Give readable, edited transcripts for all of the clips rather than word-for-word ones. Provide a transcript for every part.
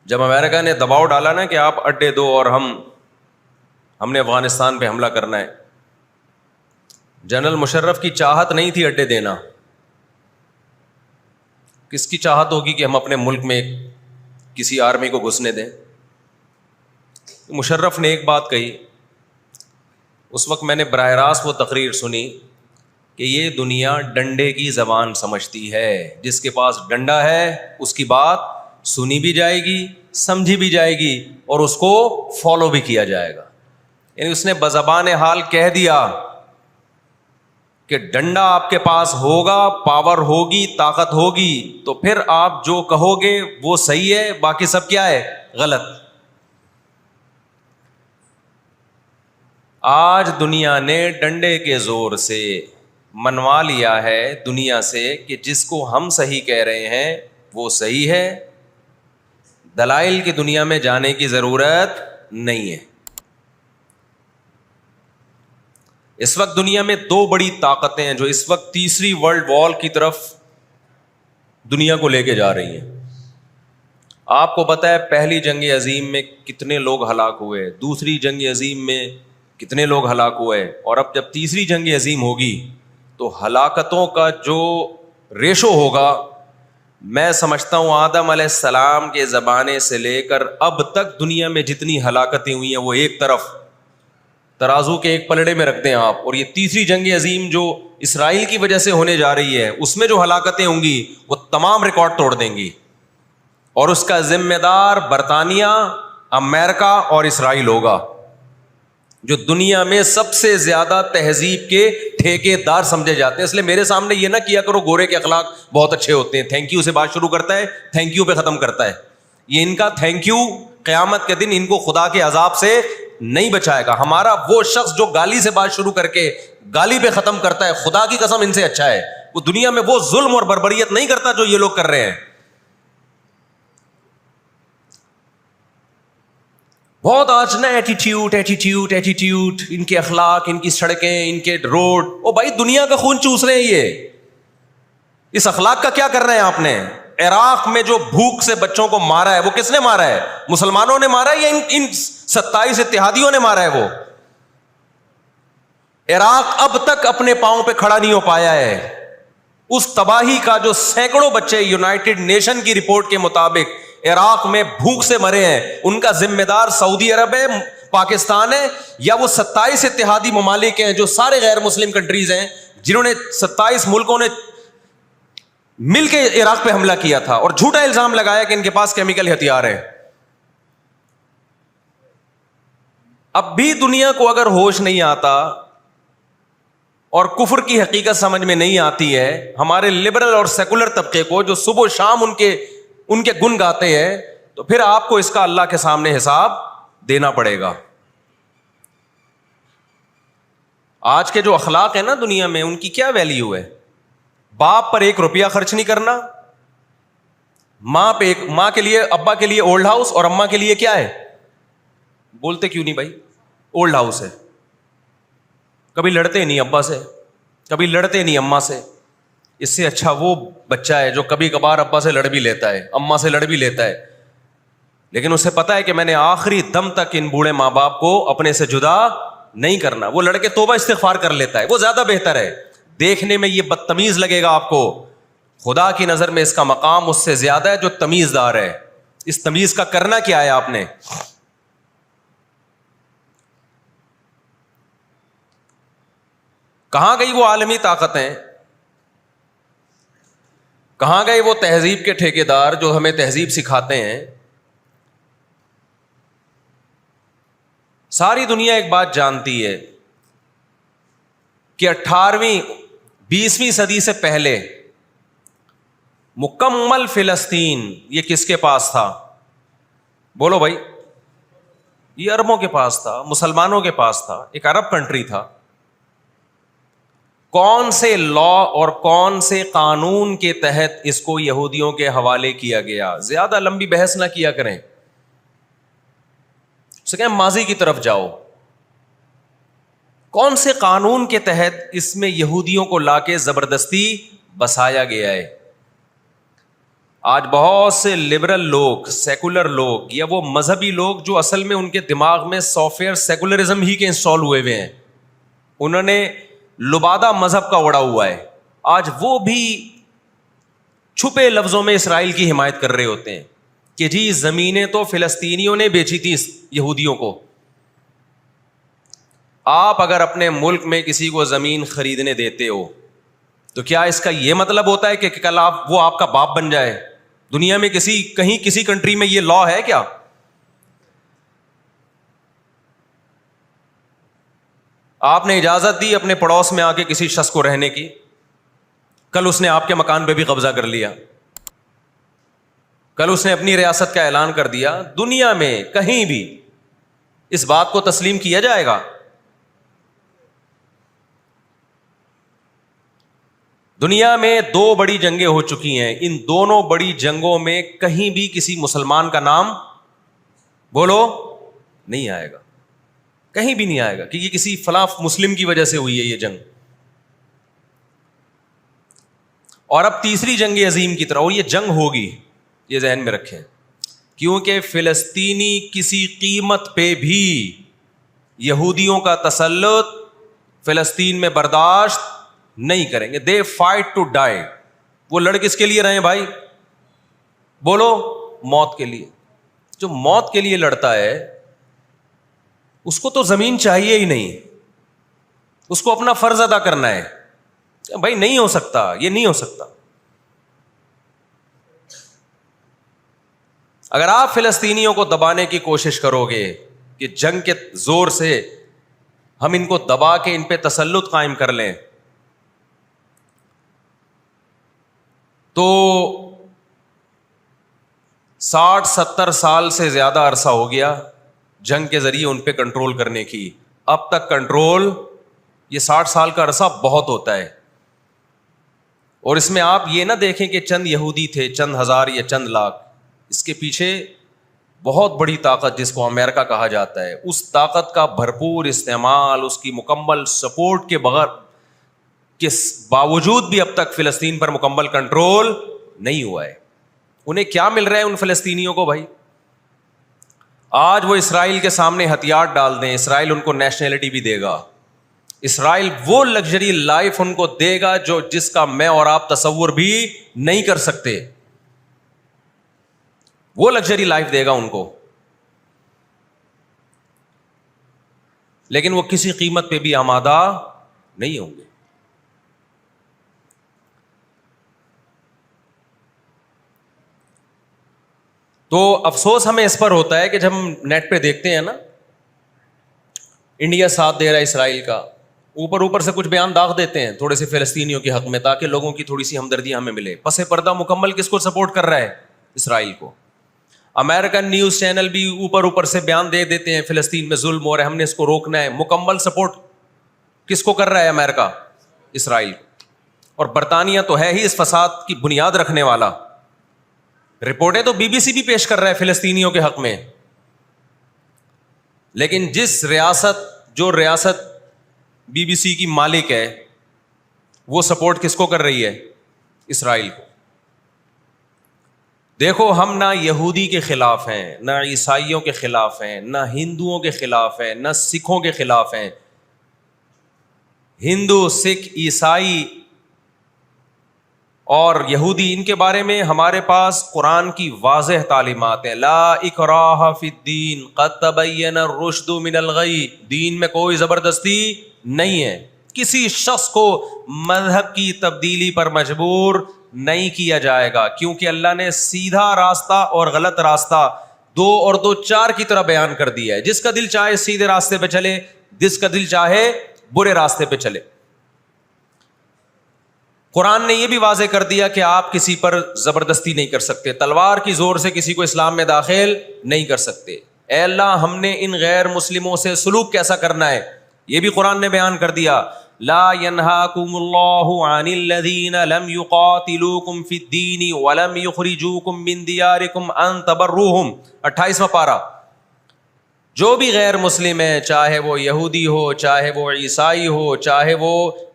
جب امریکہ نے دباؤ ڈالا نا کہ آپ اڈے دو اور ہم نے افغانستان پہ حملہ کرنا ہے، جنرل مشرف کی چاہت نہیں تھی اڈے دینا. کس کی چاہت ہوگی کہ ہم اپنے ملک میں کسی آرمی کو گھسنے دیں؟ مشرف نے ایک بات کہی، اس وقت میں نے براہ راست وہ تقریر سنی کہ یہ دنیا ڈنڈے کی زبان سمجھتی ہے، جس کے پاس ڈنڈا ہے اس کی بات سنی بھی جائے گی، سمجھی بھی جائے گی اور اس کو فالو بھی کیا جائے گا. یعنی اس نے بزبان حال کہہ دیا کہ ڈنڈا آپ کے پاس ہوگا، پاور ہوگی، طاقت ہوگی تو پھر آپ جو کہو گے وہ صحیح ہے، باقی سب کیا ہے؟ غلط. آج دنیا نے ڈنڈے کے زور سے منوا لیا ہے دنیا سے کہ جس کو ہم صحیح کہہ رہے ہیں وہ صحیح ہے، دلائل کی دنیا میں جانے کی ضرورت نہیں ہے. اس وقت دنیا میں دو بڑی طاقتیں ہیں جو اس وقت تیسری ورلڈ وار کی طرف دنیا کو لے کے جا رہی ہیں. آپ کو پتہ ہے پہلی جنگ عظیم میں کتنے لوگ ہلاک ہوئے، دوسری جنگ عظیم میں کتنے لوگ ہلاک ہوئے، اور اب جب تیسری جنگ عظیم ہوگی تو ہلاکتوں کا جو ریشو ہوگا، میں سمجھتا ہوں آدم علیہ السلام کے زمانے سے لے کر اب تک دنیا میں جتنی ہلاکتیں ہوئی ہیں وہ ایک طرف ترازو کے ایک پلڑے میں رکھتے ہیں آپ، اور یہ تیسری جنگ عظیم جو اسرائیل کی وجہ سے ہونے جا رہی ہے اس میں جو ہلاکتیں ہوں گی وہ تمام ریکارڈ توڑ دیں گی، اور اس کا ذمہ دار برطانیہ، امریکہ اور اسرائیل ہوگا، جو دنیا میں سب سے زیادہ تہذیب کے ٹھیکے دار سمجھے جاتے ہیں. اس لیے میرے سامنے یہ نہ کیا کرو گورے کے اخلاق بہت اچھے ہوتے ہیں، تھینک یو سے بات شروع کرتا ہے، تھینک یو پہ ختم کرتا ہے. یہ ان کا تھینک یو قیامت کے دن ان کو خدا کے عذاب سے نہیں بچائے گا. ہمارا وہ شخص جو گالی سے بات شروع کر کے گالی پہ ختم کرتا ہے، خدا کی قسم ان سے اچھا ہے. وہ دنیا میں وہ ظلم اور بربریت نہیں کرتا جو یہ لوگ کر رہے ہیں. بہت آج نا ایٹیٹیوڈ، ان کے اخلاق، ان کی سڑکیں، ان کے روڈ. او بھائی دنیا کا خون چوس رہے ہیں یہ. اس اخلاق کا کیا کر رہے ہیں آپ نے؟ عراق میں جو بھوک سے بچوں کو مارا ہے وہ کس نے مارا ہے؟ مسلمانوں نے مارا ہے یا ان 27 اتحادیوں نے مارا ہے؟ وہ عراق اب تک اپنے پاؤں پہ کھڑا نہیں ہو پایا ہے. اس تباہی کا جو سینکڑوں بچے یونائٹڈ نیشن کی رپورٹ کے مطابق عراق میں بھوک سے مرے ہیں، ان کا ذمہ دار سعودی عرب ہے، پاکستان ہے، یا وہ 27 اتحادی ممالک ہیں جو سارے غیر مسلم کنٹریز ہیں جنہوں نے 27 ملکوں نے مل کے عراق پہ حملہ کیا تھا اور جھوٹا الزام لگایا کہ ان کے پاس کیمیکل ہتھیار ہے. اب بھی دنیا کو اگر ہوش نہیں آتا اور کفر کی حقیقت سمجھ میں نہیں آتی ہے، ہمارے لبرل اور سیکولر طبقے کو جو صبح و شام ان کے گن گاتے ہیں، تو پھر آپ کو اس کا اللہ کے سامنے حساب دینا پڑے گا. آج کے جو اخلاق ہیں نا دنیا میں، ان کی کیا ویلیو ہے؟ باپ پر 1 روپیہ خرچ نہیں کرنا، ماں کے لیے، ابا کے لیے اولڈ ہاؤس اور اماں کے لیے کیا ہے؟ بولتے کیوں نہیں بھائی؟ اولڈ ہاؤس ہے. کبھی لڑتے نہیں ابا سے، کبھی لڑتے نہیں اماں سے. اس سے اچھا وہ بچہ ہے جو کبھی کبھار ابا سے لڑ بھی لیتا ہے، اماں سے لڑ بھی لیتا ہے، لیکن اسے پتا ہے کہ میں نے آخری دم تک ان بوڑھے ماں باپ کو اپنے سے جدا نہیں کرنا. وہ لڑکے توبہ استغفار کر لیتا ہے، وہ زیادہ بہتر ہے. دیکھنے میں یہ بدتمیز لگے گا آپ کو، خدا کی نظر میں اس کا مقام اس سے زیادہ ہے جو تمیز دار ہے. اس تمیز کا کرنا کیا ہے آپ نے؟ کہاں گئی وہ عالمی طاقتیں؟ کہاں گئے وہ تہذیب کے ٹھیکیدار جو ہمیں تہذیب سکھاتے ہیں؟ ساری دنیا ایک بات جانتی ہے کہ 18ویں 20ویں صدی سے پہلے مکمل فلسطین یہ کس کے پاس تھا؟ بولو بھائی. یہ عربوں کے پاس تھا، مسلمانوں کے پاس تھا، ایک عرب کنٹری تھا. کون سے لا اور کون سے قانون کے تحت اس کو یہودیوں کے حوالے کیا گیا؟ زیادہ لمبی بحث نہ کیا کریں، اسے کہیں ماضی کی طرف جاؤ. کون سے قانون کے تحت اس میں یہودیوں کو لا کے زبردستی بسایا گیا ہے؟ آج بہت سے لبرل لوگ، سیکولر لوگ، یا وہ مذہبی لوگ جو اصل میں ان کے دماغ میں سافٹ ویئر سیکولرزم ہی کے انسٹال ہوئے ہیں، انہوں نے لبادہ مذہب کا اڑا ہوا ہے، آج وہ بھی چھپے لفظوں میں اسرائیل کی حمایت کر رہے ہوتے ہیں کہ جی زمینیں تو فلسطینیوں نے بیچی تھی یہودیوں کو. آپ اگر اپنے ملک میں کسی کو زمین خریدنے دیتے ہو تو کیا اس کا یہ مطلب ہوتا ہے کہ کل وہ آپ کا باپ بن جائے؟ دنیا میں کسی کنٹری میں یہ لا ہے کیا؟ آپ نے اجازت دی اپنے پڑوس میں آ کے کسی شخص کو رہنے کی، کل اس نے آپ کے مکان پہ بھی قبضہ کر لیا، کل اس نے اپنی ریاست کا اعلان کر دیا. دنیا میں کہیں بھی اس بات کو تسلیم کیا جائے گا؟ دنیا میں 2 بڑی جنگیں ہو چکی ہیں، ان دونوں بڑی جنگوں میں کہیں بھی کسی مسلمان کا نام بولو نہیں آئے گا، کہیں بھی نہیں آئے گا کہ یہ کسی فلاں مسلم کی وجہ سے ہوئی ہے یہ جنگ. اور اب تیسری جنگ عظیم کی طرح، اور یہ جنگ ہوگی، یہ ذہن میں رکھیں، کیونکہ فلسطینی کسی قیمت پہ بھی یہودیوں کا تسلط فلسطین میں برداشت نہیں کریں گے. They fight to die. وہ لڑ کس کے لیے رہے ہیں بھائی؟ بولو موت کے لیے. جو موت کے لیے لڑتا ہے اس کو تو زمین چاہیے ہی نہیں، اس کو اپنا فرض ادا کرنا ہے. بھائی نہیں ہو سکتا، یہ نہیں ہو سکتا. اگر آپ فلسطینیوں کو دبانے کی کوشش کرو گے کہ جنگ کے زور سے ہم ان کو دبا کے ان پہ تسلط قائم کر لیں، تو 60-70 سال سے زیادہ عرصہ ہو گیا جنگ کے ذریعے ان پہ کنٹرول کرنے کی. اب تک کنٹرول، یہ 60 سال کا عرصہ بہت ہوتا ہے. اور اس میں آپ یہ نہ دیکھیں کہ چند یہودی تھے، چند ہزار یا چند لاکھ. اس کے پیچھے بہت بڑی طاقت جس کو امریکہ کہا جاتا ہے، اس طاقت کا بھرپور استعمال، اس کی مکمل سپورٹ کے بغیر کے باوجود بھی اب تک فلسطین پر مکمل کنٹرول نہیں ہوا ہے. انہیں کیا مل رہا ہے ان فلسطینیوں کو بھائی؟ آج وہ اسرائیل کے سامنے ہتھیار ڈال دیں، اسرائیل ان کو نیشنلٹی بھی دے گا، اسرائیل وہ لگژری لائف ان کو دے گا جس کا میں اور آپ تصور بھی نہیں کر سکتے. وہ لگژری لائف دے گا ان کو، لیکن وہ کسی قیمت پہ بھی آمادہ نہیں ہوں گے. تو افسوس ہمیں اس پر ہوتا ہے کہ جب ہم نیٹ پہ دیکھتے ہیں نا انڈیا ساتھ دے رہا ہے اسرائیل کا، اوپر سے کچھ بیان داغ دیتے ہیں تھوڑے سے فلسطینیوں کے حق میں تاکہ لوگوں کی تھوڑی سی ہمدردی ہمیں ملے. پس پردہ مکمل کس کو سپورٹ کر رہا ہے؟ اسرائیل کو. امریکن نیوز چینل بھی اوپر سے بیان دے دیتے ہیں فلسطین میں ظلم ہو رہا ہے، ہم نے اس کو روکنا ہے. مکمل سپورٹ کس کو کر رہا ہے امریکہ؟ اسرائیل. اور برطانیہ تو ہے ہی اس فساد کی بنیاد رکھنے والا. رپورٹیں تو بی بی سی بھی پیش کر رہا ہے فلسطینیوں کے حق میں. لیکن جو ریاست بی بی سی کی مالک ہے وہ سپورٹ کس کو کر رہی ہے؟ اسرائیل کو. دیکھو ہم نہ یہودی کے خلاف ہیں، نہ عیسائیوں کے خلاف ہیں، نہ ہندوؤں کے خلاف ہیں، نہ سکھوں کے خلاف ہیں. ہندو، سکھ، عیسائی اور یہودی، ان کے بارے میں ہمارے پاس قرآن کی واضح تعلیمات ہیں. لا اکراہ فی الدین قد تبین الرشد من الغی. دین میں کوئی زبردستی نہیں ہے. کسی شخص کو مذہب کی تبدیلی پر مجبور نہیں کیا جائے گا، کیونکہ اللہ نے سیدھا راستہ اور غلط راستہ 2 اور 2 4 کی طرح بیان کر دیا ہے. جس کا دل چاہے سیدھے راستے پہ چلے، جس کا دل چاہے برے راستے پہ چلے. قرآن نے یہ بھی واضح کر دیا کہ آپ کسی پر زبردستی نہیں کر سکتے، تلوار کی زور سے کسی کو اسلام میں داخل نہیں کر سکتے. اے اللہ ہم نے ان غیر مسلموں سے سلوک کیسا کرنا ہے یہ بھی قرآن نے بیان کر دیا. لا ينهاكم الله عن الذين لم يقاتلوكم في الدين ولم يخرجوكم من دياركم ان تبروهم. 28واں پارہ. جو بھی غیر مسلم ہے، چاہے وہ یہودی ہو، چاہے وہ عیسائی ہو، چاہے وہ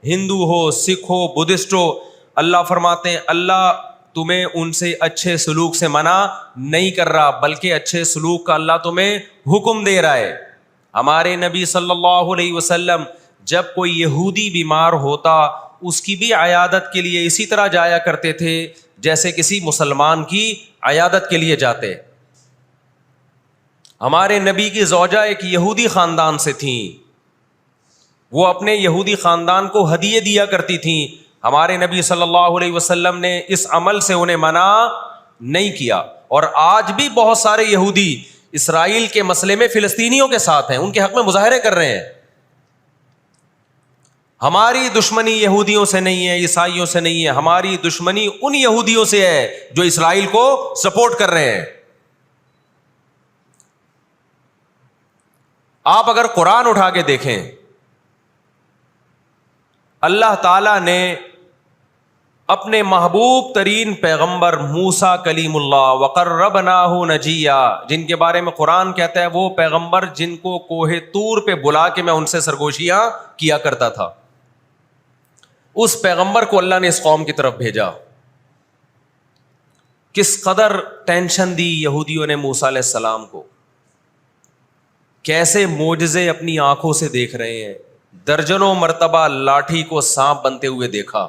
ہندو ہو، سکھ ہو، بدھسٹ ہو، اللہ فرماتے ہیں اللہ تمہیں ان سے اچھے سلوک سے منع نہیں کر رہا، بلکہ اچھے سلوک کا اللہ تمہیں حکم دے رہا ہے۔ ہمارے نبی صلی اللہ علیہ وسلم جب کوئی یہودی بیمار ہوتا اس کی بھی عیادت کے لیے اسی طرح جایا کرتے تھے جیسے کسی مسلمان کی عیادت کے لیے جاتے۔ ہمارے نبی کی زوجہ ایک یہودی خاندان سے تھیں، وہ اپنے یہودی خاندان کو ہدیے دیا کرتی تھیں۔ ہمارے نبی صلی اللہ علیہ وسلم نے اس عمل سے انہیں منع نہیں کیا، اور آج بھی بہت سارے یہودی اسرائیل کے مسئلے میں فلسطینیوں کے ساتھ ہیں، ان کے حق میں مظاہرے کر رہے ہیں۔ ہماری دشمنی یہودیوں سے نہیں ہے، عیسائیوں سے نہیں ہے، ہماری دشمنی ان یہودیوں سے ہے جو اسرائیل کو سپورٹ کر رہے ہیں۔ آپ اگر قرآن اٹھا کے دیکھیں، اللہ تعالی نے اپنے محبوب ترین پیغمبر موسیٰ کلیم اللہ وقربناہ نجیہ، جن کے بارے میں قرآن کہتا ہے وہ پیغمبر جن کو کوہ طور پہ بلا کے میں ان سے سرگوشیاں کیا کرتا تھا، اس پیغمبر کو اللہ نے اس قوم کی طرف بھیجا۔ کس قدر ٹینشن دی یہودیوں نے موسیٰ علیہ السلام کو، کیسے معجزے اپنی آنکھوں سے دیکھ رہے ہیں، درجنوں مرتبہ لاٹھی کو سانپ بنتے ہوئے دیکھا،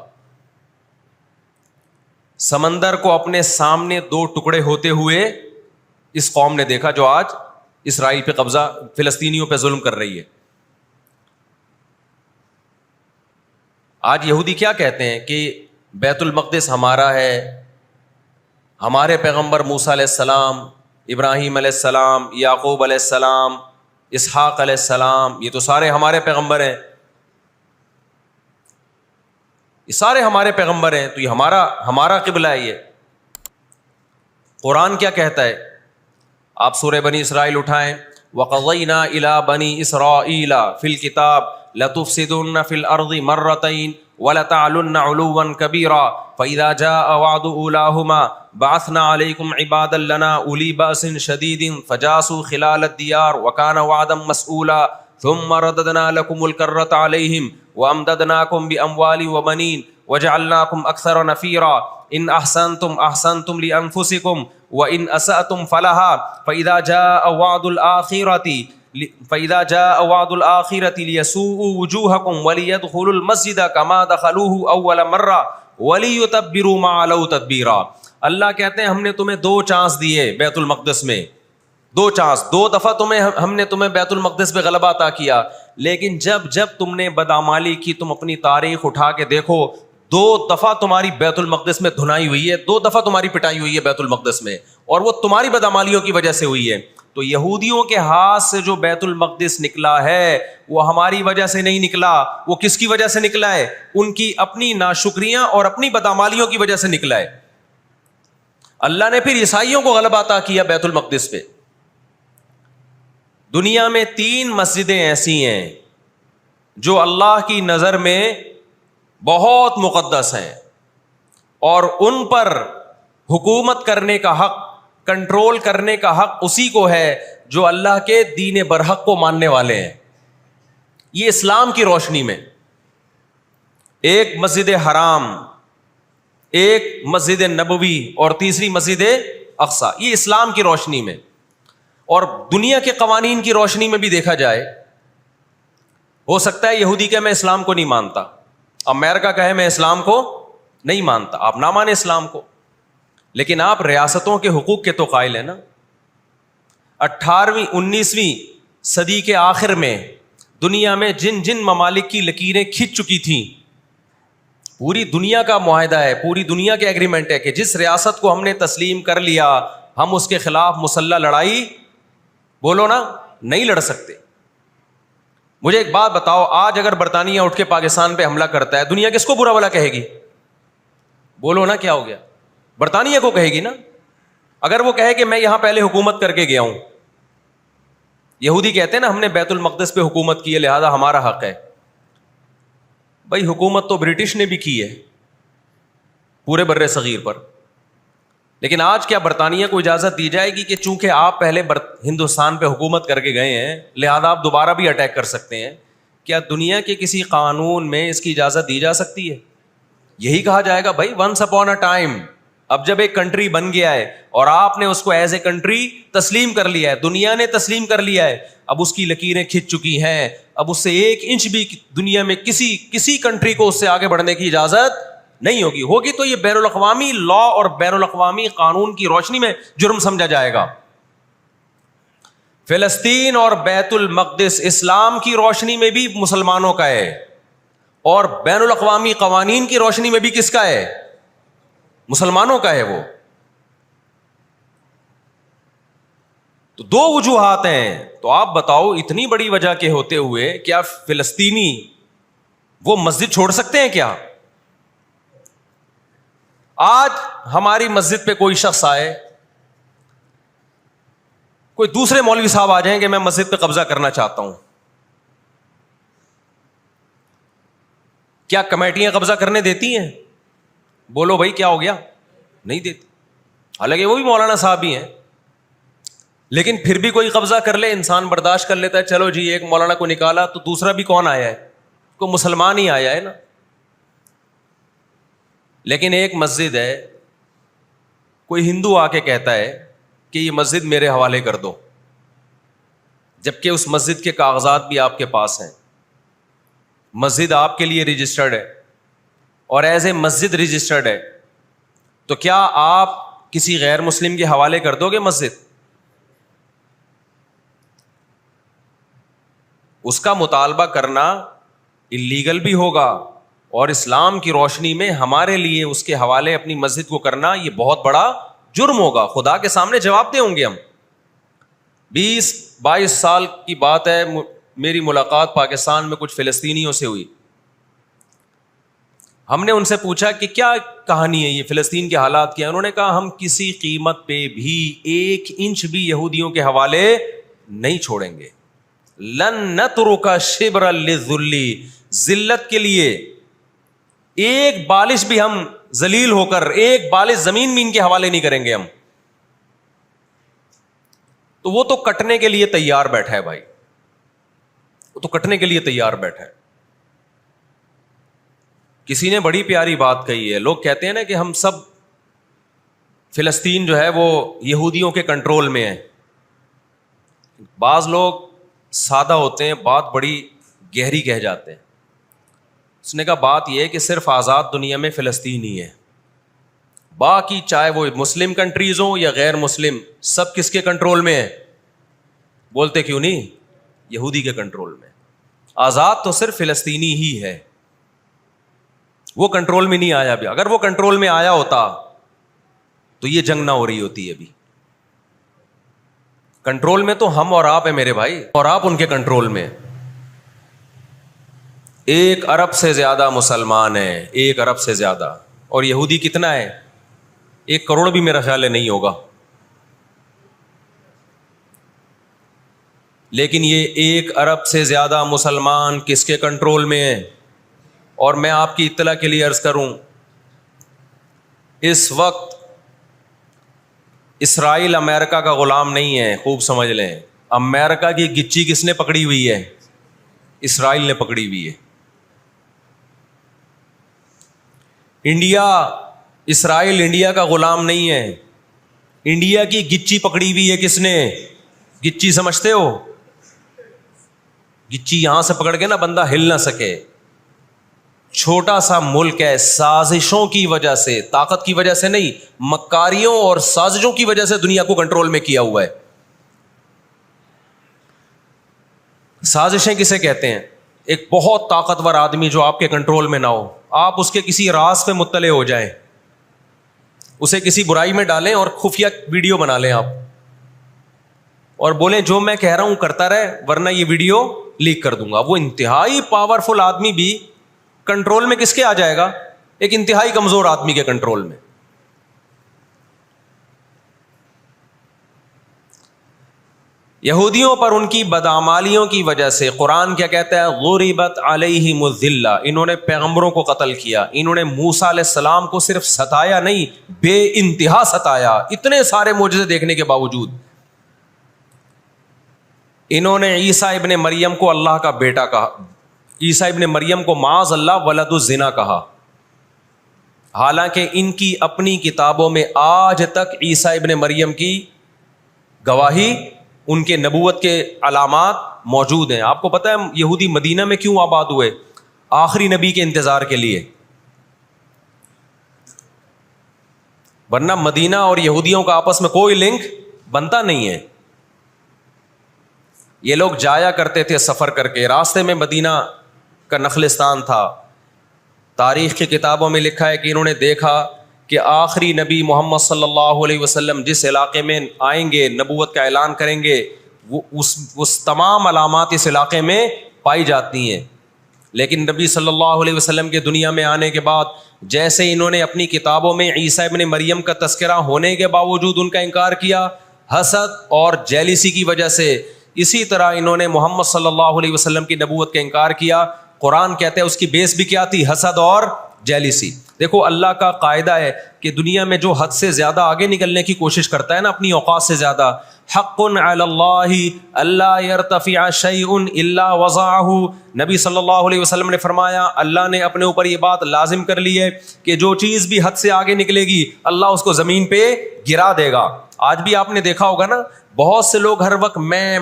سمندر کو اپنے سامنے دو ٹکڑے ہوتے ہوئے اس قوم نے دیکھا جو آج اسرائیل پہ قبضہ، فلسطینیوں پہ ظلم کر رہی ہے۔ آج یہودی کیا کہتے ہیں کہ بیت المقدس ہمارا ہے، ہمارے پیغمبر موسیٰ علیہ السلام، ابراہیم علیہ السلام، یعقوب علیہ السلام، اسحاق علیہ السلام، یہ تو سارے ہمارے پیغمبر ہیں، یہ سارے ہمارے پیغمبر ہیں، تو یہ ہمارا قبلہ ہے۔ یہ قرآن کیا کہتا ہے؟ آپ سورہ بنی اسرائیل اٹھائیں، وَقَضَيْنَا إِلَىٰ بَنِي إِسْرَائِيلَ فِي الْكِتَابِ لَتُفْسِدُنَّ فِي الْأَرْضِ مَرَّتَيْنِ وَلَتَعْلُنَّ عُلُوًّا كَبِيرًا فَإِذَا جَاءَ وَعْدُ أُولَاهُمَا بَعَثْنَا عَلَيْكُمْ عِبَادًا لَنَا أُولِي بَأْسٍ شَدِيدٍ فَجَاسُوا خِلَالَ الدِّيَارِ وَكَانَ وَعْدًا مَسْئُولًا ثُمَّ رَدَدْنَا لَكُمُ الْكَرَّةَ عَلَيْهِمْ وَأَمْدَدْنَاكُمْ بِأَمْوَالٍ وَبَنِينَ وَجَعَلْنَاكُمْ أَكْثَرَ نَفِيرًا إِنْ أَحْسَنْتُمْ أَحْسَنْتُمْ لِأَنفُسِكُمْ وَإِنْ أَسَأْتُمْ فَلَهَا فَإِذَا جَاءَ وَعْدُ الْآخِرَةِ لِيَسُوءُوا وُجُوهَكُمْ وَلِيَدْخُلُوا الْمَسْجِدَ كَمَا دَخَلُوهُ أَوَّلَ مَرَّةٍ وَلِيُتَبِّرُوا مَا عَلَوْا تَتْبِيرًا۔ اللہ کہتے ہیں ہم نے تمہیں 2 چانس دیے بیت المقدس میں، 2 چانس، 2 دفعہ ہم نے تمہیں بیت المقدس پہ غلبہ عطا کیا، لیکن جب تم نے بدعمالی کی، تم اپنی تاریخ اٹھا کے دیکھو، 2 دفعہ تمہاری بیت المقدس میں دھنائی ہوئی ہے، 2 دفعہ تمہاری پٹائی ہوئی ہے بیت المقدس میں، اور وہ تمہاری بدعمالیوں کی وجہ سے ہوئی ہے۔ تو یہودیوں کے ہاتھ سے جو بیت المقدس نکلا ہے وہ ہماری وجہ سے نہیں نکلا، وہ کس کی وجہ سے نکلا ہے؟ ان کی اپنی ناشکریاں اور اپنی بدعمالیوں کی وجہ سے نکلا ہے۔ اللہ نے پھر عیسائیوں کو غلبہ عطا کیا بیت المقدس پہ۔ دنیا میں 3 مسجدیں ایسی ہیں جو اللہ کی نظر میں بہت مقدس ہیں، اور ان پر حکومت کرنے کا حق، کنٹرول کرنے کا حق اسی کو ہے جو اللہ کے دین برحق کو ماننے والے ہیں۔ یہ اسلام کی روشنی میں، ایک مسجد حرام، ایک مسجد نبوی اور تیسری مسجد اقصی، یہ اسلام کی روشنی میں۔ اور دنیا کے قوانین کی روشنی میں بھی دیکھا جائے، ہو سکتا ہے یہودی کہ میں اسلام کو نہیں مانتا، امریکہ کہے میں اسلام کو نہیں مانتا، آپ نہ مانیں اسلام کو، لیکن آپ ریاستوں کے حقوق کے تو قائل ہیں نا۔ 18ویں 19ویں صدی کے آخر میں دنیا میں جن ممالک کی لکیریں کھنچ چکی تھیں، پوری دنیا کا معاہدہ ہے، پوری دنیا کے ایگریمنٹ ہے کہ جس ریاست کو ہم نے تسلیم کر لیا ہم اس کے خلاف مسلح لڑائی، بولو نا، نہیں لڑ سکتے۔ مجھے ایک بات بتاؤ، آج اگر برطانیہ اٹھ کے پاکستان پہ حملہ کرتا ہے، دنیا کس کو برا بھلا کہے گی؟ بولو نا، کیا ہو گیا؟ برطانیہ کو کہے گی نا۔ اگر وہ کہے کہ میں یہاں پہلے حکومت کر کے گیا ہوں، یہودی کہتے ہیں نا ہم نے بیت المقدس پہ حکومت کی ہے لہذا ہمارا حق ہے۔ بھائی حکومت تو برٹش نے بھی کی ہے پورے بر صغیر پر، لیکن آج کیا برطانیہ کو اجازت دی جائے گی کہ چونکہ آپ پہلے ہندوستان پہ حکومت کر کے گئے ہیں لہذا آپ دوبارہ بھی اٹیک کر سکتے ہیں؟ کیا دنیا کے کسی قانون میں اس کی اجازت دی جا سکتی ہے؟ یہی کہا جائے گا بھائی ونس اپون اے ٹائم اب جب ایک کنٹری بن گیا ہے اور آپ نے اس کو ایز اے کنٹری تسلیم کر لیا ہے, دنیا نے تسلیم کر لیا ہے, اب اس کی لکیریں کھنچ چکی ہیں, اب اس سے 1 انچ بھی دنیا میں کسی کنٹری کو اس سے آگے بڑھنے کی اجازت نہیں ہوگی تو یہ بین الاقوامی لا اور بین الاقوامی قانون کی روشنی میں جرم سمجھا جائے گا. فلسطین اور بیت المقدس اسلام کی روشنی میں بھی مسلمانوں کا ہے اور بین الاقوامی قوانین کی روشنی میں بھی کس کا ہے؟ مسلمانوں کا ہے. وہ تو 2 وجوہات ہیں. تو آپ بتاؤ اتنی بڑی وجہ کے ہوتے ہوئے کیا فلسطینی وہ مسجد چھوڑ سکتے ہیں کیا؟ آج ہماری مسجد پہ کوئی شخص آئے, کوئی دوسرے مولوی صاحب آ جائیں کہ میں مسجد پہ قبضہ کرنا چاہتا ہوں, کیا کمیٹیاں قبضہ کرنے دیتی ہیں؟ بولو بھائی کیا ہو گیا؟ نہیں دیتی. حالانکہ وہ بھی مولانا صاحب ہی ہیں, لیکن پھر بھی کوئی قبضہ کر لے انسان برداشت کر لیتا ہے. چلو جی ایک مولانا کو نکالا تو دوسرا بھی کون آیا ہے؟ کوئی مسلمان ہی آیا ہے نا. لیکن ایک مسجد ہے, کوئی ہندو آ کے کہتا ہے کہ یہ مسجد میرے حوالے کر دو, جبکہ اس مسجد کے کاغذات بھی آپ کے پاس ہیں, مسجد آپ کے لیے رجسٹرڈ ہے اور ایز اے مسجد رجسٹرڈ ہے, تو کیا آپ کسی غیر مسلم کے حوالے کر دو گے مسجد؟ اس کا مطالبہ کرنا اللیگل بھی ہوگا اور اسلام کی روشنی میں ہمارے لیے اس کے حوالے اپنی مسجد کو کرنا یہ بہت بڑا جرم ہوگا. خدا کے سامنے جواب دے ہوں گے ہم. 20-22 سال کی بات ہے, میری ملاقات پاکستان میں کچھ فلسطینیوں سے ہوئی. ہم نے ان سے پوچھا کہ کیا کہانی ہے یہ فلسطین کے حالات کیا؟ انہوں نے کہا ہم کسی قیمت پہ بھی 1 انچ بھی یہودیوں کے حوالے نہیں چھوڑیں گے. لن نترک شبرا للذل, ذلت کے لیے ایک بالش بھی ہم ذلیل ہو کر ایک بالش زمین بھی ان کے حوالے نہیں کریں گے ہم. تو وہ تو کٹنے کے لیے تیار بیٹھا ہے بھائی, وہ تو کٹنے کے لیے تیار بیٹھا ہے. کسی نے بڑی پیاری بات کہی ہے, لوگ کہتے ہیں نا کہ ہم سب فلسطین جو ہے وہ یہودیوں کے کنٹرول میں ہے. بعض لوگ سادہ ہوتے ہیں, بات بڑی گہری کہہ جاتے ہیں. اس نے کہا بات یہ ہے کہ صرف آزاد دنیا میں فلسطین ہی ہے, باقی چاہے وہ مسلم کنٹریز ہوں یا غیر مسلم, سب کس کے کنٹرول میں ہے؟ بولتے کیوں نہیں؟ یہودی کے کنٹرول میں. آزاد تو صرف فلسطینی ہی ہے, وہ کنٹرول میں نہیں آیا بھی. اگر وہ کنٹرول میں آیا ہوتا تو یہ جنگ نہ ہو رہی ہوتی. ابھی کنٹرول میں تو ہم اور آپ ہیں میرے بھائی, اور آپ ان کے کنٹرول میں. 1 ارب سے زیادہ مسلمان ہیں, 1 ارب سے زیادہ, اور یہودی کتنا ہے؟ 1 کروڑ بھی میرا خیال ہے نہیں ہوگا. لیکن یہ 1 ارب سے زیادہ مسلمان کس کے کنٹرول میں ہیں؟ اور میں آپ کی اطلاع کے لیے عرض کروں, اس وقت اسرائیل امریکہ کا غلام نہیں ہے, خوب سمجھ لیں. امریکہ کی گچی کس نے پکڑی ہوئی ہے؟ اسرائیل نے پکڑی ہوئی ہے. انڈیا, اسرائیل انڈیا کا غلام نہیں ہے. انڈیا کی گچی پکڑی ہوئی ہے کس نے؟ گچی سمجھتے ہو؟ گچی یہاں سے پکڑ کے نا بندہ ہل نہ سکے. چھوٹا سا ملک ہے, سازشوں کی وجہ سے, طاقت کی وجہ سے نہیں, مکاریوں اور سازشوں کی وجہ سے دنیا کو کنٹرول میں کیا ہوا ہے. سازشیں کسے کہتے ہیں؟ ایک بہت طاقتور آدمی جو آپ کے کنٹرول میں نہ ہو, آپ اس کے کسی راز پہ مطلع ہو جائیں, اسے کسی برائی میں ڈالیں اور خفیہ ویڈیو بنا لیں آپ, اور بولیں جو میں کہہ رہا ہوں کرتا رہے ورنہ یہ ویڈیو لیک کر دوں گا. وہ انتہائی پاورفل آدمی بھی کنٹرول میں کس کے آ جائے گا؟ ایک انتہائی کمزور آدمی کے کنٹرول میں. یہودیوں پر ان کی بدعمالیوں کی وجہ سے قرآن کیا کہتا ہے؟ غربت علیہم الذلہ, انہوں نے پیغمبروں کو قتل کیا, انہوں نے موسیٰ علیہ السلام کو صرف ستایا نہیں, بے انتہا ستایا. اتنے سارے معجزے دیکھنے کے باوجود انہوں نے عیسیٰ ابن مریم کو اللہ کا بیٹا کہا, عیسیٰ ابن مریم کو معاذ اللہ ولد الزنا کہا. حالانکہ ان کی اپنی کتابوں میں آج تک عیسیٰ ابن مریم کی گواہی، ان کے نبوت کے علامات موجود ہیں۔ آپ کو پتہ ہے یہودی مدینہ میں کیوں آباد ہوئے؟ آخری نبی کے انتظار کے لیے، ورنہ مدینہ اور یہودیوں کا آپس میں کوئی لنک بنتا نہیں ہے۔ یہ لوگ جایا کرتے تھے سفر کر کے، راستے میں مدینہ کا نخلستان تھا۔ تاریخ کی کتابوں میں لکھا ہے کہ انہوں نے دیکھا کہ آخری نبی محمد صلی اللہ علیہ وسلم جس علاقے میں آئیں گے، نبوت کا اعلان کریں گے، وہ اس تمام علامات اس علاقے میں پائی جاتی ہیں۔ لیکن نبی صلی اللہ علیہ وسلم کے دنیا میں آنے کے بعد جیسے انہوں نے اپنی کتابوں میں عیسیٰ ابن مریم کا تذکرہ ہونے کے باوجود ان کا انکار کیا حسد اور جیلیسی کی وجہ سے، اسی طرح انہوں نے محمد صلی اللہ علیہ وسلم کی نبوت کا انکار کیا۔ قرآن کہتا ہے اس کی بیس بھی کیا تھی؟ حسد اور جیلیسی۔ دیکھو اللہ کا قاعدہ ہے کہ دنیا میں جو حد سے زیادہ آگے نکلنے کی کوشش کرتا ہے نا، اپنی اوقات سے زیادہ، حق علی اللہ اللہ یرتفع شیء الا وضعہ، نبی صلی اللہ علیہ وسلم نے فرمایا اللہ نے اپنے اوپر یہ بات لازم کر لی ہے کہ جو چیز بھی حد سے آگے نکلے گی اللہ اس کو زمین پہ گرا دے گا۔ آج بھی آپ نے دیکھا ہوگا نا، بہت سے لوگ ہر وقت میں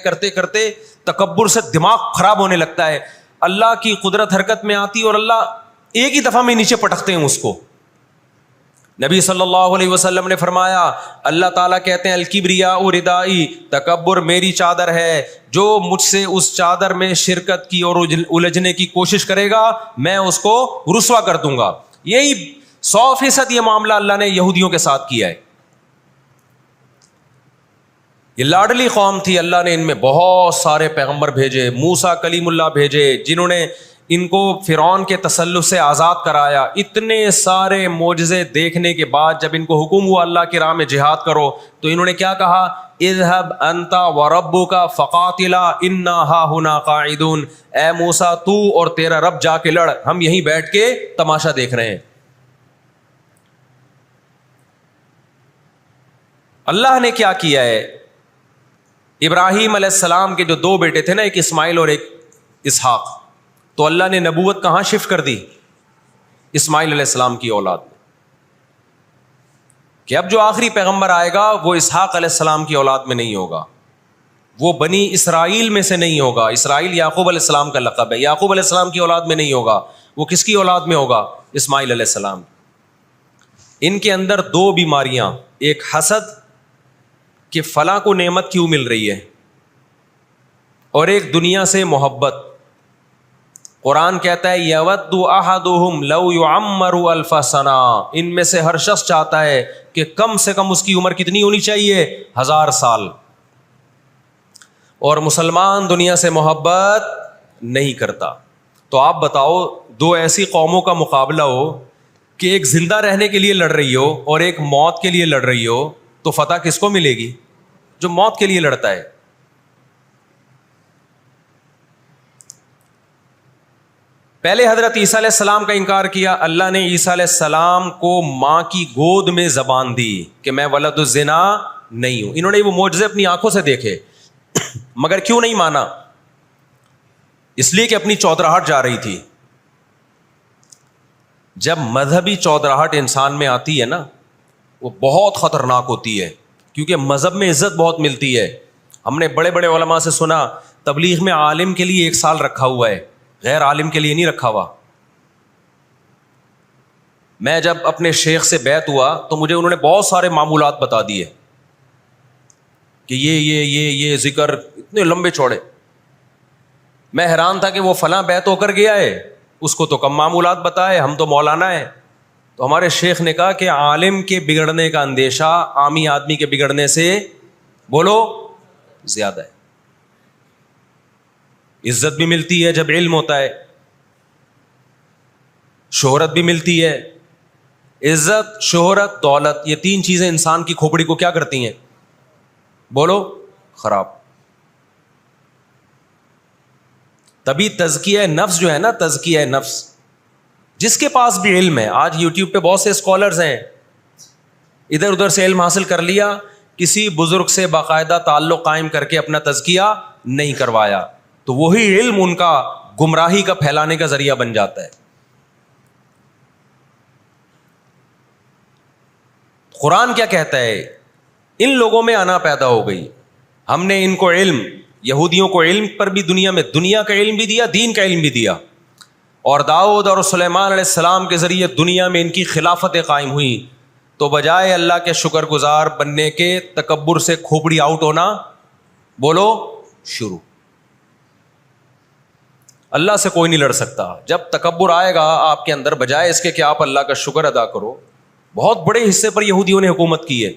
کرتے کرتے تکبر سے دماغ خراب ہونے لگتا ہے۔ اللہ کی قدرت حرکت میں آتی اور اللہ ایک ہی دفعہ میں نیچے پٹکتے ہیں اس کو۔ نبی صلی اللہ علیہ وسلم نے فرمایا اللہ تعالیٰ کہتے ہیں الکبریاء ردائی، تکبر میری چادر ہے، جو مجھ سے اس چادر میں شرکت کی اور الجھنے کی کوشش کرے گا میں اس کو رسوا کر دوں گا۔ یہی 100% یہ معاملہ اللہ نے یہودیوں کے ساتھ کیا ہے۔ یہ لاڈلی قوم تھی، اللہ نے ان میں بہت سارے پیغمبر بھیجے، موسیٰ کلیم اللہ بھیجے جنہوں نے ان کو فرعون کے تسلط سے آزاد کرایا۔ اتنے سارے معجزے دیکھنے کے بعد جب ان کو حکم ہوا اللہ کی راہ میں جہاد کرو تو انہوں نے کیا کہا؟ اذهب انت وربك فقاتلا انا هاهنا قاعدون، اے موسیٰ تو اور تیرا رب جا کے لڑ، ہم یہیں بیٹھ کے تماشا دیکھ رہے ہیں۔ اللہ نے کیا کیا ہے؟ ابراہیم علیہ السلام کے جو دو بیٹے تھے نا، ایک اسماعیل اور ایک اسحاق، تو اللہ نے نبوت کہاں شفٹ کر دی؟ اسماعیل علیہ السلام کی اولاد میں، کہ اب جو آخری پیغمبر آئے گا وہ اسحاق علیہ السلام کی اولاد میں نہیں ہوگا، وہ بنی اسرائیل میں سے نہیں ہوگا۔ اسرائیل یعقوب علیہ السلام کا لقب ہے، یعقوب علیہ السلام کی اولاد میں نہیں ہوگا، وہ کس کی اولاد میں ہوگا؟ اسماعیل علیہ السلام۔ ان کے اندر دو بیماریاں، ایک حسد کہ فلاں کو نعمت کیوں مل رہی ہے، اور ایک دنیا سے محبت۔ قرآن کہتا ہے یود احدہم لو یعمر الف سنہ، ان میں سے ہر شخص چاہتا ہے کہ کم سے کم اس کی عمر کتنی ہونی چاہیے؟ 1000 سال۔ اور مسلمان دنیا سے محبت نہیں کرتا۔ تو آپ بتاؤ، دو ایسی قوموں کا مقابلہ ہو کہ ایک زندہ رہنے کے لیے لڑ رہی ہو اور ایک موت کے لیے لڑ رہی ہو، تو فتح کس کو ملے گی؟ جو موت کے لیے لڑتا ہے۔ پہلے حضرت عیسیٰ علیہ السلام کا انکار کیا، اللہ نے عیسیٰ علیہ السلام کو ماں کی گود میں زبان دی کہ میں ولد الزنا نہیں ہوں۔ انہوں نے وہ معجزے اپنی آنکھوں سے دیکھے، مگر کیوں نہیں مانا؟ اس لیے کہ اپنی چودراہٹ جا رہی تھی۔ جب مذہبی چودراہٹ انسان میں آتی ہے نا، وہ بہت خطرناک ہوتی ہے، کیونکہ مذہب میں عزت بہت ملتی ہے۔ ہم نے بڑے بڑے علماء سے سنا تبلیغ میں عالم کے لیے 1 سال رکھا ہوا ہے، غیر عالم کے لیے نہیں رکھا ہوا۔ میں جب اپنے شیخ سے بیعت ہوا تو مجھے انہوں نے بہت سارے معمولات بتا دیے کہ یہ ذکر اتنے لمبے چوڑے۔ میں حیران تھا کہ وہ فلاں بیعت ہو کر گیا ہے، اس کو تو کم معمولات بتائے، ہم تو مولانا ہیں۔ تو ہمارے شیخ نے کہا کہ عالم کے بگڑنے کا اندیشہ عامی آدمی کے بگڑنے سے بولو زیادہ ہے۔ عزت بھی ملتی ہے جب علم ہوتا ہے، شہرت بھی ملتی ہے۔ عزت، شہرت، دولت، یہ 3 چیزیں انسان کی کھوپڑی کو کیا کرتی ہیں؟ بولو خراب۔ تبھی تزکیہ نفس جو ہے نا، تزکیہ نفس، جس کے پاس بھی علم ہے، آج یوٹیوب پہ بہت سے اسکالرز ہیں، ادھر ادھر سے علم حاصل کر لیا، کسی بزرگ سے باقاعدہ تعلق قائم کر کے اپنا تزکیہ نہیں کروایا، تو وہی علم ان کا گمراہی کا پھیلانے کا ذریعہ بن جاتا ہے۔ قرآن کیا کہتا ہے؟ ان لوگوں میں انا پیدا ہو گئی، ہم نے ان کو علم، یہودیوں کو علم پر بھی دنیا میں دنیا کا علم بھی دیا، دین کا علم بھی دیا، اور داؤد اور سلیمان علیہ السلام کے ذریعے دنیا میں ان کی خلافتیں قائم ہوئیں، تو بجائے اللہ کے شکر گزار بننے کے تکبر سے کھوپڑی آؤٹ ہونا بولو شروع۔ اللہ سے کوئی نہیں لڑ سکتا۔ جب تکبر آئے گا آپ کے اندر، بجائے اس کے کہ آپ اللہ کا شکر ادا کرو، بہت بڑے حصے پر یہودیوں نے حکومت کی ہے،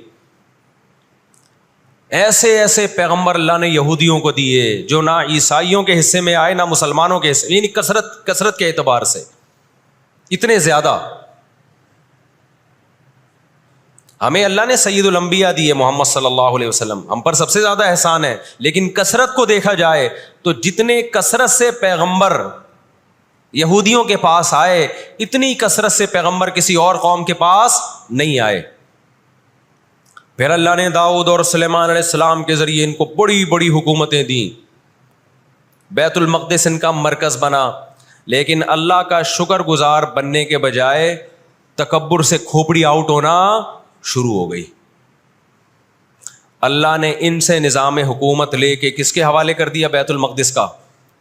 ایسے ایسے پیغمبر اللہ نے یہودیوں کو دیے جو نہ عیسائیوں کے حصے میں آئے نہ مسلمانوں کے حصے، یعنی کثرت کے اعتبار سے اتنے زیادہ۔ ہمیں اللہ نے سید الانبیاء دیے محمد صلی اللہ علیہ وسلم، ہم پر سب سے زیادہ احسان ہے، لیکن کثرت کو دیکھا جائے تو جتنے کثرت سے پیغمبر یہودیوں کے پاس آئے، اتنی کثرت سے پیغمبر کسی اور قوم کے پاس نہیں آئے۔ پھر اللہ نے داؤد اور سلیمان علیہ السلام کے ذریعے ان کو بڑی بڑی حکومتیں دیں، بیت المقدس ان کا مرکز بنا، لیکن اللہ کا شکر گزار بننے کے بجائے تکبر سے کھوپڑی آؤٹ ہونا شروع ہو گئی۔ اللہ نے ان سے نظام حکومت لے کے کس کے حوالے کر دیا؟ بیت المقدس کا،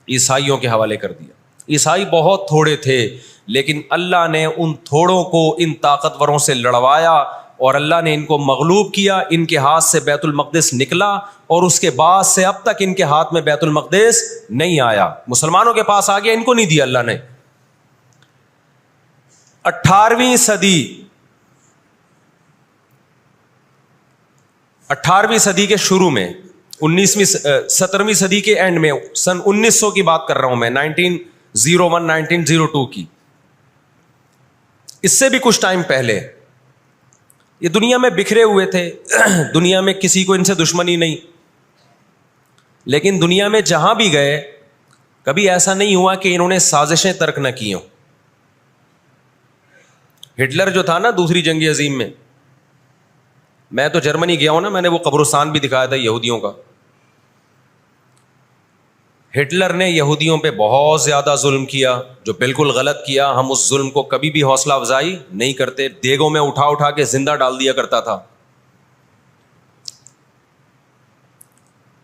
عیسائیوں کے حوالے کر دیا۔ عیسائی بہت تھوڑے تھے، لیکن اللہ نے ان تھوڑوں کو ان طاقتوروں سے لڑوایا، اور اللہ نے ان کو مغلوب کیا، ان کے ہاتھ سے بیت المقدس نکلا، اور اس کے بعد سے اب تک ان کے ہاتھ میں بیت المقدس نہیں آیا۔ مسلمانوں کے پاس آ گیا، ان کو نہیں دیا اللہ نے۔ 18ویں صدی کے شروع میں، 17ویں صدی کے اینڈ میں، سن 1900 کی بات کر رہا ہوں میں، 1901 1902 کی، اس سے بھی کچھ ٹائم پہلے، یہ دنیا میں بکھرے ہوئے تھے، دنیا میں کسی کو ان سے دشمنی نہیں، لیکن دنیا میں جہاں بھی گئے کبھی ایسا نہیں ہوا کہ انہوں نے سازشیں ترک نہ کی ہوں۔ ہٹلر جو تھا نا دوسری جنگ عظیم میں تو جرمنی گیا ہوں نا، میں نے وہ قبرستان بھی دکھایا تھا یہودیوں کا۔ ہٹلر نے یہودیوں پہ بہت زیادہ ظلم کیا، جو بالکل غلط کیا۔ ہم اس ظلم کو کبھی بھی حوصلہ افزائی نہیں کرتے، دیگوں میں اٹھا اٹھا کے زندہ ڈال دیا کرتا تھا۔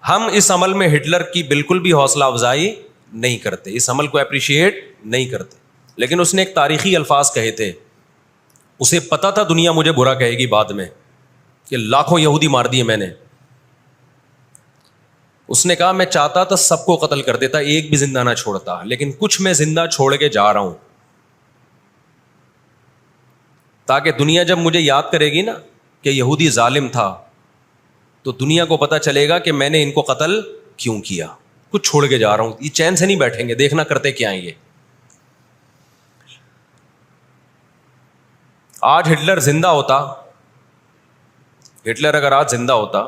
ہم اس عمل میں ہٹلر کی بالکل بھی حوصلہ افزائی نہیں کرتے، اس عمل کو اپریشیٹ نہیں کرتے، لیکن اس نے ایک تاریخی الفاظ کہے تھے، اسے پتا تھا دنیا مجھے برا کہے گی بعد میں، کہ لاکھوں یہودی مار دیے میں نے۔ اس نے کہا میں چاہتا تھا سب کو قتل کر دیتا، ایک بھی زندہ نہ چھوڑتا، لیکن کچھ میں زندہ چھوڑ کے جا رہا ہوں، تاکہ دنیا جب مجھے یاد کرے گی نا کہ یہودی ظالم تھا، تو دنیا کو پتہ چلے گا کہ میں نے ان کو قتل کیوں کیا، کچھ چھوڑ کے جا رہا ہوں۔ یہ چین سے نہیں بیٹھیں گے، دیکھنا کرتے کیا ہیں یہ۔ آج ہٹلر زندہ ہوتا، ہٹلر اگر آج زندہ ہوتا،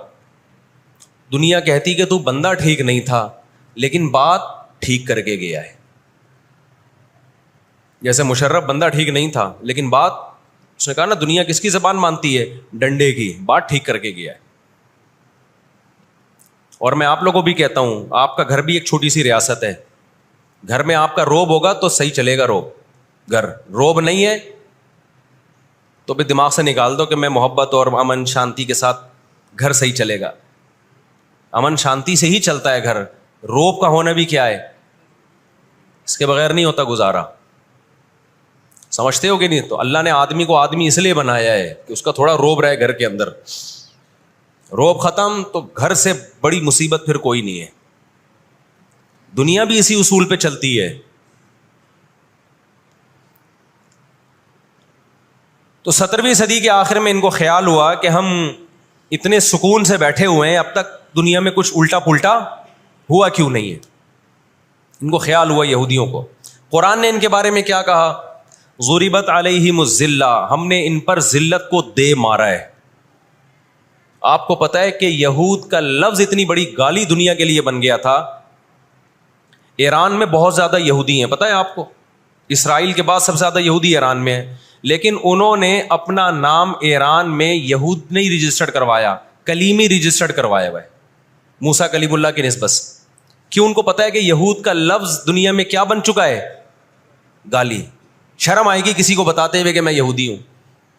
دنیا کہتی کہ تو بندہ ٹھیک نہیں تھا لیکن بات ٹھیک کر کے گیا ہے۔ جیسے مشرف بندہ ٹھیک نہیں تھا لیکن بات، اس نے کہا نا دنیا کس کی زبان مانتی ہے؟ ڈنڈے کی، بات ٹھیک کر کے گیا ہے۔ اور میں آپ لوگوں کو بھی کہتا ہوں، آپ کا گھر بھی ایک چھوٹی سی ریاست ہے، گھر میں آپ کا روب ہوگا تو صحیح چلے گا گھر، روب نہیں ہے تو بھی دماغ سے نکال دو کہ میں محبت اور امن شانتی کے ساتھ گھر صحیح چلے گا۔ امن شانتی سے ہی چلتا ہے گھر، روب کا ہونا بھی کیا ہے، اس کے بغیر نہیں ہوتا گزارا۔ سمجھتے ہو کہ نہیں؟ تو اللہ نے آدمی کو آدمی اس لیے بنایا ہے کہ اس کا تھوڑا روب رہے گھر کے اندر، روب ختم تو گھر سے بڑی مصیبت پھر کوئی نہیں ہے۔ دنیا بھی اسی اصول پہ چلتی ہے۔ تو 17ویں صدی کے آخر میں ان کو خیال ہوا کہ ہم اتنے سکون سے بیٹھے ہوئے ہیں، اب تک دنیا میں کچھ الٹا پلٹا ہوا کیوں نہیں ہے؟ ان کو خیال ہوا یہودیوں کو۔ قرآن نے ان کے بارے میں کیا کہا؟ ضربت علیہم الذلہ، ہم نے ان پر ذلت کو دے مارا ہے۔ آپ کو پتا ہے کہ یہود کا لفظ اتنی بڑی گالی دنیا کے لیے بن گیا تھا۔ ایران میں بہت زیادہ یہودی ہیں، پتا ہے آپ کو؟ اسرائیل کے بعد سب سے زیادہ یہودی ایران میں ہیں، لیکن انہوں نے اپنا نام ایران میں یہود نہیں رجسٹرڈ کروایا، کلیمی رجسٹرڈ کروایا ہوا ہے، موسیٰ کلیم اللہ کی نسبت۔ کیوں؟ ان کو پتا ہے کہ یہود کا لفظ دنیا میں کیا بن چکا ہے؟ گالی۔ شرم آئے گی کسی کو بتاتے ہوئے کہ میں یہودی ہوں۔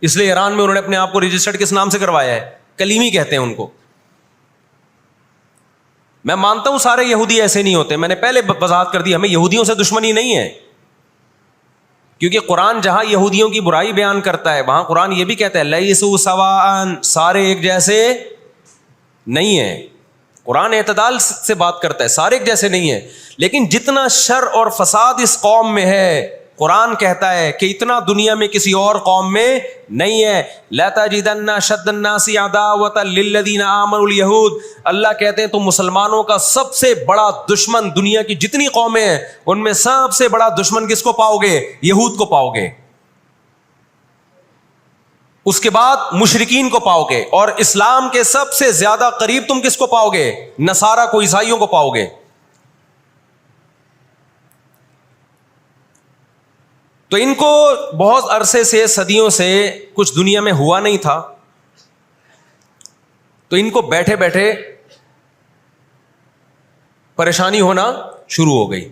اس لیے ایران میں انہوں نے اپنے آپ کو رجسٹرڈ کس نام سے کروایا ہے؟ کلیمی کہتے ہیں ان کو. میں مانتا ہوں سارے یہودی ایسے نہیں ہوتے, میں نے پہلے وضاحت کر دی, ہمیں یہودیوں سے دشمنی نہیں ہے, کیونکہ قرآن جہاں یہودیوں کی برائی بیان کرتا ہے وہاں قرآن یہ بھی کہتا ہے لیسوا سواء, سارے ایک جیسے نہیں ہیں. قرآن اعتدال سے بات کرتا ہے, سارے ایک جیسے نہیں ہیں, لیکن جتنا شر اور فساد اس قوم میں ہے قرآن کہتا ہے کہ اتنا دنیا میں کسی اور قوم میں نہیں ہے. لَتَجِدَنَّ أَشَدَّ النَّاسِ عَدَاوَةً لِلَّذِينَ آمَنُوا الْيَهُودَ, اللہ کہتے ہیں تم مسلمانوں کا سب سے بڑا دشمن, دنیا کی جتنی قومیں ہیں ان میں سب سے بڑا دشمن کس کو پاؤ گے؟ یہود کو پاؤ گے. اس کے بعد مشرکین کو پاؤ گے, اور اسلام کے سب سے زیادہ قریب تم کس کو پاؤ گے؟ نصارہ کو, عیسائیوں کو پاؤ گے. تو ان کو بہت عرصے سے, صدیوں سے کچھ دنیا میں ہوا نہیں تھا, تو ان کو بیٹھے بیٹھے پریشانی ہونا شروع ہو گئی.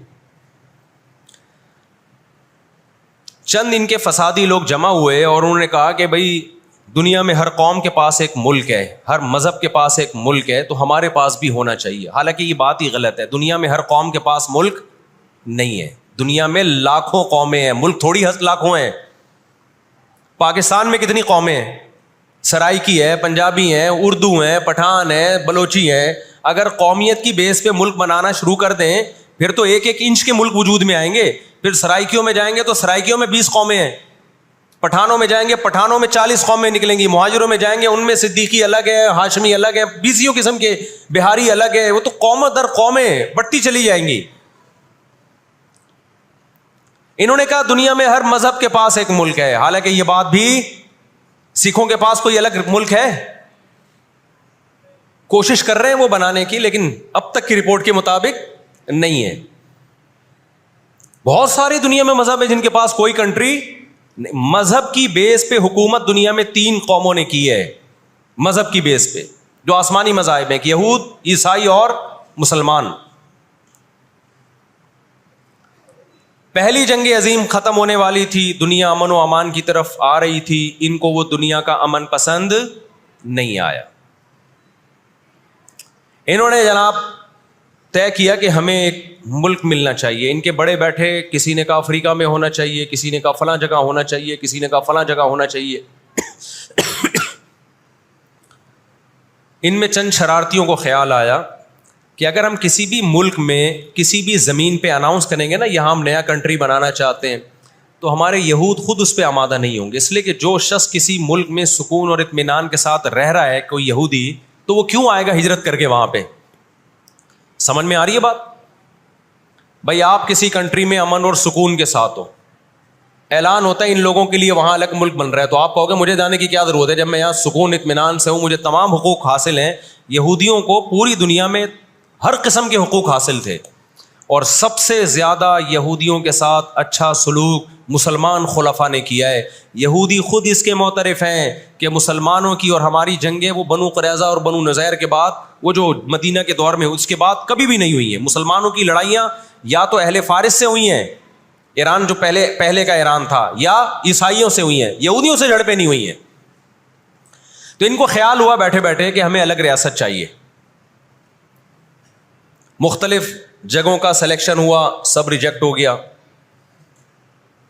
چند ان کے فسادی لوگ جمع ہوئے اور انہوں نے کہا کہ بھائی دنیا میں ہر قوم کے پاس ایک ملک ہے, ہر مذہب کے پاس ایک ملک ہے, تو ہمارے پاس بھی ہونا چاہیے. حالانکہ یہ بات ہی غلط ہے, دنیا میں ہر قوم کے پاس ملک نہیں ہے. دنیا میں لاکھوں قومیں ہیں, ملک تھوڑی لاکھوں ہیں. پاکستان میں کتنی قومیں ہیں؟ سرائکی ہے, پنجابی ہیں, اردو ہیں, پٹھان ہیں, بلوچی ہیں. اگر قومیت کی بیس پہ ملک بنانا شروع کر دیں پھر تو ایک ایک انچ کے ملک وجود میں آئیں گے. پھر سرائکیوں میں جائیں گے تو سرائکیوں میں 20 قومیں ہیں, پٹھانوں میں جائیں گے پٹھانوں میں 40 قومیں نکلیں گی, مہاجروں میں جائیں گے ان میں صدیقی الگ ہے, ہاشمی الگ ہے, 20 قسم کے, بہاری الگ ہے. وہ تو قوم در قومیں بڑھتی چلی جائیں گی. انہوں نے کہا دنیا میں ہر مذہب کے پاس ایک ملک ہے. حالانکہ یہ بات بھی, سکھوں کے پاس کوئی الگ ملک ہے؟ کوشش کر رہے ہیں وہ بنانے کی, لیکن اب تک کی رپورٹ کے مطابق نہیں ہے. بہت ساری دنیا میں مذہب ہے جن کے پاس کوئی کنٹری. مذہب کی بیس پہ حکومت دنیا میں 3 قوموں نے کی ہے, مذہب کی بیس پہ, جو آسمانی مذاہب ہیں, یہود, عیسائی اور مسلمان. پہلی جنگ عظیم ختم ہونے والی تھی, دنیا امن و امان کی طرف آ رہی تھی, ان کو وہ دنیا کا امن پسند نہیں آیا. انہوں نے جناب طے کیا کہ ہمیں ایک ملک ملنا چاہیے. ان کے بڑے بیٹھے, کسی نے کہا افریقہ میں ہونا چاہیے, کسی نے کہا فلاں جگہ ہونا چاہیے, کسی نے کہا فلاں جگہ ہونا چاہیے. ان میں چند شرارتیوں کو خیال آیا کہ اگر ہم کسی بھی ملک میں کسی بھی زمین پہ اناؤنس کریں گے نا یہاں ہم نیا کنٹری بنانا چاہتے ہیں, تو ہمارے یہود خود اس پہ آمادہ نہیں ہوں گے. اس لیے کہ جو شخص کسی ملک میں سکون اور اطمینان کے ساتھ رہ رہا ہے, کوئی یہودی, تو وہ کیوں آئے گا ہجرت کر کے وہاں پہ؟ سمجھ میں آ رہی ہے بات؟ بھائی آپ کسی کنٹری میں امن اور سکون کے ساتھ ہو, اعلان ہوتا ہے ان لوگوں کے لیے وہاں الگ ملک بن رہا ہے, تو آپ کہو گے مجھے جانے کی کیا ضرورت ہے جب میں یہاں سکون اطمینان سے ہوں, مجھے تمام حقوق حاصل ہیں. یہودیوں کو پوری دنیا میں ہر قسم کے حقوق حاصل تھے, اور سب سے زیادہ یہودیوں کے ساتھ اچھا سلوک مسلمان خلفاء نے کیا ہے. یہودی خود اس کے معترف ہیں کہ مسلمانوں کی اور ہماری جنگیں وہ بنو قریظہ اور بنو نذیر کے بعد, وہ جو مدینہ کے دور میں اس کے بعد کبھی بھی نہیں ہوئی ہیں. مسلمانوں کی لڑائیاں یا تو اہل فارس سے ہوئی ہیں, ایران جو پہلے کا ایران تھا, یا عیسائیوں سے ہوئی ہیں, یہودیوں سے جھڑپیں نہیں ہوئی ہیں. تو ان کو خیال ہوا بیٹھے بیٹھے کہ ہمیں الگ ریاست چاہیے. مختلف جگہوں کا سلیکشن ہوا, سب ریجیکٹ ہو گیا.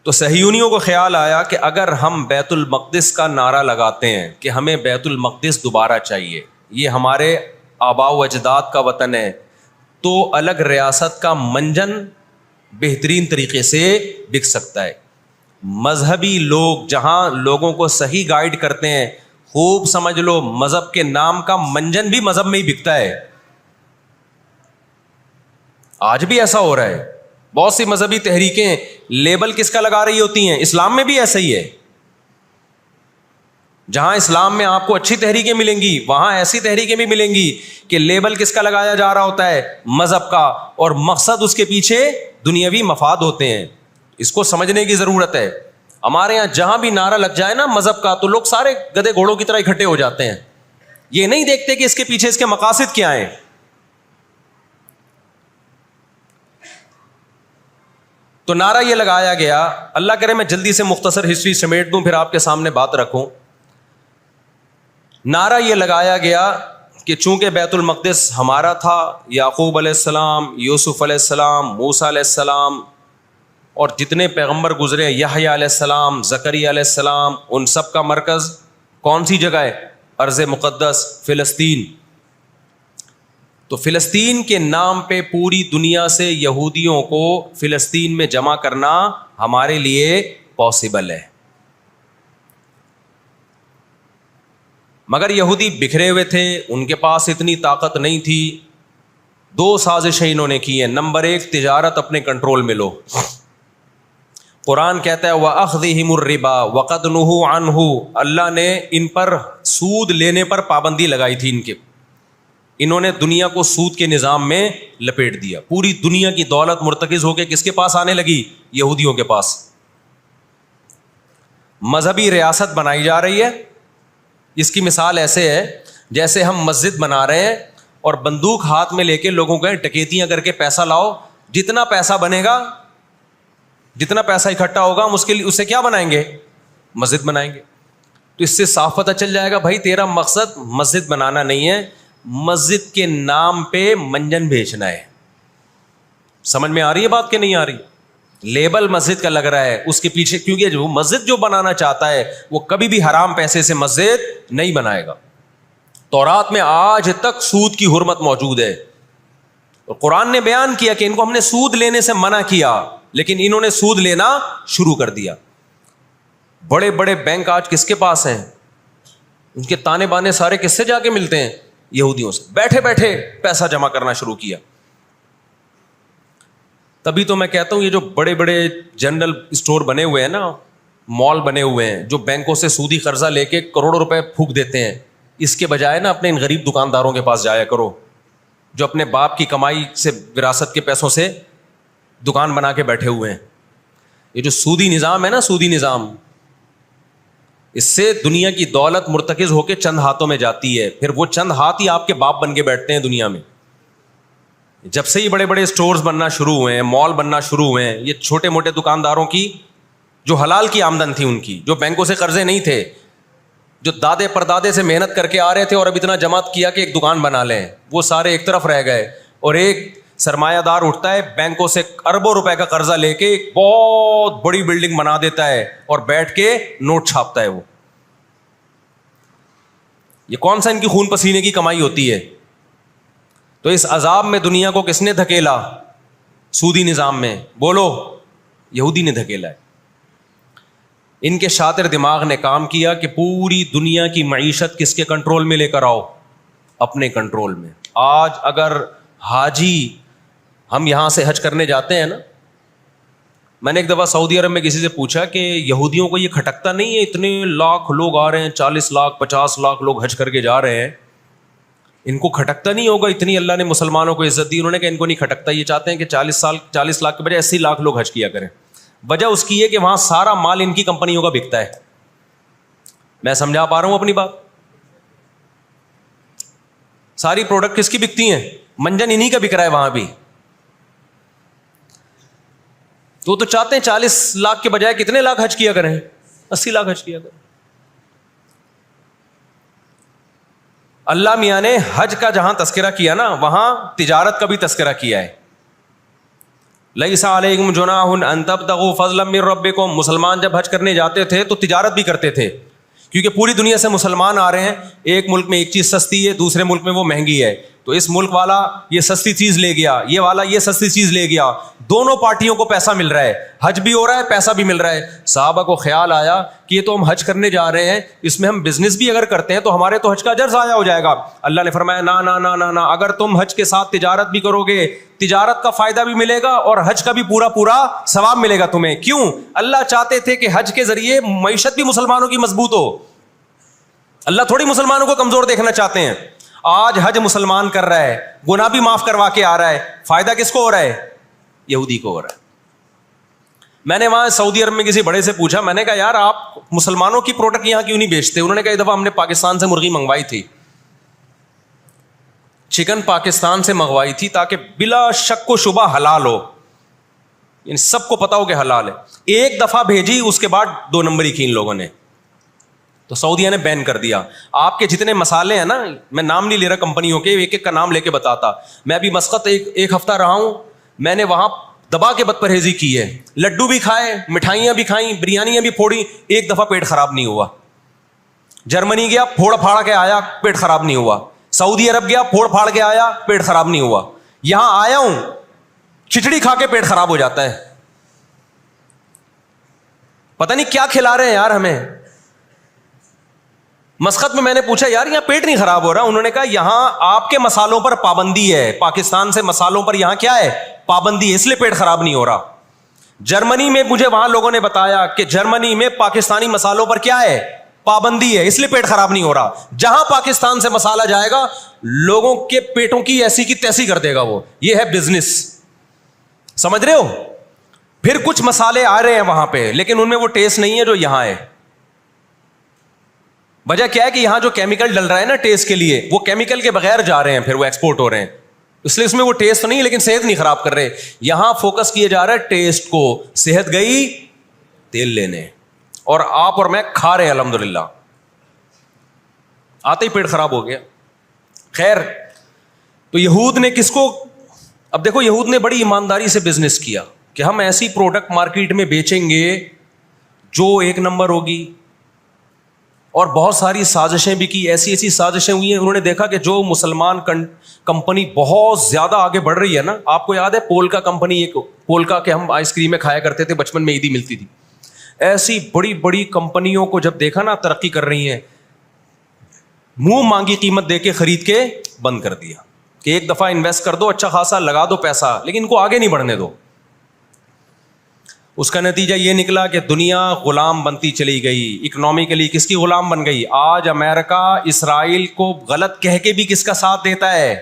تو صہیونیوں کو خیال آیا کہ اگر ہم بیت المقدس کا نعرہ لگاتے ہیں کہ ہمیں بیت المقدس دوبارہ چاہیے, یہ ہمارے آباء و اجداد کا وطن ہے, تو الگ ریاست کا منجن بہترین طریقے سے بک سکتا ہے. مذہبی لوگ جہاں لوگوں کو صحیح گائیڈ کرتے ہیں, خوب سمجھ لو مذہب کے نام کا منجن بھی مذہب میں ہی بکتا ہے. آج بھی ایسا ہو رہا ہے. بہت سی مذہبی تحریکیں لیبل کس کا لگا رہی ہوتی ہیں؟ اسلام میں بھی ایسا ہی ہے. جہاں اسلام میں آپ کو اچھی تحریکیں ملیں گی, وہاں ایسی تحریکیں بھی ملیں گی کہ لیبل کس کا لگایا جا رہا ہوتا ہے؟ مذہب کا, اور مقصد اس کے پیچھے دنیاوی مفاد ہوتے ہیں. اس کو سمجھنے کی ضرورت ہے. ہمارے یہاں جہاں بھی نعرہ لگ جائے نا مذہب کا, تو لوگ سارے گدھے گھوڑوں کی طرح اکٹھے ہو جاتے ہیں. یہ نہیں دیکھتے کہ اس کے پیچھے اس کے مقاصد کیا ہیں. تو نعرہ یہ لگایا گیا, اللہ کرے میں جلدی سے مختصر ہسٹری سمیٹ دوں پھر آپ کے سامنے بات رکھوں. نعرہ یہ لگایا گیا کہ چونکہ بیت المقدس ہمارا تھا, یعقوب علیہ السلام, یوسف علیہ السلام, موسیٰ علیہ السلام اور جتنے پیغمبر گزرے, یحییٰ علیہ السلام, زکریا علیہ السلام, ان سب کا مرکز کون سی جگہ ہے؟ ارض مقدس فلسطین. تو فلسطین کے نام پہ پوری دنیا سے یہودیوں کو فلسطین میں جمع کرنا ہمارے لیے پاسبل ہے. مگر یہودی بکھرے ہوئے تھے, ان کے پاس اتنی طاقت نہیں تھی. 2 سازشیں انہوں نے کی ہیں. نمبر 1, تجارت اپنے کنٹرول میں لو. قرآن کہتا ہے وَأَخْذِهِمُ الرِّبَا وَقَدْ نُهُوا عَنْهُ, اللہ نے ان پر سود لینے پر پابندی لگائی تھی. انہوں نے دنیا کو سود کے نظام میں لپیٹ دیا. پوری دنیا کی دولت مرتکز ہو کے کس کے پاس آنے لگی؟ یہودیوں کے پاس. مذہبی ریاست بنائی جا رہی ہے. اس کی مثال ایسے ہے جیسے ہم مسجد بنا رہے ہیں اور بندوق ہاتھ میں لے کے لوگوں کو ڈکیتیاں کر کے پیسہ لاؤ, جتنا پیسہ بنے گا, جتنا پیسہ اکٹھا ہوگا ہم اس سے کیا بنائیں گے؟ مسجد بنائیں گے. تو اس سے صاف پتہ چل جائے گا بھائی تیرا مقصد مسجد بنانا نہیں ہے, مسجد کے نام پہ منجن بیچنا ہے. سمجھ میں آ رہی ہے بات کہ نہیں آ رہی؟ لیبل مسجد کا لگ رہا ہے, اس کے پیچھے, کیونکہ جو مسجد جو بنانا چاہتا ہے وہ کبھی بھی حرام پیسے سے مسجد نہیں بنائے گا. تورات میں آج تک سود کی حرمت موجود ہے, اور قرآن نے بیان کیا کہ ان کو ہم نے سود لینے سے منع کیا, لیکن انہوں نے سود لینا شروع کر دیا. بڑے بڑے بینک آج کس کے پاس ہیں؟ ان کے تانے بانے سارے کس سے جا کے ملتے ہیں؟ یہودیوں سے. بیٹھے بیٹھے پیسہ جمع کرنا شروع کیا. تبھی تو میں کہتا ہوں یہ جو بڑے بڑے جنرل اسٹور بنے ہوئے ہیں نا, مال بنے ہوئے ہیں, جو بینکوں سے سودی قرضہ لے کے کروڑوں روپے پھونک دیتے ہیں, اس کے بجائے نا اپنے ان غریب دکانداروں کے پاس جایا کرو جو اپنے باپ کی کمائی سے, وراثت کے پیسوں سے دکان بنا کے بیٹھے ہوئے ہیں. یہ جو سودی نظام ہے نا, سودی نظام, اس سے دنیا کی دولت مرتکز ہو کے چند ہاتھوں میں جاتی ہے, پھر وہ چند ہاتھ ہی آپ کے باپ بن کے بیٹھتے ہیں دنیا میں. جب سے ہی بڑے بڑے اسٹورز بننا شروع ہوئے ہیں, مال بننا شروع ہوئے ہیں, یہ چھوٹے موٹے دکانداروں کی جو حلال کی آمدن تھی, ان کی جو بینکوں سے قرضے نہیں تھے, جو دادے پردادے سے محنت کر کے آ رہے تھے اور اب اتنا جمع کیا کہ ایک دکان بنا لیں, وہ سارے ایک طرف رہ گئے. اور ایک سرمایہ دار اٹھتا ہے بینکوں سے اربوں روپے کا قرضہ لے کے ایک بہت بڑی بلڈنگ بنا دیتا ہے اور بیٹھ کے نوٹ چھاپتا ہے. وہ یہ کون سا ان کی خون پسینے کی کمائی ہوتی ہے؟ تو اس عذاب میں دنیا کو کس نے دھکیلا؟ سودی نظام میں. بولو, یہودی نے دھکیلا ہے. ان کے شاطر دماغ نے کام کیا کہ پوری دنیا کی معیشت کس کے کنٹرول میں لے کر آؤ؟ اپنے کنٹرول میں. آج اگر حاجی, ہم یہاں سے حج کرنے جاتے ہیں نا, میں نے ایک دفعہ سعودی عرب میں کسی سے پوچھا کہ یہودیوں کو یہ کھٹکتا نہیں ہے, اتنے لاکھ لوگ آ رہے ہیں, 40 لاکھ 50 لاکھ لوگ حج کر کے جا رہے ہیں, ان کو کھٹکتا نہیں ہوگا اتنی اللہ نے مسلمانوں کو عزت دی؟ انہوں نے کہا ان کو نہیں کھٹکتا, یہ چاہتے ہیں کہ 40 لاکھ کے بجائے 80 لاکھ لوگ حج کیا کریں. وجہ اس کی ہے کہ وہاں سارا مال ان کی کمپنیوں کا بکتا ہے. میں سمجھا پا رہا ہوں اپنی بات؟ ساری پروڈکٹ کس کی بکتی ہیں؟ منجن انہی کا بک رہا ہے وہاں بھی. تو چاہتے ہیں 40 لاکھ کے بجائے کتنے لاکھ حج کیا کریں؟ 80 لاکھ حج کیا کریں. اللہ میاں نے حج کا جہاں تذکرہ کیا نا, وہاں تجارت کا بھی تذکرہ کیا ہے. لیس علیکم جناح ان تبتغوا فضلا من ربکم. مسلمان جب حج کرنے جاتے تھے تو تجارت بھی کرتے تھے, کیونکہ پوری دنیا سے مسلمان آ رہے ہیں. ایک ملک میں ایک چیز سستی ہے, دوسرے ملک میں وہ مہنگی ہے, تو اس ملک والا یہ سستی چیز لے گیا, یہ والا یہ سستی چیز لے گیا, دونوں پارٹیوں کو پیسہ مل رہا ہے, حج بھی ہو رہا ہے, پیسہ بھی مل رہا ہے. صحابہ کو خیال آیا کہ یہ تو ہم حج کرنے جا رہے ہیں, اس میں ہم بزنس بھی اگر کرتے ہیں تو ہمارے تو حج کا اجر ضائع ہو جائے گا. اللہ نے فرمایا نا نا نا نا نا, اگر تم حج کے ساتھ تجارت بھی کرو گے, تجارت کا فائدہ بھی ملے گا اور حج کا بھی پورا پورا ثواب ملے گا تمہیں. کیوں؟ اللہ چاہتے تھے کہ حج کے ذریعے معیشت بھی مسلمانوں کی مضبوط ہو. اللہ تھوڑی مسلمانوں کو کمزور دیکھنا چاہتے ہیں. آج حج مسلمان کر رہا ہے, گناہ بھی معاف کروا کے آ رہا ہے, فائدہ کس کو ہو رہا ہے؟ یہودی کو ہو رہا ہے. میں نے وہاں سعودی عرب میں کسی بڑے سے پوچھا, میں نے کہا یار آپ مسلمانوں کی پروڈکٹ یہاں کیوں نہیں بیچتے؟ انہوں نے کہا ایک دفعہ ہم نے پاکستان سے مرغی منگوائی تھی, چکن پاکستان سے منگوائی تھی تاکہ بلا شک و شبہ حلال ہو. یعنی سب کو پتا ہو کہ حلال ہے. ایک دفعہ بھیجی, اس کے بعد 2 نمبری کی ان لوگوں نے, تو سعودیہ نے بین کر دیا. آپ کے جتنے مسالے ہیں نا, میں نام نہیں لے رہا کمپنیوں کے, ایک ایک کا نام لے کے بتاتا. میں ابھی مسقط ایک ہفتہ رہا ہوں, میں نے وہاں دبا کے بد پرہیزی کی ہے. لڈو بھی کھائے, مٹھائیاں بھی کھائیں, بریانیاں بھی پھوڑی, ایک دفعہ پیٹ خراب نہیں ہوا. جرمنی گیا, پھوڑ پھاڑ کے آیا, پیٹ خراب نہیں ہوا. سعودی عرب گیا, پھوڑ پھاڑ کے آیا, پیٹ خراب نہیں ہوا. یہاں آیا ہوں, کھچڑی کھا کے پیٹ خراب ہو جاتا ہے. پتہ نہیں کیا کھلا رہے ہیں یار ہمیں. مسقط میں نے پوچھا یار یہاں پیٹ نہیں خراب ہو رہا؟ انہوں نے کہا یہاں آپ کے مسالوں پر پابندی ہے, پاکستان سے مسالوں پر یہاں کیا ہے, پابندی ہے, اس لیے پیٹ خراب نہیں ہو رہا. جرمنی میں مجھے وہاں لوگوں نے بتایا کہ جرمنی میں پاکستانی مسالوں پر کیا ہے, پابندی ہے, اس لیے پیٹ خراب نہیں ہو رہا. جہاں پاکستان سے مسالہ جائے گا لوگوں کے پیٹوں کی ایسی کی تیسی کر دے گا وہ. یہ ہے بزنس, سمجھ رہے ہو. پھر کچھ مسالے آ رہے ہیں وہاں پہ, لیکن ان میں وہ ٹیسٹ نہیں ہے جو یہاں ہے. وجہ کیا ہے کہ یہاں جو کیمیکل ڈل رہا ہے نا ٹیسٹ کے لیے, وہ کیمیکل کے بغیر جا رہے ہیں, پھر وہ ایکسپورٹ ہو رہے ہیں, اس لیے اس میں وہ ٹیسٹ تو نہیں لیکن صحت نہیں خراب کر رہے. یہاں فوکس کیے جا رہا ہے ٹیسٹ کو, صحت گئی تیل لینے, اور آپ اور میں کھا رہے ہیں الحمدللہ, آتے ہی پیٹ خراب ہو گیا. خیر, تو یہود نے کس کو, اب دیکھو یہود نے بڑی ایمانداری سے بزنس کیا کہ ہم ایسی پروڈکٹ مارکیٹ میں بیچیں گے جو ایک نمبر ہوگی, اور بہت ساری سازشیں بھی کی, ایسی سازشیں ہوئی ہیں. انہوں نے دیکھا کہ جو مسلمان کمپنی بہت زیادہ آگے بڑھ رہی ہے نا, آپ کو یاد ہے پولکا کمپنی, ایک پولکا کے ہم آئس کریمیں کھایا کرتے تھے بچپن میں, عیدی ملتی تھی. ایسی بڑی بڑی کمپنیوں کو جب دیکھا نا ترقی کر رہی ہیں, منہ مانگی قیمت دے کے خرید کے بند کر دیا کہ ایک دفعہ انویسٹ کر دو, اچھا خاصا لگا دو پیسہ, لیکن ان کو آگے نہیں بڑھنے دو. اس کا نتیجہ یہ نکلا کہ دنیا غلام بنتی چلی گئی. اکنامکلی کس کی غلام بن گئی؟ آج امریکہ اسرائیل کو غلط کہہ کے بھی کس کا ساتھ دیتا ہے.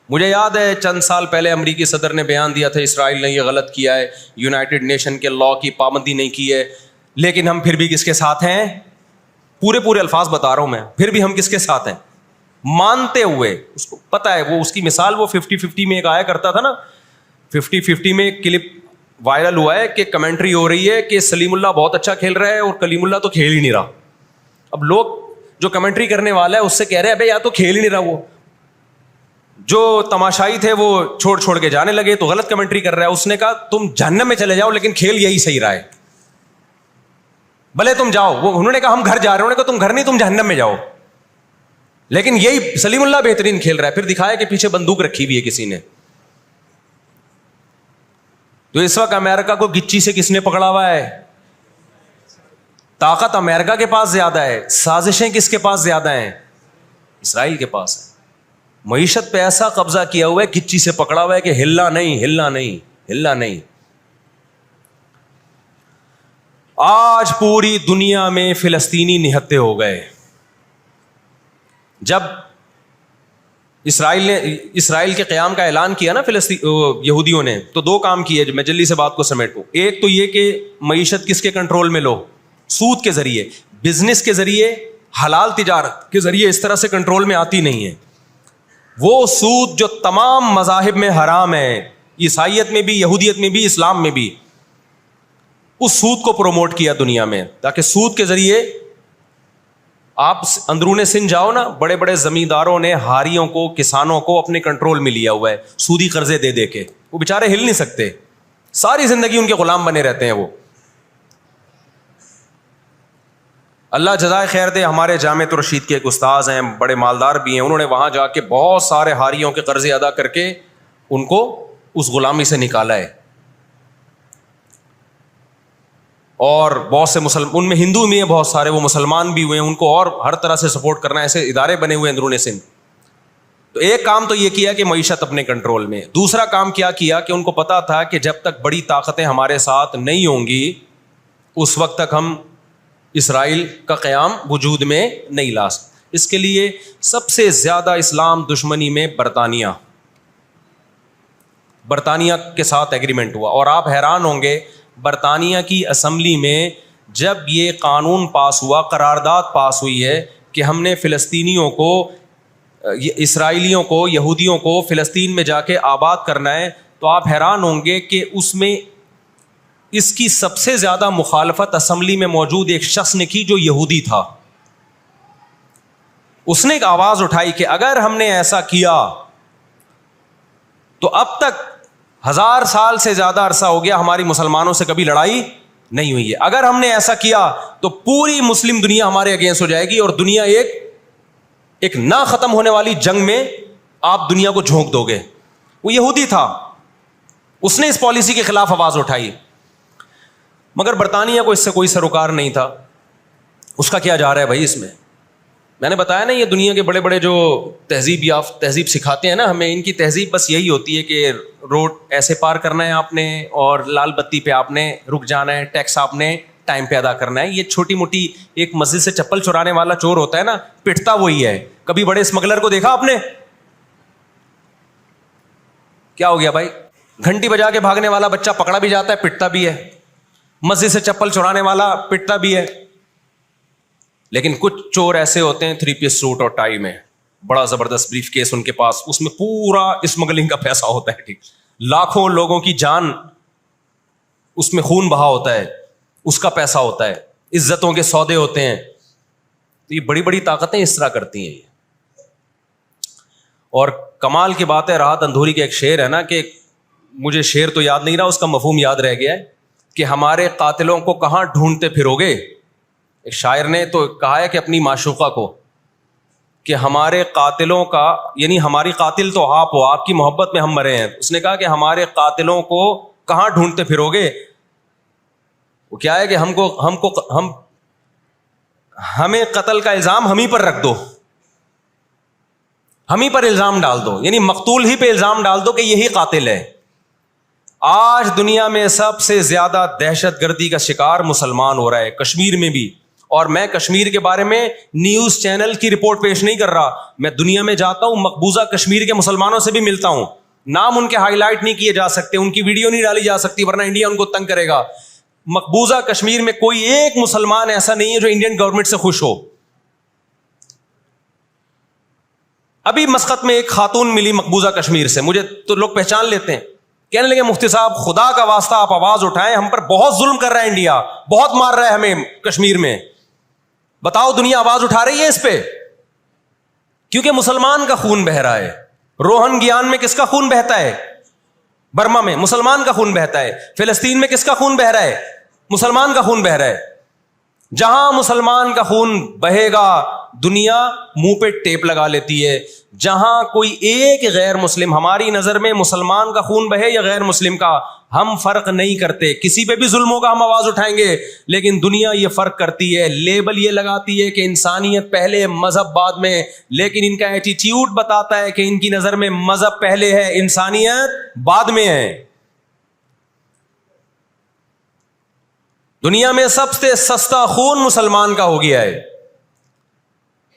مجھے یاد ہے چند سال پہلے امریکی صدر نے بیان دیا تھا اسرائیل نے یہ غلط کیا ہے, یونائٹڈ نیشن کے لا کی پابندی نہیں کی ہے, لیکن ہم پھر بھی کس کے ساتھ ہیں؟ پورے الفاظ بتا رہا ہوں میں, پھر بھی ہم کس کے ساتھ ہیں؟ مانتے ہوئے. اس کو پتا ہے, وہ اس کی مثال وہ 50-50 میں ایک آیا کرتا تھا نا, 50-50 میں ایک کلپ وائرل ہوا ہے کہ کمنٹری ہو رہی ہے کہ سلیم اللہ بہت اچھا کھیل رہا ہے اور کلیم اللہ تو کھیل ہی نہیں رہا. اب لوگ جو کمنٹری کرنے والا ہے اس سے کہہ رہے ہیں ابے یا تو کھیل ہی نہیں رہا, وہ جو تماشائی تھے وہ چھوڑ کے جانے لگے تو غلط کمنٹری کر رہا ہے. اس نے کہا تم جہنم میں چلے جاؤ لیکن کھیل یہی صحیح رہا ہے, بھلے تم جاؤ. وہ انہوں نے کہا ہم گھر جا رہے ہیں, انہوں نے کہا تم گھر نہیں, تم جہنم میں جاؤ, لیکن یہی سلیم اللہ بہترین کھیل رہا ہے. پھر دکھایا کہ پیچھے بندوق رکھی ہوئی ہے کسی نے. تو اس وقت امریکہ کو گچی سے کس نے پکڑا ہوا ہے؟ طاقت امریکہ کے پاس زیادہ ہے, سازشیں کس کے پاس زیادہ ہیں؟ اسرائیل کے پاس ہے. معیشت پہ ایسا قبضہ کیا ہوا ہے, گچی سے پکڑا ہوا ہے کہ ہلنا نہیں. آج پوری دنیا میں فلسطینی نہتے ہو گئے. جب اسرائیل کے قیام کا اعلان کیا نا یہودیوں نے, تو 2 کام کیے, میں جلدی سے بات کو سمیٹوں. ایک تو یہ کہ معیشت کس کے کنٹرول میں لو؟ سود کے ذریعے, بزنس کے ذریعے, حلال تجارت کے ذریعے اس طرح سے کنٹرول میں آتی نہیں ہے. وہ سود جو تمام مذاہب میں حرام ہے, عیسائیت میں بھی, یہودیت میں بھی, اسلام میں بھی, اس سود کو پروموٹ کیا دنیا میں, تاکہ سود کے ذریعے آپ اندرون سندھ جاؤ نا, بڑے بڑے زمینداروں نے ہاریوں کو, کسانوں کو اپنے کنٹرول میں لیا ہوا ہے سودی قرضے دے کے. وہ بےچارے ہل نہیں سکتے, ساری زندگی ان کے غلام بنے رہتے ہیں وہ. اللہ جزائے خیر دے. ہمارے جامعۃ الرشید کے ایک استاذ ہیں, بڑے مالدار بھی ہیں, انہوں نے وہاں جا کے بہت سارے ہاریوں کے قرضے ادا کر کے ان کو اس غلامی سے نکالا ہے. اور بہت سے ان میں ہندو بھی ہیں بہت سارے, وہ مسلمان بھی ہوئے ہیں, ان کو اور ہر طرح سے سپورٹ کرنا, ایسے ادارے بنے ہوئے ہیں اندرون سندھ. تو ایک کام تو یہ کیا کہ معیشت اپنے کنٹرول میں. دوسرا کام کیا کہ ان کو پتا تھا کہ جب تک بڑی طاقتیں ہمارے ساتھ نہیں ہوں گی اس وقت تک ہم اسرائیل کا قیام وجود میں نہیں لا سکتے. اس کے لیے سب سے زیادہ اسلام دشمنی میں برطانیہ کے ساتھ ایگریمنٹ ہوا. اور آپ حیران ہوں گے, برطانیہ کی اسمبلی میں جب یہ قانون پاس ہوا, قرارداد پاس ہوئی ہے کہ ہم نے فلسطینیوں کو, اسرائیلیوں کو, یہودیوں کو فلسطین میں جا کے آباد کرنا ہے, تو آپ حیران ہوں گے کہ اس میں اس کی سب سے زیادہ مخالفت اسمبلی میں موجود ایک شخص نے کی جو یہودی تھا. اس نے ایک آواز اٹھائی کہ اگر ہم نے ایسا کیا تو اب تک 1000 سال سے زیادہ عرصہ ہو گیا ہماری مسلمانوں سے کبھی لڑائی نہیں ہوئی ہے. اگر ہم نے ایسا کیا تو پوری مسلم دنیا ہمارے اگینسٹ ہو جائے گی اور دنیا ایک نہ ختم ہونے والی جنگ میں آپ دنیا کو جھونک دو گے. وہ یہودی تھا, اس نے اس پالیسی کے خلاف آواز اٹھائی. مگر برطانیہ کو اس سے کوئی سروکار نہیں تھا. اس کا کیا جا رہا ہے بھائی اس میں نے بتایا نا, یہ دنیا کے بڑے بڑے جو تہذیب سکھاتے ہیں نا ہمیں, ان کی تہذیب بس یہی ہوتی ہے کہ روڈ ایسے پار کرنا ہے آپ نے, اور لال بتی پہ آپ نے رک جانا ہے, ٹیکس آپ نے ٹائم پہ ادا کرنا ہے. یہ چھوٹی موٹی, ایک مسجد سے چپل چرانے والا چور ہوتا ہے نا, پٹتا وہی ہے. کبھی بڑے اسمگلر کو دیکھا آپ نے؟ کیا ہو گیا بھائی, گھنٹی بجا کے بھاگنے والا بچہ پکڑا بھی جاتا ہے, پٹتا بھی ہے. مسجد سے چپل چرانے والا پٹتا بھی ہے. لیکن کچھ چور ایسے ہوتے ہیں 3 پیس سوٹ اور ٹائی میں, بڑا زبردست بریف کیس ان کے پاس, اس میں پورا اسمگلنگ کا پیسہ ہوتا ہے. ٹھیک, لاکھوں لوگوں کی جان اس میں خون بہا ہوتا ہے, اس کا پیسہ ہوتا ہے, عزتوں کے سودے ہوتے ہیں. تو یہ بڑی بڑی طاقتیں اس طرح کرتی ہیں. اور کمال کی بات ہے, راحت اندھوری کا ایک شعر ہے نا, کہ مجھے شعر تو یاد نہیں رہا, اس کا مفہوم یاد رہ گیا ہے کہ ہمارے قاتلوں کو کہاں ڈھونڈتے پھرو گے. ایک شاعر نے تو کہا ہے کہ اپنی معشوقہ کو, کہ ہمارے قاتلوں کا, یعنی ہماری قاتل تو آپ ہو, آپ کی محبت میں ہم مرے ہیں. اس نے کہا کہ ہمارے قاتلوں کو کہاں ڈھونڈتے پھرو گے. وہ کیا ہے کہ ہمیں قتل کا الزام ہم ہی پر رکھ دو, ہم ہی پر الزام ڈال دو, یعنی مقتول ہی پہ الزام ڈال دو کہ یہی قاتل ہے. آج دنیا میں سب سے زیادہ دہشت گردی کا شکار مسلمان ہو رہا ہے, کشمیر میں بھی. اور میں کشمیر کے بارے میں نیوز چینل کی رپورٹ پیش نہیں کر رہا, میں دنیا میں جاتا ہوں, مقبوضہ کشمیر کے مسلمانوں سے بھی ملتا ہوں. نام ان کے ہائی لائٹ نہیں کیے جا سکتے, ان کی ویڈیو نہیں ڈالی جا سکتی ورنہ انڈیا ان کو تنگ کرے گا. مقبوضہ کشمیر میں کوئی ایک مسلمان ایسا نہیں ہے جو انڈین گورنمنٹ سے خوش ہو. ابھی مسقط میں ایک خاتون ملی مقبوضہ کشمیر سے, مجھے تو لوگ پہچان لیتے ہیں, کہنے لگے مفتی صاحب خدا کا واسطہ آپ آواز اٹھائیں, ہم پر بہت ظلم کر رہا ہے انڈیا, بہت مار رہا ہے ہمیں کشمیر میں, بتاؤ دنیا آواز اٹھا رہی ہے اس پہ, کیونکہ مسلمان کا خون بہ رہا ہے. روہن گیان میں کس کا خون بہتا ہے؟ برما میں مسلمان کا خون بہتا ہے. فلسطین میں کس کا خون بہ رہا ہے؟ مسلمان کا خون بہ رہا ہے. جہاں مسلمان کا خون بہے گا دنیا منہ پہ ٹیپ لگا لیتی ہے. جہاں کوئی ایک غیر مسلم, ہماری نظر میں مسلمان کا خون بہے یا غیر مسلم کا, ہم فرق نہیں کرتے, کسی پہ بھی ظلم ہوگا ہم آواز اٹھائیں گے. لیکن دنیا یہ فرق کرتی ہے, لیبل یہ لگاتی ہے کہ انسانیت پہلے مذہب بعد میں, لیکن ان کا ایٹیٹیوڈ بتاتا ہے کہ ان کی نظر میں مذہب پہلے ہے, انسانیت بعد میں ہے. دنیا میں سب سے سستا خون مسلمان کا ہو گیا ہے.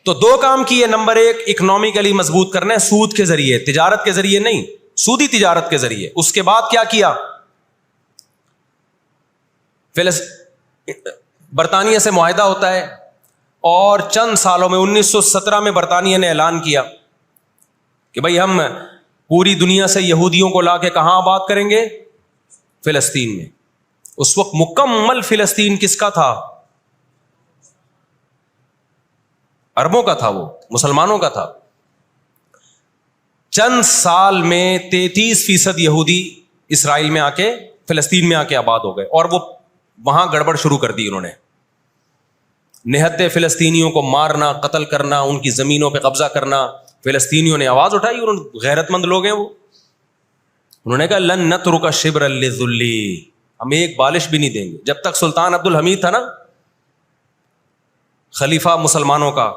تو 2 کام کیے, نمبر 1 اکنامکلی مضبوط کرنا ہے, سود کے ذریعے, تجارت کے ذریعے نہیں, سودی تجارت کے ذریعے. اس کے بعد کیا کیا؟ برطانیہ سے معاہدہ ہوتا ہے, اور چند سالوں میں 1917 میں برطانیہ نے اعلان کیا کہ بھائی ہم پوری دنیا سے یہودیوں کو لا کے کہاں آباد کریں گے؟ فلسطین میں. اس وقت مکمل فلسطین کس کا تھا؟ عربوں کا تھا, وہ مسلمانوں کا تھا. چند سال میں 33% یہودی اسرائیل میں آ کے, فلسطین میں آ کے آباد ہو گئے, اور وہ وہاں گڑبڑ شروع کر دی انہوں نے. نہتے فلسطینیوں کو مارنا, قتل کرنا, ان کی زمینوں پہ قبضہ کرنا. فلسطینیوں نے آواز اٹھائی, غیرت مند لوگ ہیں وہ, انہوں نے کہا لن نترک شبرا للذل, ہم ایک بالش بھی نہیں دیں گے. جب تک سلطان عبد الحمید تھا نا, خلیفہ مسلمانوں کا,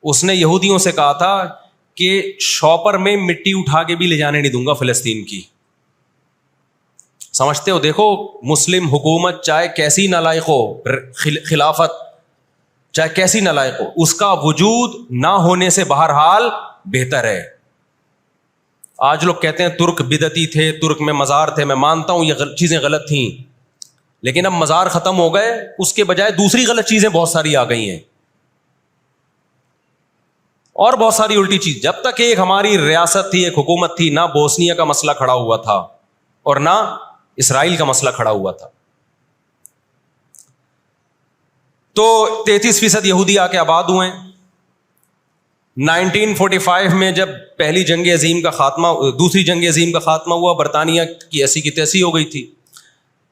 اس نے یہودیوں سے کہا تھا کہ شاپر میں مٹی اٹھا کے بھی لے جانے نہیں دوں گا فلسطین کی. سمجھتے ہو, دیکھو مسلم حکومت چاہے کیسی نالائق ہو, خلافت چاہے کیسی نالائق ہو, اس کا وجود نہ ہونے سے بہرحال بہتر ہے. آج لوگ کہتے ہیں ترک بدعتی تھے, ترک میں مزار تھے. میں مانتا ہوں یہ چیزیں غلط تھیں, لیکن اب مزار ختم ہو گئے, اس کے بجائے دوسری غلط چیزیں بہت ساری آ گئی ہیں. اور بہت ساری الٹی چیز. جب تک ایک ہماری ریاست تھی, ایک حکومت تھی, نہ بوسنیا کا مسئلہ کھڑا ہوا تھا اور نہ اسرائیل کا مسئلہ کھڑا ہوا تھا. تو 33% یہودی آ کے آباد ہوئے. 1945 میں جب پہلی جنگ عظیم کا خاتمہ, دوسری جنگ عظیم کا خاتمہ ہوا, برطانیہ کی ایسی کی تیسی ہو گئی تھی.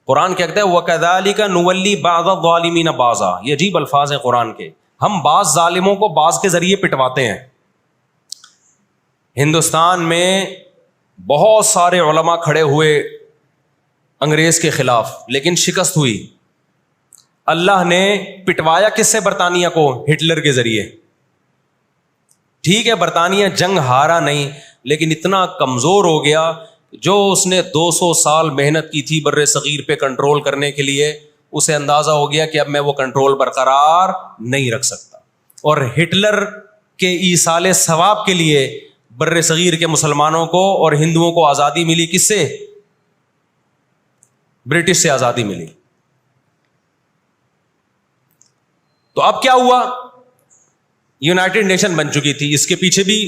قرآن کہتا ہے وَكَذَلِكَ نُوَلِّي بَعْضَ الظَّالِمِينَ بَعْضًا. یہ عجیب الفاظ ہیں قرآن کے. ہم بعض ظالموں کو بعض کے ذریعے پٹواتے ہیں. ہندوستان میں بہت سارے علماء کھڑے ہوئے انگریز کے خلاف, لیکن شکست ہوئی. اللہ نے پٹوایا کس سے؟ برطانیہ کو, ہٹلر کے ذریعے. ٹھیک ہے برطانیہ جنگ ہارا نہیں, لیکن اتنا کمزور ہو گیا جو اس نے 200 سال محنت کی تھی بر صغیر پہ کنٹرول کرنے کے لیے, اسے اندازہ ہو گیا کہ اب میں وہ کنٹرول برقرار نہیں رکھ سکتا. اور ہٹلر کے ایصال ثواب کے لیے بر صغیر کے مسلمانوں کو اور ہندوؤں کو آزادی ملی. کس سے؟ برٹش سے آزادی ملی. تو اب کیا ہوا؟ یونائٹڈ نیشن بن چکی تھی. اس کے پیچھے بھی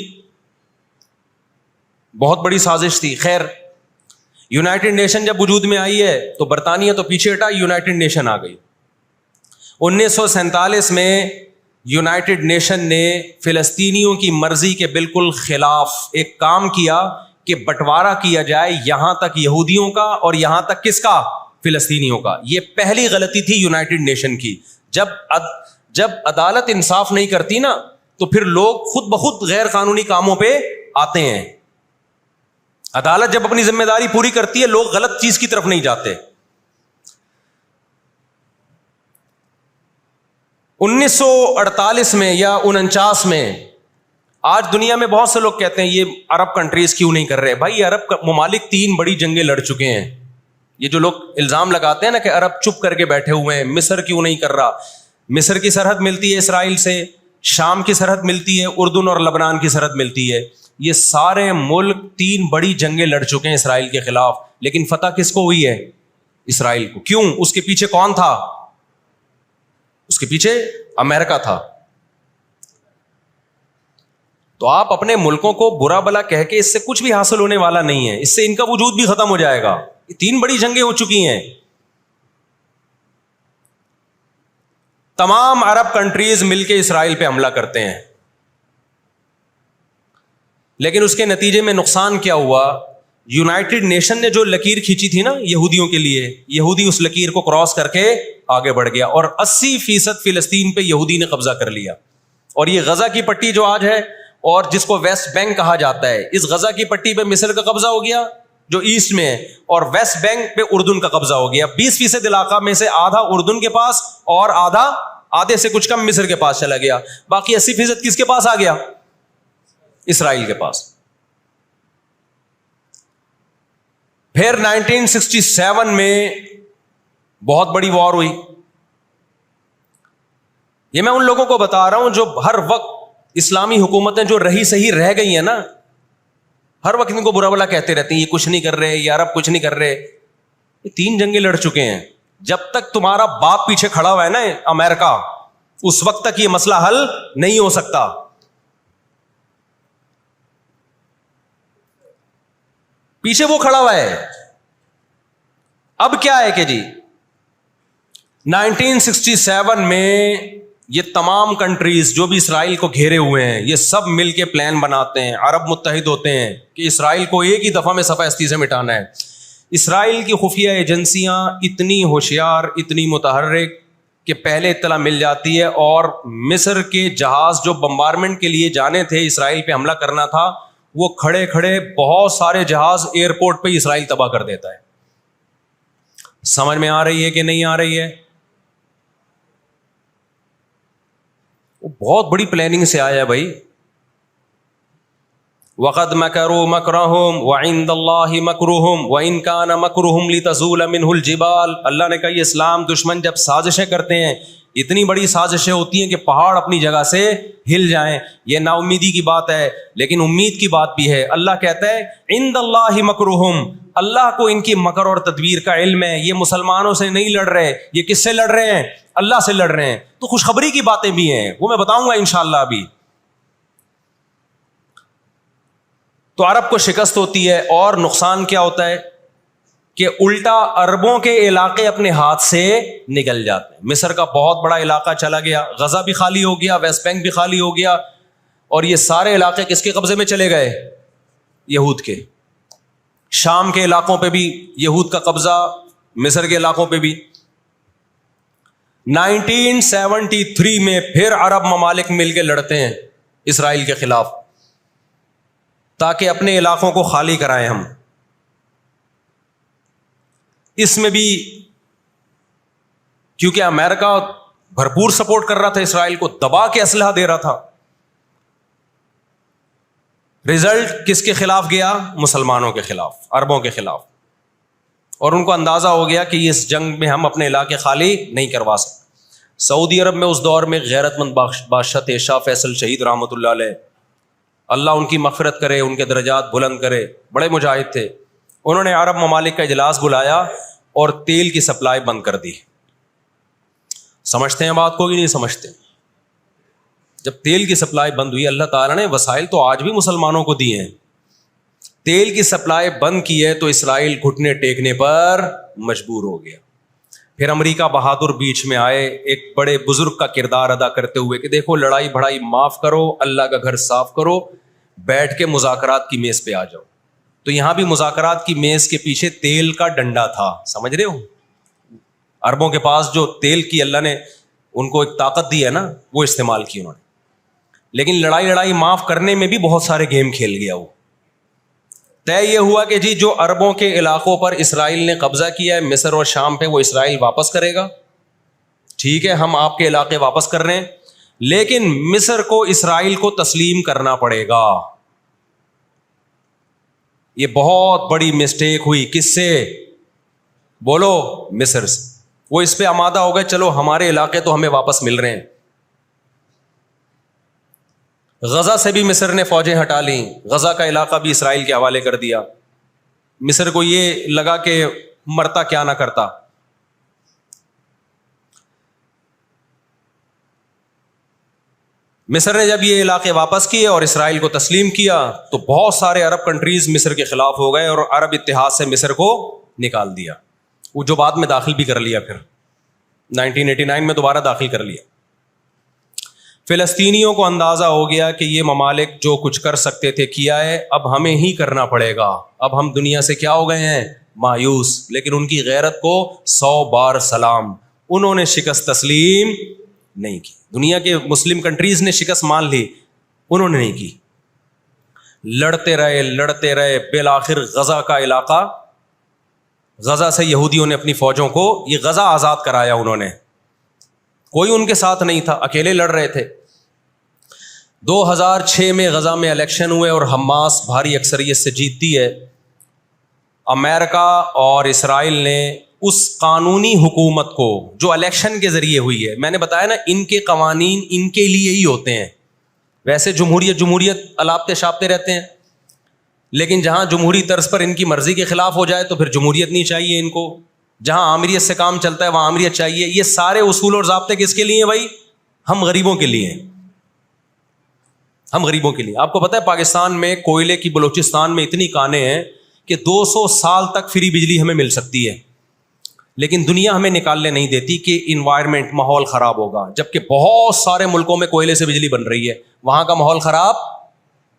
بہت بڑی سازش تھی. خیر, یونائٹڈ نیشن جب وجود میں آئی ہے تو برطانیہ تو پیچھے ہٹا, یونائٹڈ نیشن آ گئی. 1947 میں یونائٹڈ نیشن نے فلسطینیوں کی مرضی کے بالکل خلاف ایک کام کیا کہ بٹوارا کیا جائے, یہاں تک یہودیوں کا اور یہاں تک کس کا؟ فلسطینیوں کا. یہ پہلی غلطی تھی یونائٹڈ نیشن کی. جب عدالت انصاف نہیں کرتی نا تو پھر لوگ خود بخود غیر قانونی کاموں پہ آتے ہیں. عدالت جب اپنی ذمہ داری پوری کرتی ہے لوگ غلط چیز کی طرف نہیں جاتے. 1948 میں یا 49 میں, آج دنیا میں بہت سے لوگ کہتے ہیں یہ عرب کنٹریز کیوں نہیں کر رہے. بھائی عرب ممالک 3 بڑی جنگیں لڑ چکے ہیں. یہ جو لوگ الزام لگاتے ہیں نا کہ عرب چپ کر کے بیٹھے ہوئے ہیں, مصر کیوں نہیں کر رہا. مصر کی سرحد ملتی ہے اسرائیل سے, شام کی سرحد ملتی ہے, اردن اور لبنان کی سرحد ملتی ہے. یہ سارے ملک 3 بڑی جنگیں لڑ چکے ہیں اسرائیل کے خلاف, لیکن فتح کس کو ہوئی ہے؟ اسرائیل کو. کیوں؟ اس کے پیچھے کون تھا؟ اس کے پیچھے امریکہ تھا. تو آپ اپنے ملکوں کو برا بلا کہہ کے اس سے کچھ بھی حاصل ہونے والا نہیں ہے. اس سے ان کا وجود بھی ختم ہو جائے گا. 3 بڑی جنگیں ہو چکی ہیں. تمام عرب کنٹریز مل کے اسرائیل پہ حملہ کرتے ہیں, لیکن اس کے نتیجے میں نقصان کیا ہوا؟ یونائٹڈ نیشن نے جو لکیر کھینچی تھی نا یہودیوں کے لیے, یہودی اس لکیر کو کراس کر کے آگے بڑھ گیا اور 80% فلسطین پہ یہودی نے قبضہ کر لیا. اور یہ غزہ کی پٹی جو آج ہے اور جس کو ویسٹ بینک کہا جاتا ہے, اس غزہ کی پٹی پہ مصر کا قبضہ ہو گیا جو ایسٹ میں ہے, اور ویسٹ بینک پہ اردن کا قبضہ ہو گیا. 20% علاقہ میں سے آدھا اردن کے پاس اور آدھے سے کچھ کم مصر کے پاس چلا گیا. باقی 80% کس کے پاس آ گیا؟ اسرائیل کے پاس. پھر 1967 میں بہت بڑی وار ہوئی. یہ میں ان لوگوں کو بتا رہا ہوں جو ہر وقت اسلامی حکومتیں جو رہی صحیح رہ گئی ہیں نا, ہر وقت ان کو برا بلا کہتے رہتے ہیں یہ کچھ نہیں کر رہے, یہ عرب کچھ نہیں کر رہے. یہ 3 جنگیں لڑ چکے ہیں. جب تک تمہارا باپ پیچھے کھڑا ہوا ہے نا امریکہ, اس وقت تک یہ مسئلہ حل نہیں ہو سکتا. پیچھے وہ کھڑا ہوا ہے. اب کیا ہے کہ جی 1967 میں یہ تمام کنٹریز جو بھی اسرائیل کو گھیرے ہوئے ہیں یہ سب مل کے پلان بناتے ہیں, عرب متحد ہوتے ہیں کہ اسرائیل کو ایک ہی دفعہ میں صفحہ ہستی سے مٹانا ہے. اسرائیل کی خفیہ ایجنسیاں اتنی ہوشیار, اتنی متحرک کہ پہلے اطلاع مل جاتی ہے, اور مصر کے جہاز جو بمبارمنٹ کے لیے جانے تھے اسرائیل پہ حملہ کرنا تھا, وہ کھڑے کھڑے بہت سارے جہاز ایئرپورٹ پہ اسرائیل تباہ کر دیتا ہے. سمجھ میں آ رہی ہے کہ نہیں آ رہی ہے؟ وہ بہت بڑی پلاننگ سے آیا ہے بھائی. وَقَدْ مَكَرُوا مَكْرَهُمْ وَعِنْدَ اللَّهِ مَكْرُهُمْ وَإِنْ كَانَ مَكْرُهُمْ لِتَزُولَ مِنْهُ الْجِبَالُ. اللہ نے کہا یہ اسلام دشمن جب سازشیں کرتے ہیں, اتنی بڑی سازشیں ہوتی ہیں کہ پہاڑ اپنی جگہ سے ہل جائیں. یہ نا امیدی کی بات ہے, لیکن امید کی بات بھی ہے. اللہ کہتا ہے عند اللہ مکرہم, اللہ کو ان کی مکر اور تدبیر کا علم ہے. یہ مسلمانوں سے نہیں لڑ رہے, یہ کس سے لڑ رہے ہیں؟ اللہ سے لڑ رہے ہیں. تو خوشخبری کی باتیں بھی ہیں, وہ میں بتاؤں گا انشاءاللہ. ابھی تو عرب کو شکست ہوتی ہے اور نقصان کیا ہوتا ہے کہ الٹا عربوں کے علاقے اپنے ہاتھ سے نکل جاتے ہیں. مصر کا بہت بڑا علاقہ چلا گیا, غزہ بھی خالی ہو گیا, ویسٹ بینک بھی خالی ہو گیا, اور یہ سارے علاقے کس کے قبضے میں چلے گئے؟ یہود کے. شام کے علاقوں پہ بھی یہود کا قبضہ, مصر کے علاقوں پہ بھی. 1973 میں پھر عرب ممالک مل کے لڑتے ہیں اسرائیل کے خلاف تاکہ اپنے علاقوں کو خالی کرائیں ہم. اس میں بھی کیونکہ امریکہ بھرپور سپورٹ کر رہا تھا اسرائیل کو, دبا کے اسلحہ دے رہا تھا, رزلٹ کس کے خلاف گیا؟ مسلمانوں کے خلاف, عربوں کے خلاف. اور ان کو اندازہ ہو گیا کہ اس جنگ میں ہم اپنے علاقے خالی نہیں کروا سکتے. سعودی عرب میں اس دور میں غیرت مند بادشاہ تھے شاہ فیصل شہید رحمۃ اللہ علیہ, اللہ ان کی مغفرت کرے, ان کے درجات بلند کرے, بڑے مجاہد تھے. انہوں نے عرب ممالک کا اجلاس بلایا اور تیل کی سپلائی بند کر دی. سمجھتے ہیں بات کو کہ نہیں سمجھتے؟ جب تیل کی سپلائی بند ہوئی, اللہ تعالیٰ نے وسائل تو آج بھی مسلمانوں کو دیے ہیں, تیل کی سپلائی بند کی ہے تو اسرائیل گھٹنے ٹیکنے پر مجبور ہو گیا. پھر امریکہ بہادر بیچ میں آئے ایک بڑے بزرگ کا کردار ادا کرتے ہوئے کہ دیکھو لڑائی بھڑائی معاف کرو, اللہ کا گھر صاف کرو, بیٹھ کے مذاکرات کی میز پہ آ جاؤ. تو یہاں بھی مذاکرات کی میز کے پیچھے تیل کا ڈنڈا تھا, سمجھ رہے ہو؟ عربوں کے پاس جو تیل کی اللہ نے ان کو ایک طاقت دی ہے نا, وہ استعمال کی انہوں نے. لیکن لڑائی معاف کرنے میں بھی بہت سارے گیم کھیل گیا. وہ طے یہ ہوا کہ جی جو عربوں کے علاقوں پر اسرائیل نے قبضہ کیا ہے مصر اور شام پہ, وہ اسرائیل واپس کرے گا. ٹھیک ہے, ہم آپ کے علاقے واپس کر رہے ہیں, لیکن مصر کو اسرائیل کو تسلیم کرنا پڑے گا. یہ بہت بڑی مسٹیک ہوئی. کس سے؟ بولو, مصر سے. وہ اس پہ آمادہ ہو گئے, چلو ہمارے علاقے تو ہمیں واپس مل رہے ہیں. غزہ سے بھی مصر نے فوجیں ہٹا لیں, غزہ کا علاقہ بھی اسرائیل کے حوالے کر دیا. مصر کو یہ لگا کہ مرتا کیا نہ کرتا. مصر نے جب یہ علاقے واپس کیے اور اسرائیل کو تسلیم کیا تو بہت سارے عرب کنٹریز مصر کے خلاف ہو گئے اور عرب اتحاد سے مصر کو نکال دیا. وہ جو بعد میں داخل بھی کر لیا, پھر 1989 میں دوبارہ داخل کر لیا. فلسطینیوں کو اندازہ ہو گیا کہ یہ ممالک جو کچھ کر سکتے تھے کیا ہے, اب ہمیں ہی کرنا پڑے گا. اب ہم دنیا سے کیا ہو گئے ہیں؟ مایوس. لیکن ان کی غیرت کو 100 بار سلام, انہوں نے شکست تسلیم نہیں کی. دنیا کے مسلم کنٹریز نے شکست مان لی, انہوں نے نہیں کی. لڑتے رہے بالآخر غزہ کا علاقہ, غزہ سے یہودیوں نے اپنی فوجوں کو یہ غزہ آزاد کرایا. انہوں نے, کوئی ان کے ساتھ نہیں تھا, اکیلے لڑ رہے تھے. 2006 میں غزہ میں الیکشن ہوئے اور حماس بھاری اکثریت سے جیتتی ہے. امریکہ اور اسرائیل نے اس قانونی حکومت کو جو الیکشن کے ذریعے ہوئی ہے, میں نے بتایا نا ان کے قوانین ان کے لیے ہی ہوتے ہیں. ویسے جمہوریت الاپتے شاپتے رہتے ہیں, لیکن جہاں جمہوری طرز پر ان کی مرضی کے خلاف ہو جائے تو پھر جمہوریت نہیں چاہیے ان کو. جہاں آمریت سے کام چلتا ہے وہاں آمریت چاہیے. یہ سارے اصول اور ضابطے کس کے لیے ہیں بھائی؟ ہم غریبوں کے لیے ہیں, ہم غریبوں کے لیے. آپ کو پتہ ہے پاکستان میں کوئلے کی بلوچستان میں اتنی کانیں ہیں کہ 200 سال تک فری بجلی ہمیں مل سکتی ہے, لیکن دنیا ہمیں نکالنے نہیں دیتی کہ انوائرمنٹ, ماحول خراب ہوگا. جبکہ بہت سارے ملکوں میں کوئلے سے بجلی بن رہی ہے, وہاں کا ماحول خراب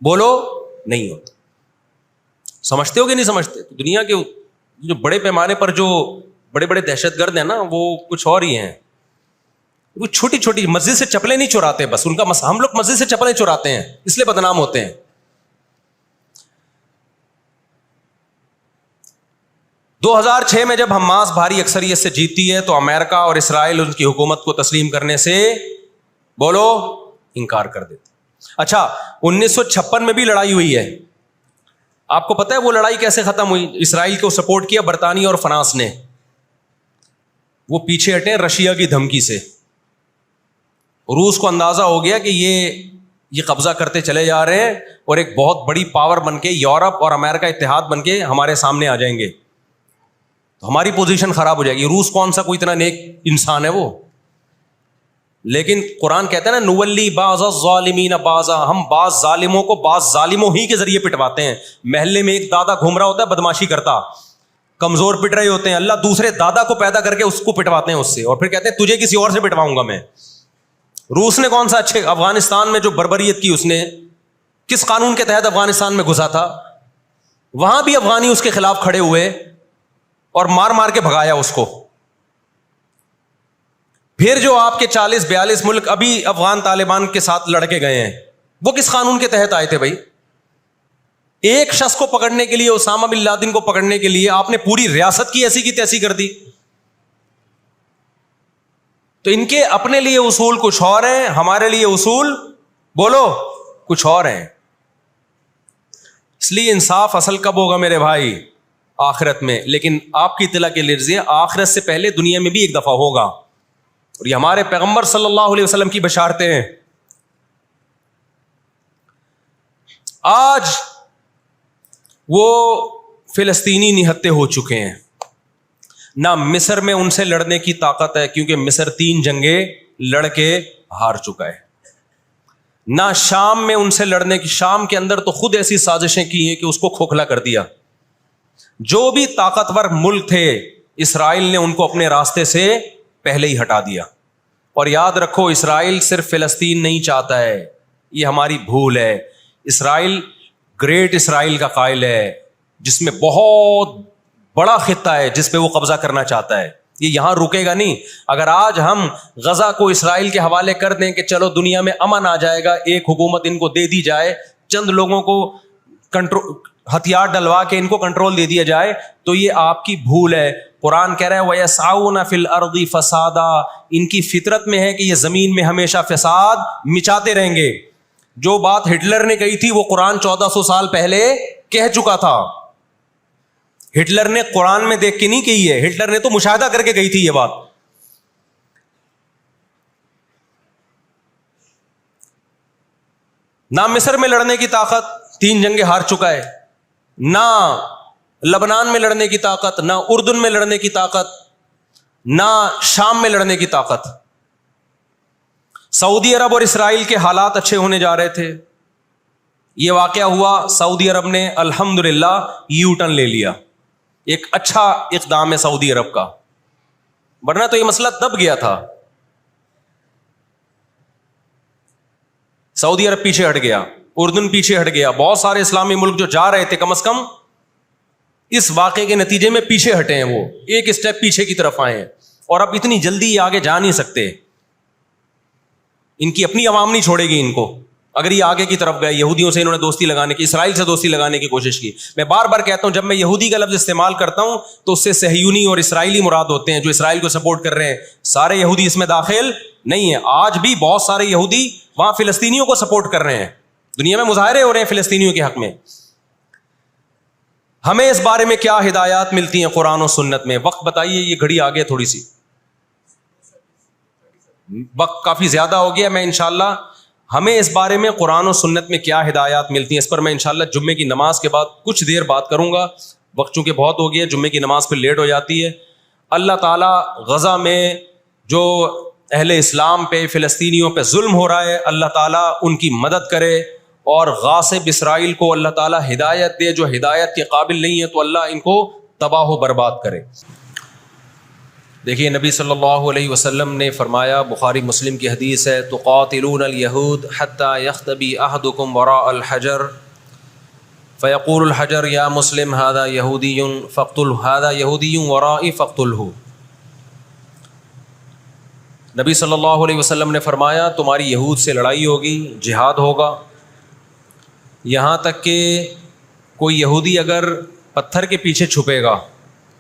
بولو نہیں ہوتا. سمجھتے ہو کہ نہیں سمجھتے؟ دنیا کے جو بڑے پیمانے پر جو بڑے بڑے دہشت گرد ہیں نا, وہ کچھ اور ہی ہیں. وہ چھوٹی چھوٹی مسجد سے چپلیں نہیں چراتے, بس ان کا ہم لوگ مسجد سے چپلیں چراتے ہیں اس لیے بدنام ہوتے ہیں. دو 2006 میں جب حماس بھاری اکثریت سے جیتی ہے تو امریکہ اور اسرائیل ان کی حکومت کو تسلیم کرنے سے بولو انکار کر دیتے. اچھا 1956 میں بھی لڑائی ہوئی ہے. آپ کو پتہ ہے وہ لڑائی کیسے ختم ہوئی؟ اسرائیل کو سپورٹ کیا برطانیہ اور فرانس نے. وہ پیچھے ہٹے رشیا کی دھمکی سے. روس کو اندازہ ہو گیا کہ یہ قبضہ کرتے چلے جا رہے ہیں اور ایک بہت بڑی پاور بن کے یورپ اور امریکہ اتحاد بن کے ہمارے سامنے آ جائیں گے تو ہماری پوزیشن خراب ہو جائے گی. روس کون سا کوئی اتنا نیک انسان ہے وہ؟ لیکن قرآن کہتا ہے نا نولی بعض الظالمین بعضا، ہم بعض ظالموں کو بعض ظالموں ہی کے ذریعے پٹواتے ہیں. محلے میں ایک دادا گھوم رہا ہوتا ہے بدماشی کرتا، کمزور پٹ رہے ہوتے ہیں، اللہ دوسرے دادا کو پیدا کر کے اس کو پٹواتے ہیں اس سے، اور پھر کہتے ہیں تجھے کسی اور سے پٹواؤں گا میں. روس نے کون سا اچھے افغانستان میں جو بربریت کی اس نے کس قانون کے تحت افغانستان میں گھسا تھا؟ وہاں بھی افغانی اس کے خلاف کھڑے ہوئے اور مار مار کے بھگایا اس کو. پھر جو آپ کے 40-42 ملک ابھی افغان طالبان کے ساتھ لڑ کے گئے ہیں، وہ کس قانون کے تحت آئے تھے بھائی؟ ایک شخص کو پکڑنے کے لیے، اسامہ بن لادن کو پکڑنے کے لیے آپ نے پوری ریاست کی ایسی کی تیسی کر دی. تو ان کے اپنے لیے اصول کچھ اور ہیں، ہمارے لیے اصول بولو کچھ اور ہیں. اس لیے انصاف اصل کب ہوگا میرے بھائی؟ آخرت میں. لیکن آپ کی اطلاع کے لیے آخرت سے پہلے دنیا میں بھی ایک دفعہ ہوگا، اور یہ ہمارے پیغمبر صلی اللہ علیہ وسلم کی بشارتیں ہیں. آج وہ فلسطینی نہتے ہو چکے ہیں، نہ مصر میں ان سے لڑنے کی طاقت ہے کیونکہ مصر 3 جنگیں لڑ کے ہار چکا ہے، نہ شام میں ان سے لڑنے کی، شام کے اندر تو خود ایسی سازشیں کی ہیں کہ اس کو کھوکھلا کر دیا. جو بھی طاقتور ملک تھے اسرائیل نے ان کو اپنے راستے سے پہلے ہی ہٹا دیا. اور یاد رکھو اسرائیل صرف فلسطین نہیں چاہتا ہے، یہ ہماری بھول ہے. اسرائیل گریٹ اسرائیل کا قائل ہے جس میں بہت بڑا خطہ ہے جس پہ وہ قبضہ کرنا چاہتا ہے. یہ یہاں رکے گا نہیں. اگر آج ہم غزہ کو اسرائیل کے حوالے کر دیں کہ چلو دنیا میں امن آ جائے گا، ایک حکومت ان کو دے دی جائے، چند لوگوں کو ہتھیار ڈلوا کے ان کو کنٹرول دے دیا جائے، تو یہ آپ کی بھول ہے. قرآن کہہ رہا ہے وَيَسْعَوْنَ فِي الْأَرْضِ فَسَادًا، ان کی فطرت میں ہے کہ یہ زمین میں ہمیشہ فساد مچاتے رہیں گے. جو بات ہٹلر نے کہی تھی وہ قرآن 1400 سال پہلے کہہ چکا تھا. ہٹلر نے قرآن میں دیکھ کے نہیں کہی ہے، ہٹلر نے تو مشاہدہ کر کے کہی تھی یہ بات. نہ مصر میں لڑنے کی طاقت، 3 جنگیں ہار چکا ہے، نہ لبنان میں لڑنے کی طاقت، نہ اردن میں لڑنے کی طاقت، نہ شام میں لڑنے کی طاقت. سعودی عرب اور اسرائیل کے حالات اچھے ہونے جا رہے تھے، یہ واقعہ ہوا، سعودی عرب نے الحمدللہ یو ٹرن لے لیا. ایک اچھا اقدام ہے سعودی عرب کا، ورنہ تو یہ مسئلہ دب گیا تھا. سعودی عرب پیچھے ہٹ گیا، اردن پیچھے ہٹ گیا، بہت سارے اسلامی ملک جو جا رہے تھے کم از کم اس واقعے کے نتیجے میں پیچھے ہٹے ہیں، وہ ایک اسٹیپ پیچھے کی طرف آئے ہیں. اور اب اتنی جلدی یہ آگے جا نہیں سکتے، ان کی اپنی عوام نہیں چھوڑے گی ان کو. اگر یہ آگے کی طرف گئے، یہودیوں سے انہوں نے دوستی لگانے کی، اسرائیل سے دوستی لگانے کی کوشش کی. میں بار بار کہتا ہوں جب میں یہودی کا لفظ استعمال کرتا ہوں تو اس سے صہیونی اور اسرائیلی مراد ہوتے ہیں جو اسرائیل کو سپورٹ کر رہے ہیں. سارے یہودی اس میں داخل نہیں ہیں. آج بھی بہت سارے یہودی وہاں فلسطینیوں کو سپورٹ کر رہے ہیں، دنیا میں مظاہرے ہو رہے ہیں فلسطینیوں کے حق میں. ہمیں اس بارے میں کیا ہدایات ملتی ہیں قرآن و سنت میں؟ وقت بتائیے، یہ گھڑی آگے تھوڑی سی، وقت کافی زیادہ ہو گیا. میں انشاءاللہ ہمیں اس بارے میں قرآن و سنت میں کیا ہدایات ملتی ہیں اس پر میں انشاءاللہ جمعے کی نماز کے بعد کچھ دیر بات کروں گا. وقت چونکہ بہت ہو گیا، جمعے کی نماز پھر لیٹ ہو جاتی ہے. اللہ تعالیٰ غزہ میں جو اہل اسلام پہ، فلسطینیوں پہ ظلم ہو رہا ہے، اللہ تعالیٰ ان کی مدد کرے، اور غاصب اسرائیل کو اللہ تعالیٰ ہدایت دے. جو ہدایت کے قابل نہیں ہے تو اللہ ان کو تباہ و برباد کرے. دیکھیے نبی صلی اللہ علیہ وسلم نے فرمایا، بخاری مسلم کی حدیث ہے، تقاتلون الیہود حتی یختبی احدکم وراء الحجر فیقول الحجر یا مسلم ھذا یہودی فاقتلہ، ھذا یہودی ورائی فاقتلہ. نبی صلی اللہ علیہ وسلم نے فرمایا تمہاری یہود سے لڑائی ہوگی، جہاد ہوگا، یہاں تک کہ کوئی یہودی اگر پتھر کے پیچھے چھپے گا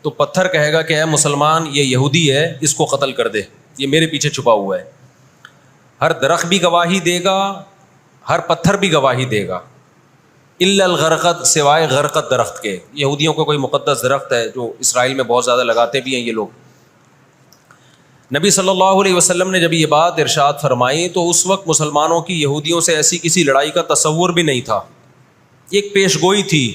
تو پتھر کہے گا کہ اے مسلمان یہ یہودی ہے، اس کو قتل کر دے، یہ میرے پیچھے چھپا ہوا ہے. ہر درخت بھی گواہی دے گا، ہر پتھر بھی گواہی دے گا، الا الغرقد، سوائے غرقد درخت کے. یہودیوں کا کوئی مقدس درخت ہے جو اسرائیل میں بہت زیادہ لگاتے بھی ہیں یہ لوگ. نبی صلی اللہ علیہ وسلم نے جب یہ بات ارشاد فرمائی تو اس وقت مسلمانوں کی یہودیوں سے ایسی کسی لڑائی کا تصور بھی نہیں تھا. ایک پیش گوئی تھی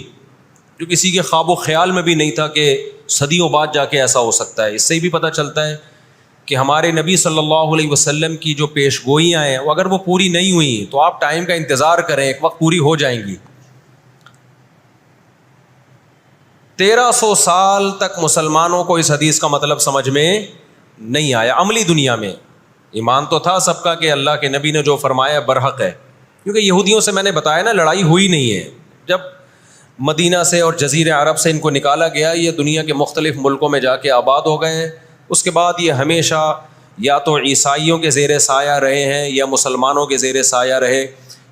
جو کسی کے خواب و خیال میں بھی نہیں تھا کہ صدیوں بعد جا کے ایسا ہو سکتا ہے. اس سے بھی پتہ چلتا ہے کہ ہمارے نبی صلی اللہ علیہ وسلم کی جو پیش گوئیاں ہیں وہ اگر وہ پوری نہیں ہوئی تو آپ ٹائم کا انتظار کریں، ایک وقت پوری ہو جائیں گی۔ 1300 سال تک مسلمانوں کو اس حدیث کا مطلب سمجھ میں نہیں آیا۔ عملی دنیا میں ایمان تو تھا سب کا کہ اللہ کے نبی نے جو فرمایا برحق ہے، کیونکہ یہودیوں سے میں نے بتایا نا لڑائی ہوئی نہیں ہے۔ جب مدینہ سے اور جزیرہ عرب سے ان کو نکالا گیا، یہ دنیا کے مختلف ملکوں میں جا کے آباد ہو گئے۔ اس کے بعد یہ ہمیشہ یا تو عیسائیوں کے زیر سایہ رہے ہیں یا مسلمانوں کے زیر سایہ رہے۔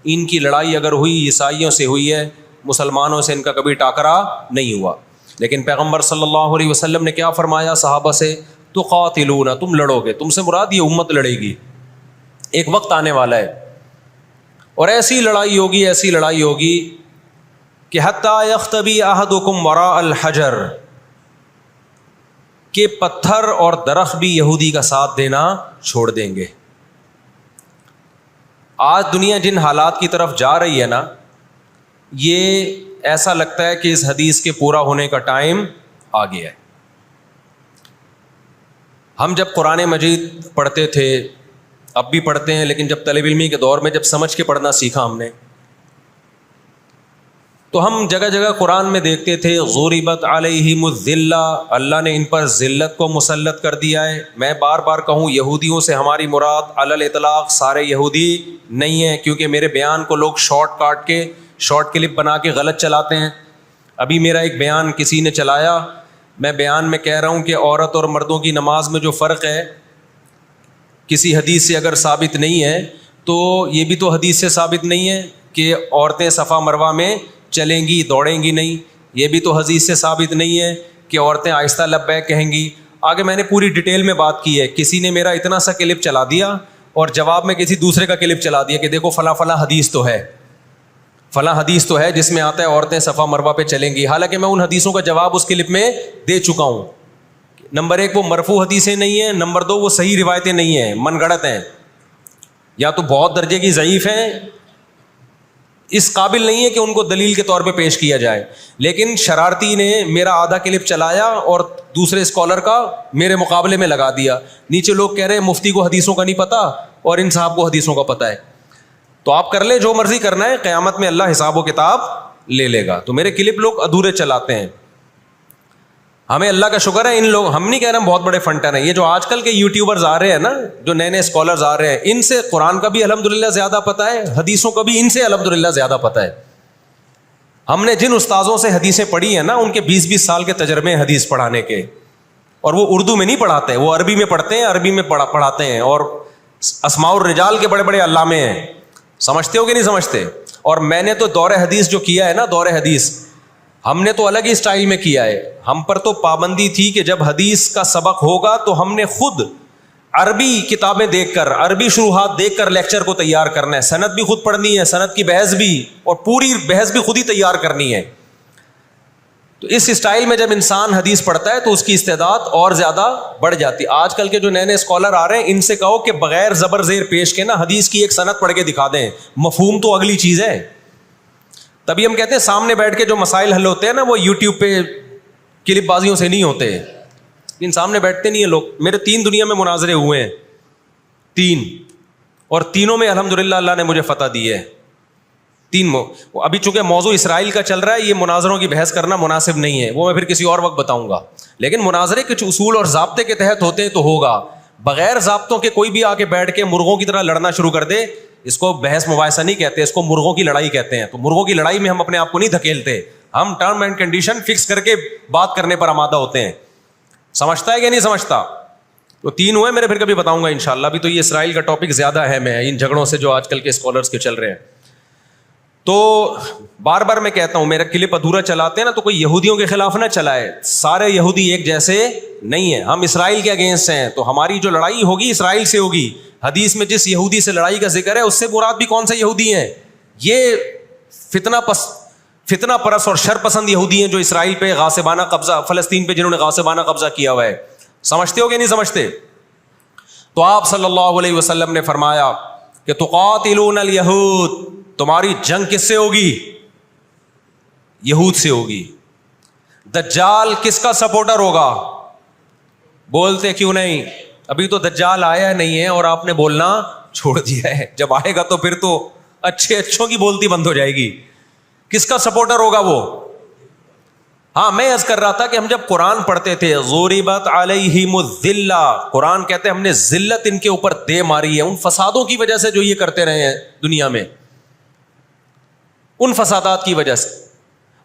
ان کی لڑائی اگر ہوئی عیسائیوں سے ہوئی ہے، مسلمانوں سے ان کا کبھی ٹاکرا نہیں ہوا۔ لیکن پیغمبر صلی اللہ علیہ وسلم نے کیا فرمایا صحابہ سے؟ تقاتلون، تم لڑو گے، تم سے مراد یہ امت لڑے گی، ایک وقت آنے والا ہے اور ایسی لڑائی ہوگی، ایسی لڑائی ہوگی کہ حتیٰ یختبی احدکم وراء الحجر، کہ پتھر اور درخت بھی یہودی کا ساتھ دینا چھوڑ دیں گے۔ آج دنیا جن حالات کی طرف جا رہی ہے نا، یہ ایسا لگتا ہے کہ اس حدیث کے پورا ہونے کا ٹائم آ گیا ہے۔ ہم جب قرآن مجید پڑھتے تھے، اب بھی پڑھتے ہیں، لیکن جب طالب علمی کے دور میں جب سمجھ کے پڑھنا سیکھا ہم نے، تو ہم جگہ جگہ قرآن میں دیکھتے تھے ضربت علیہم الذلہ، اللہ نے ان پر ذلت کو مسلط کر دیا ہے۔ میں بار بار کہوں، یہودیوں سے ہماری مراد علی الاطلاق سارے یہودی نہیں ہیں، کیونکہ میرے بیان کو لوگ شارٹ کلپ بنا کے غلط چلاتے ہیں۔ ابھی میرا ایک بیان کسی نے چلایا، میں بیان میں کہہ رہا ہوں کہ عورت اور مردوں کی نماز میں جو فرق ہے کسی حدیث سے اگر ثابت نہیں ہے تو یہ بھی تو حدیث سے ثابت نہیں ہے کہ عورتیں صفا مروہ میں چلیں گی، دوڑیں گی نہیں۔ یہ بھی تو حدیث سے ثابت نہیں ہے کہ عورتیں آہستہ لبیک کہیں گی۔ آگے میں نے پوری ڈیٹیل میں بات کی ہے۔ کسی نے میرا اتنا سا کلپ چلا دیا اور جواب میں کسی دوسرے کا کلپ چلا دیا کہ دیکھو فلاں فلاں حدیث تو ہے، فلاں حدیث تو ہے جس میں آتا ہے عورتیں صفا مروہ پہ چلیں گی، حالانکہ میں ان حدیثوں کا جواب اس کلپ میں دے چکا ہوں۔ نمبر 1 وہ مرفوع حدیثیں نہیں ہیں، نمبر 2 وہ صحیح روایتیں نہیں ہیں، من گڑت ہیں، یا تو بہت درجے کی ضعیف ہیں، اس قابل نہیں ہے کہ ان کو دلیل کے طور پہ پیش کیا جائے۔ لیکن شرارتی نے میرا آدھا کلپ چلایا اور دوسرے اسکالر کا میرے مقابلے میں لگا دیا۔ نیچے لوگ کہہ رہے ہیں مفتی کو حدیثوں کا نہیں پتہ اور ان صاحب کو حدیثوں کا پتہ ہے۔ تو آپ کر لیں جو مرضی کرنا ہے، قیامت میں اللہ حساب و کتاب لے لے گا۔ تو میرے کلپ لوگ ادھورے چلاتے ہیں۔ ہمیں اللہ کا شکر ہے، ان لوگ، ہم نہیں کہہ رہے ہم بہت بڑے فنٹر ہیں، یہ جو آج کل کے یوٹیوبرز آ رہے ہیں نا، جو نئے نئے اسکالرز آ رہے ہیں، ان سے قرآن کا بھی الحمدللہ زیادہ پتہ ہے، حدیثوں کا بھی ان سے الحمدللہ زیادہ پتہ ہے۔ ہم نے جن استاذوں سے حدیثیں پڑھی ہیں نا، ان کے 20-20 سال کے تجربے ہیں حدیث پڑھانے کے، اور وہ اردو میں نہیں پڑھاتے، وہ عربی میں پڑھتے ہیں، عربی میں پڑھاتے ہیں، اور اسماء الرجال کے بڑے بڑے علامے ہیں۔ سمجھتے ہو کہ نہیں سمجھتے؟ اور میں نے تو دور حدیث جو کیا ہے نا، دور حدیث ہم نے تو الگ ہی اسٹائل میں کیا ہے۔ ہم پر تو پابندی تھی کہ جب حدیث کا سبق ہوگا تو ہم نے خود عربی کتابیں دیکھ کر، عربی شروحات دیکھ کر لیکچر کو تیار کرنا ہے، سند بھی خود پڑھنی ہے، سند کی بحث بھی، اور پوری بحث بھی خود ہی تیار کرنی ہے۔ تو اس اسٹائل میں جب انسان حدیث پڑھتا ہے تو اس کی استعداد اور زیادہ بڑھ جاتی ہے۔ آج کل کے جو نئے نئے اسکالر آ رہے ہیں، ان سے کہو کہ بغیر زبر زیر پیش کے نا حدیث کی ایک سند پڑھ کے دکھا دیں، مفہوم تو اگلی چیز ہے۔ تبھی ہم کہتے ہیں سامنے بیٹھ کے جو مسائل حل ہوتے ہیں نا، وہ یوٹیوب پہ کلپ بازیوں سے نہیں ہوتے، ان سامنے بیٹھتے نہیں ہیں لوگ۔ میرے 3 دنیا میں مناظرے ہوئے ہیں، 3، اور تینوں میں الحمدللہ اللہ نے مجھے فتح دی ہے۔ ابھی چونکہ موضوع اسرائیل کا چل رہا ہے، یہ مناظروں کی بحث کرنا مناسب نہیں ہے، وہ میں پھر کسی اور وقت بتاؤں گا۔ لیکن مناظرے کچھ اصول اور ضابطے کے تحت ہوتے ہیں تو ہوگا، بغیر ضابطوں کے کوئی بھی آ کے بیٹھ کے مرغوں کی طرح لڑنا شروع کر دے، اس کو بحث مباحثہ نہیں کہتے، اس کو مرغوں کی لڑائی کہتے ہیں۔ تو مرغوں کی لڑائی میں ہم اپنے آپ کو نہیں دھکیلتے، ہم ٹرم اینڈ کنڈیشن فکس کر کے بات کرنے پر آمادہ ہوتے ہیں۔ سمجھتا ہے کہ نہیں سمجھتا؟ تو 3 ہوئے میرے، پھر کبھی بتاؤں گا انشاءاللہ۔ ابھی تو یہ اسرائیل کا ٹاپک زیادہ اہم ہے ان جھگڑوں سے جو آج کل کے اسکالرس کے چل رہے ہیں۔ تو بار بار میں کہتا ہوں، میرا کلپ ادھورا چلاتے ہیں نا تو کوئی یہودیوں کے خلاف نہ چلائے، سارے یہودی ایک جیسے نہیں ہیں۔ ہم اسرائیل کے اگینسٹ ہیں، تو ہماری جو لڑائی ہوگی اسرائیل سے ہوگی۔ حدیث میں جس یہودی سے لڑائی کا ذکر ہے، اس سے مراد بھی کون سے یہودی ہیں؟ یہ فتنہ پرست اور شر پسند یہودی ہیں جو اسرائیل پہ غاصبانہ قبضہ، فلسطین پہ جنہوں نے غاصبانہ قبضہ کیا ہوا ہے۔ سمجھتے ہو کہ نہیں سمجھتے؟ تو آپ صلی اللہ علیہ وسلم نے فرمایا کہ تقاتلون الیہود، تمہاری جنگ کس سے ہوگی؟ یہود سے ہوگی۔ دجال کس کا سپورٹر ہوگا؟ بولتے کیوں نہیں؟ ابھی تو دجال آیا نہیں ہے اور آپ نے بولنا چھوڑ دیا ہے. جب آئے گا تو پھر تو اچھوں کی بولتی بند ہو جائے گی. کس کا سپورٹر ہوگا وہ؟ ہاں میں عرض کر رہا تھا کہ ہم جب قرآن پڑھتے تھے ضربت علیہم الذلہ، قرآن کہتے ہیں ہم نے ذلت ان کے اوپر دے ماری ہے ان فسادوں کی وجہ سے جو یہ کرتے رہے ہیں دنیا میں، ان فسادات کی وجہ سے.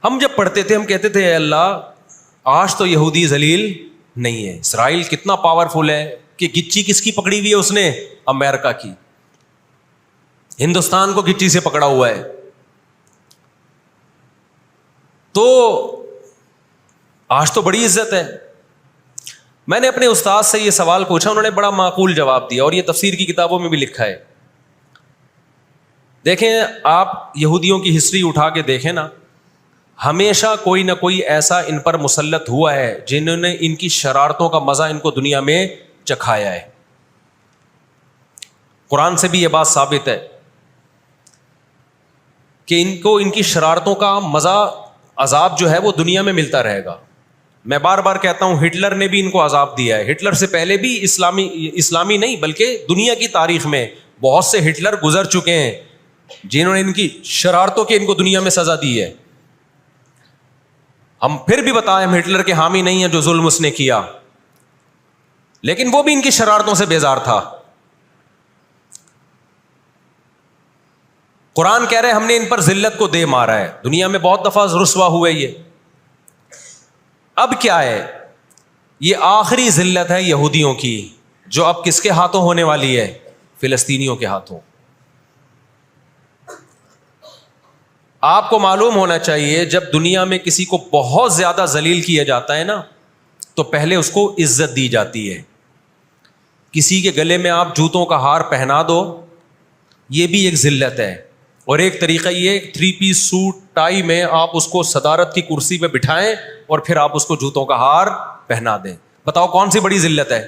ہم جب پڑھتے تھے ہم کہتے تھے اے اللہ آج تو یہودی ذلیل نہیں ہے. اسرائیل کتنا پاورفل ہے کہ گچی کس کی پکڑی ہوئی ہے اس نے؟ امریکہ کی. ہندوستان کو گچی سے پکڑا ہوا ہے. تو آج تو بڑی عزت ہے. میں نے اپنے استاد سے یہ سوال پوچھا، انہوں نے بڑا معقول جواب دیا اور یہ تفسیر کی کتابوں میں بھی لکھا ہے. دیکھیں آپ یہودیوں کی ہسٹری اٹھا کے دیکھیں نا، ہمیشہ کوئی نہ کوئی ایسا ان پر مسلط ہوا ہے جنہوں نے ان کی شرارتوں کا مزہ ان کو دنیا میں چکھایا ہے. قرآن سے بھی یہ بات ثابت ہے کہ ان کو ان کی شرارتوں کا مزہ، عذاب جو ہے وہ دنیا میں ملتا رہے گا. میں بار بار کہتا ہوں ہٹلر نے بھی ان کو عذاب دیا ہے. ہٹلر سے پہلے بھی اسلامی نہیں بلکہ دنیا کی تاریخ میں بہت سے ہٹلر گزر چکے ہیں جنہوں نے ان کی شرارتوں کے ان کو دنیا میں سزا دی ہے. ہم پھر بھی بتائیں ہم ہٹلر کے حامی نہیں ہیں جو ظلم اس نے کیا، لیکن وہ بھی ان کی شرارتوں سے بیزار تھا. قرآن کہہ رہے ہم نے ان پر ذلت کو دے مارا ہے. دنیا میں بہت دفعہ رسوا ہوئے یہ. اب کیا ہے؟ یہ آخری ذلت ہے یہودیوں کی جو اب کس کے ہاتھوں ہونے والی ہے؟ فلسطینیوں کے ہاتھوں. آپ کو معلوم ہونا چاہیے جب دنیا میں کسی کو بہت زیادہ ذلیل کیا جاتا ہے نا تو پہلے اس کو عزت دی جاتی ہے. کسی کے گلے میں آپ جوتوں کا ہار پہنا دو، یہ بھی ایک ذلت ہے. اور ایک طریقہ یہ 3 پیس سوٹ ٹائی میں آپ اس کو صدارت کی کرسی پہ بٹھائیں اور پھر آپ اس کو جوتوں کا ہار پہنا دیں. بتاؤ کون سی بڑی ذلت ہے؟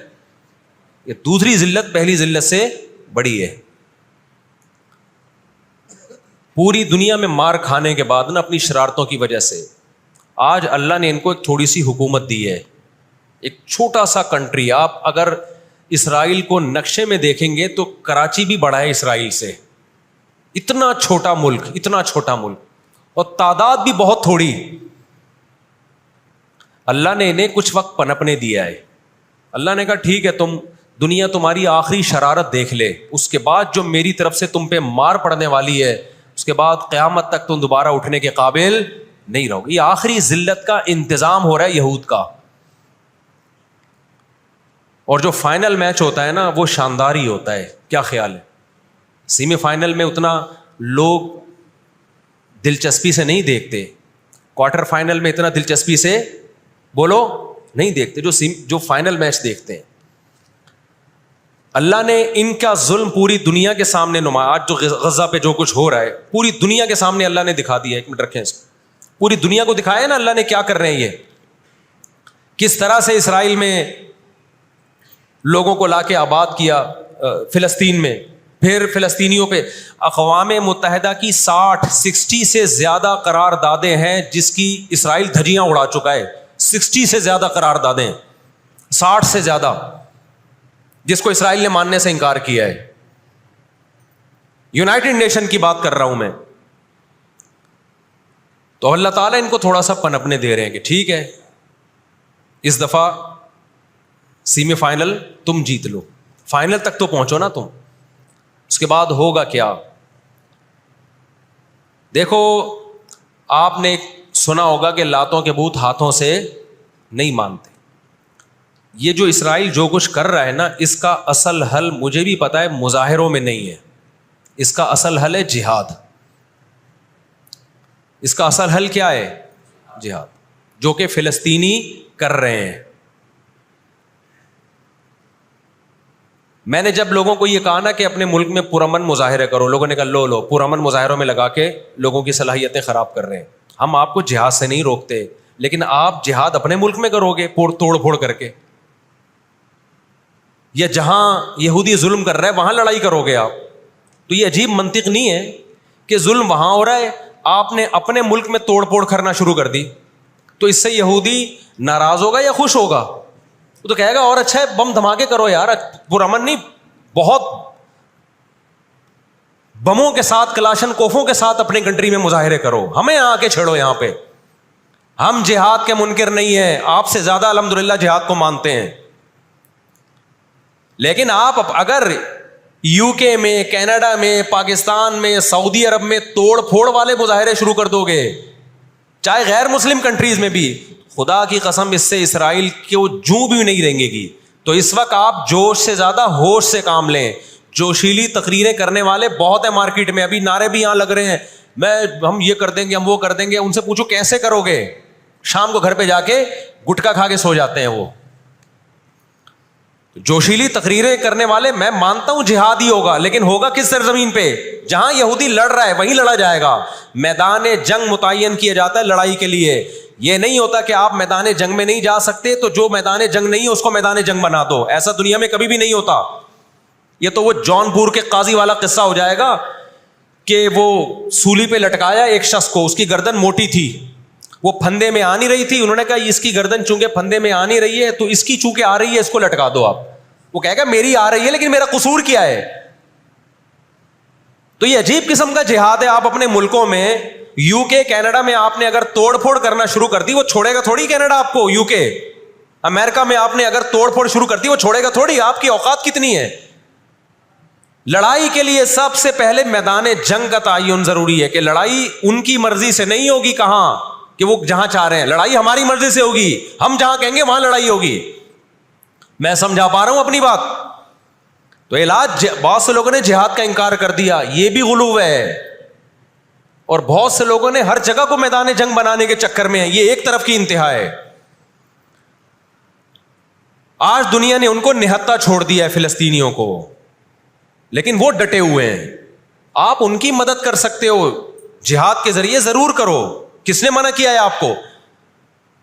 یہ دوسری ذلت پہلی ذلت سے بڑی ہے. پوری دنیا میں مار کھانے کے بعد نا اپنی شرارتوں کی وجہ سے آج اللہ نے ان کو ایک تھوڑی سی حکومت دی ہے. ایک چھوٹا سا کنٹری. آپ اگر اسرائیل کو نقشے میں دیکھیں گے تو کراچی بھی بڑا ہے اسرائیل سے. اتنا چھوٹا ملک، اتنا چھوٹا ملک، اور تعداد بھی بہت تھوڑی. اللہ نے انہیں کچھ وقت پنپنے دیا ہے. اللہ نے کہا ٹھیک ہے تم دنیا تمہاری آخری شرارت دیکھ لے، اس کے بعد جو میری طرف سے تم پہ مار پڑنے والی ہے اس کے بعد قیامت تک تم دوبارہ اٹھنے کے قابل نہیں رہو گے. یہ آخری ذلت کا انتظام ہو رہا ہے یہود کا. اور جو فائنل میچ ہوتا ہے نا وہ شاندار ہی ہوتا ہے. کیا خیال ہے؟ سیمی فائنل میں اتنا لوگ دلچسپی سے نہیں دیکھتے، کوارٹر فائنل میں اتنا دلچسپی سے بولو نہیں دیکھتے جو فائنل میچ دیکھتے ہیں. اللہ نے ان کا ظلم پوری دنیا کے سامنے نمایاں، آج جو غزہ پہ جو کچھ ہو رہا ہے پوری دنیا کے سامنے اللہ نے دکھا دیا. ایک منٹ رکھیں اس کو. پوری دنیا کو دکھایا نا اللہ نے کیا کر رہے ہیں. یہ کس طرح سے اسرائیل میں لوگوں کو لا کے آباد کیا، فلسطین میں، پھر فلسطینیوں پہ اقوام متحدہ کی 60 سے زیادہ قراردادیں ہیں جس کی اسرائیل دھجیاں اڑا چکا ہے. 60 سے زیادہ قراردادیں، 60 سے زیادہ، جس کو اسرائیل نے ماننے سے انکار کیا ہے. یونائٹڈ نیشن کی بات کر رہا ہوں میں. تو اللہ تعالیٰ ان کو تھوڑا سا پنپنے دے رہے ہیں کہ ٹھیک ہے اس دفعہ سیمی فائنل تم جیت لو، فائنل تک تو پہنچو نا تم، اس کے بعد ہوگا کیا. دیکھو آپ نے سنا ہوگا کہ لاتوں کے بت ہاتھوں سے نہیں مانتے. یہ جو اسرائیل جو کچھ کر رہا ہے نا اس کا اصل حل مجھے بھی پتا ہے مظاہروں میں نہیں ہے. اس کا اصل حل ہے جہاد. اس کا اصل حل کیا ہے؟ جہاد، جو کہ فلسطینی کر رہے ہیں. میں نے جب لوگوں کو یہ کہا نا کہ اپنے ملک میں پرامن مظاہرے کرو، لوگوں نے کہا لو پرامن مظاہروں میں لگا کے لوگوں کی صلاحیتیں خراب کر رہے ہیں. ہم آپ کو جہاد سے نہیں روکتے، لیکن آپ جہاد اپنے ملک میں کرو گے توڑ پھوڑ کر کے، یا جہاں یہودی ظلم کر رہا ہے وہاں لڑائی کرو گے آپ. تو یہ عجیب منطق نہیں ہے کہ ظلم وہاں ہو رہا ہے، آپ نے اپنے ملک میں توڑ پھوڑ کرنا شروع کر دی. تو اس سے یہودی ناراض ہوگا یا خوش ہوگا؟ وہ تو کہے گا اور اچھا ہے بم دھماکے کرو یار, پرامن نہیں, بہت بموں کے ساتھ کلاشن کوفوں کے ساتھ اپنی کنٹری میں مظاہرے کرو, ہمیں آ کے چھیڑو یہاں پہ. ہم جہاد کے منکر نہیں ہیں, آپ سے زیادہ الحمدللہ جہاد کو مانتے ہیں. لیکن آپ اگر یو کے میں, کینیڈا میں, پاکستان میں, سعودی عرب میں توڑ پھوڑ والے مظاہرے شروع کر دو گے, چاہے غیر مسلم کنٹریز میں بھی, خدا کی قسم اس سے اسرائیل کو جوں بھی نہیں رہیں گی. تو اس وقت آپ جوش سے زیادہ ہوش سے کام لیں. جوشیلی تقریریں کرنے والے بہت ہیں مارکیٹ میں, ابھی نعرے بھی یہاں لگ رہے ہیں, ہم یہ کر دیں گے, ہم وہ کر دیں گے. ان سے پوچھو کیسے کرو گے, شام کو گھر پہ جا کے گٹکا کھا کے سو جاتے ہیں وہ. جوشیلی تقریریں کرنے والے, میں مانتا ہوں جہاد ہی ہوگا, لیکن ہوگا کس سرزمین پہ؟ جہاں یہودی لڑ رہا ہے وہیں لڑا جائے گا. میدان جنگ متعین کیا جاتا ہے لڑائی کے لیے. یہ نہیں ہوتا کہ آپ میدان جنگ میں نہیں جا سکتے تو جو میدان جنگ نہیں ہے اس کو میدان جنگ بنا دو. ایسا دنیا میں کبھی بھی نہیں ہوتا. یہ تو وہ جون پور کے قاضی والا قصہ ہو جائے گا کہ وہ سولی پہ لٹکایا ایک شخص کو, اس کی گردن موٹی تھی, وہ پھندے میں آ نہیں رہی تھی. انہوں نے کہا اس کی گردن چونکہ پھندے میں آ نہیں رہی ہے تو اس کی چونکہ آ رہی ہے اس کو لٹکا دو آپ. وہ کہے گا میری آ رہی ہے لیکن میرا قصور کیا ہے؟ تو یہ عجیب قسم کا جہاد ہے. آپ اپنے ملکوں میں, یو کے, کینیڈا میں آپ نے اگر توڑ پھوڑ کرنا شروع کر دی, وہ چھوڑے گا تھوڑی کینیڈا آپ کو. یو کے, امریکہ میں آپ نے اگر توڑ پھوڑ شروع کر دی, وہ چھوڑے گا تھوڑی. آپ کی اوقات کتنی ہے؟ لڑائی کے لیے سب سے پہلے میدان جنگ کا تعین ضروری ہے کہ لڑائی ان کی مرضی سے نہیں ہوگی. کہاں کہ وہ جہاں چاہ رہے ہیں, لڑائی ہماری مرضی سے ہوگی. ہم جہاں کہیں گے وہاں لڑائی ہوگی. میں سمجھا پا رہا ہوں اپنی بات؟ تو علاج, بہت سے لوگوں نے جہاد کا انکار کر دیا, یہ بھی غلو ہے. اور بہت سے لوگوں نے ہر جگہ کو میدان جنگ بنانے کے چکر میں ہیں. یہ ایک طرف کی انتہا ہے. آج دنیا نے ان کو نہتا چھوڑ دیا ہے, فلسطینیوں کو, لیکن وہ ڈٹے ہوئے ہیں. آپ ان کی مدد کر سکتے ہو جہاد کے ذریعے, ضرور کرو. کس نے منع کیا ہے آپ کو؟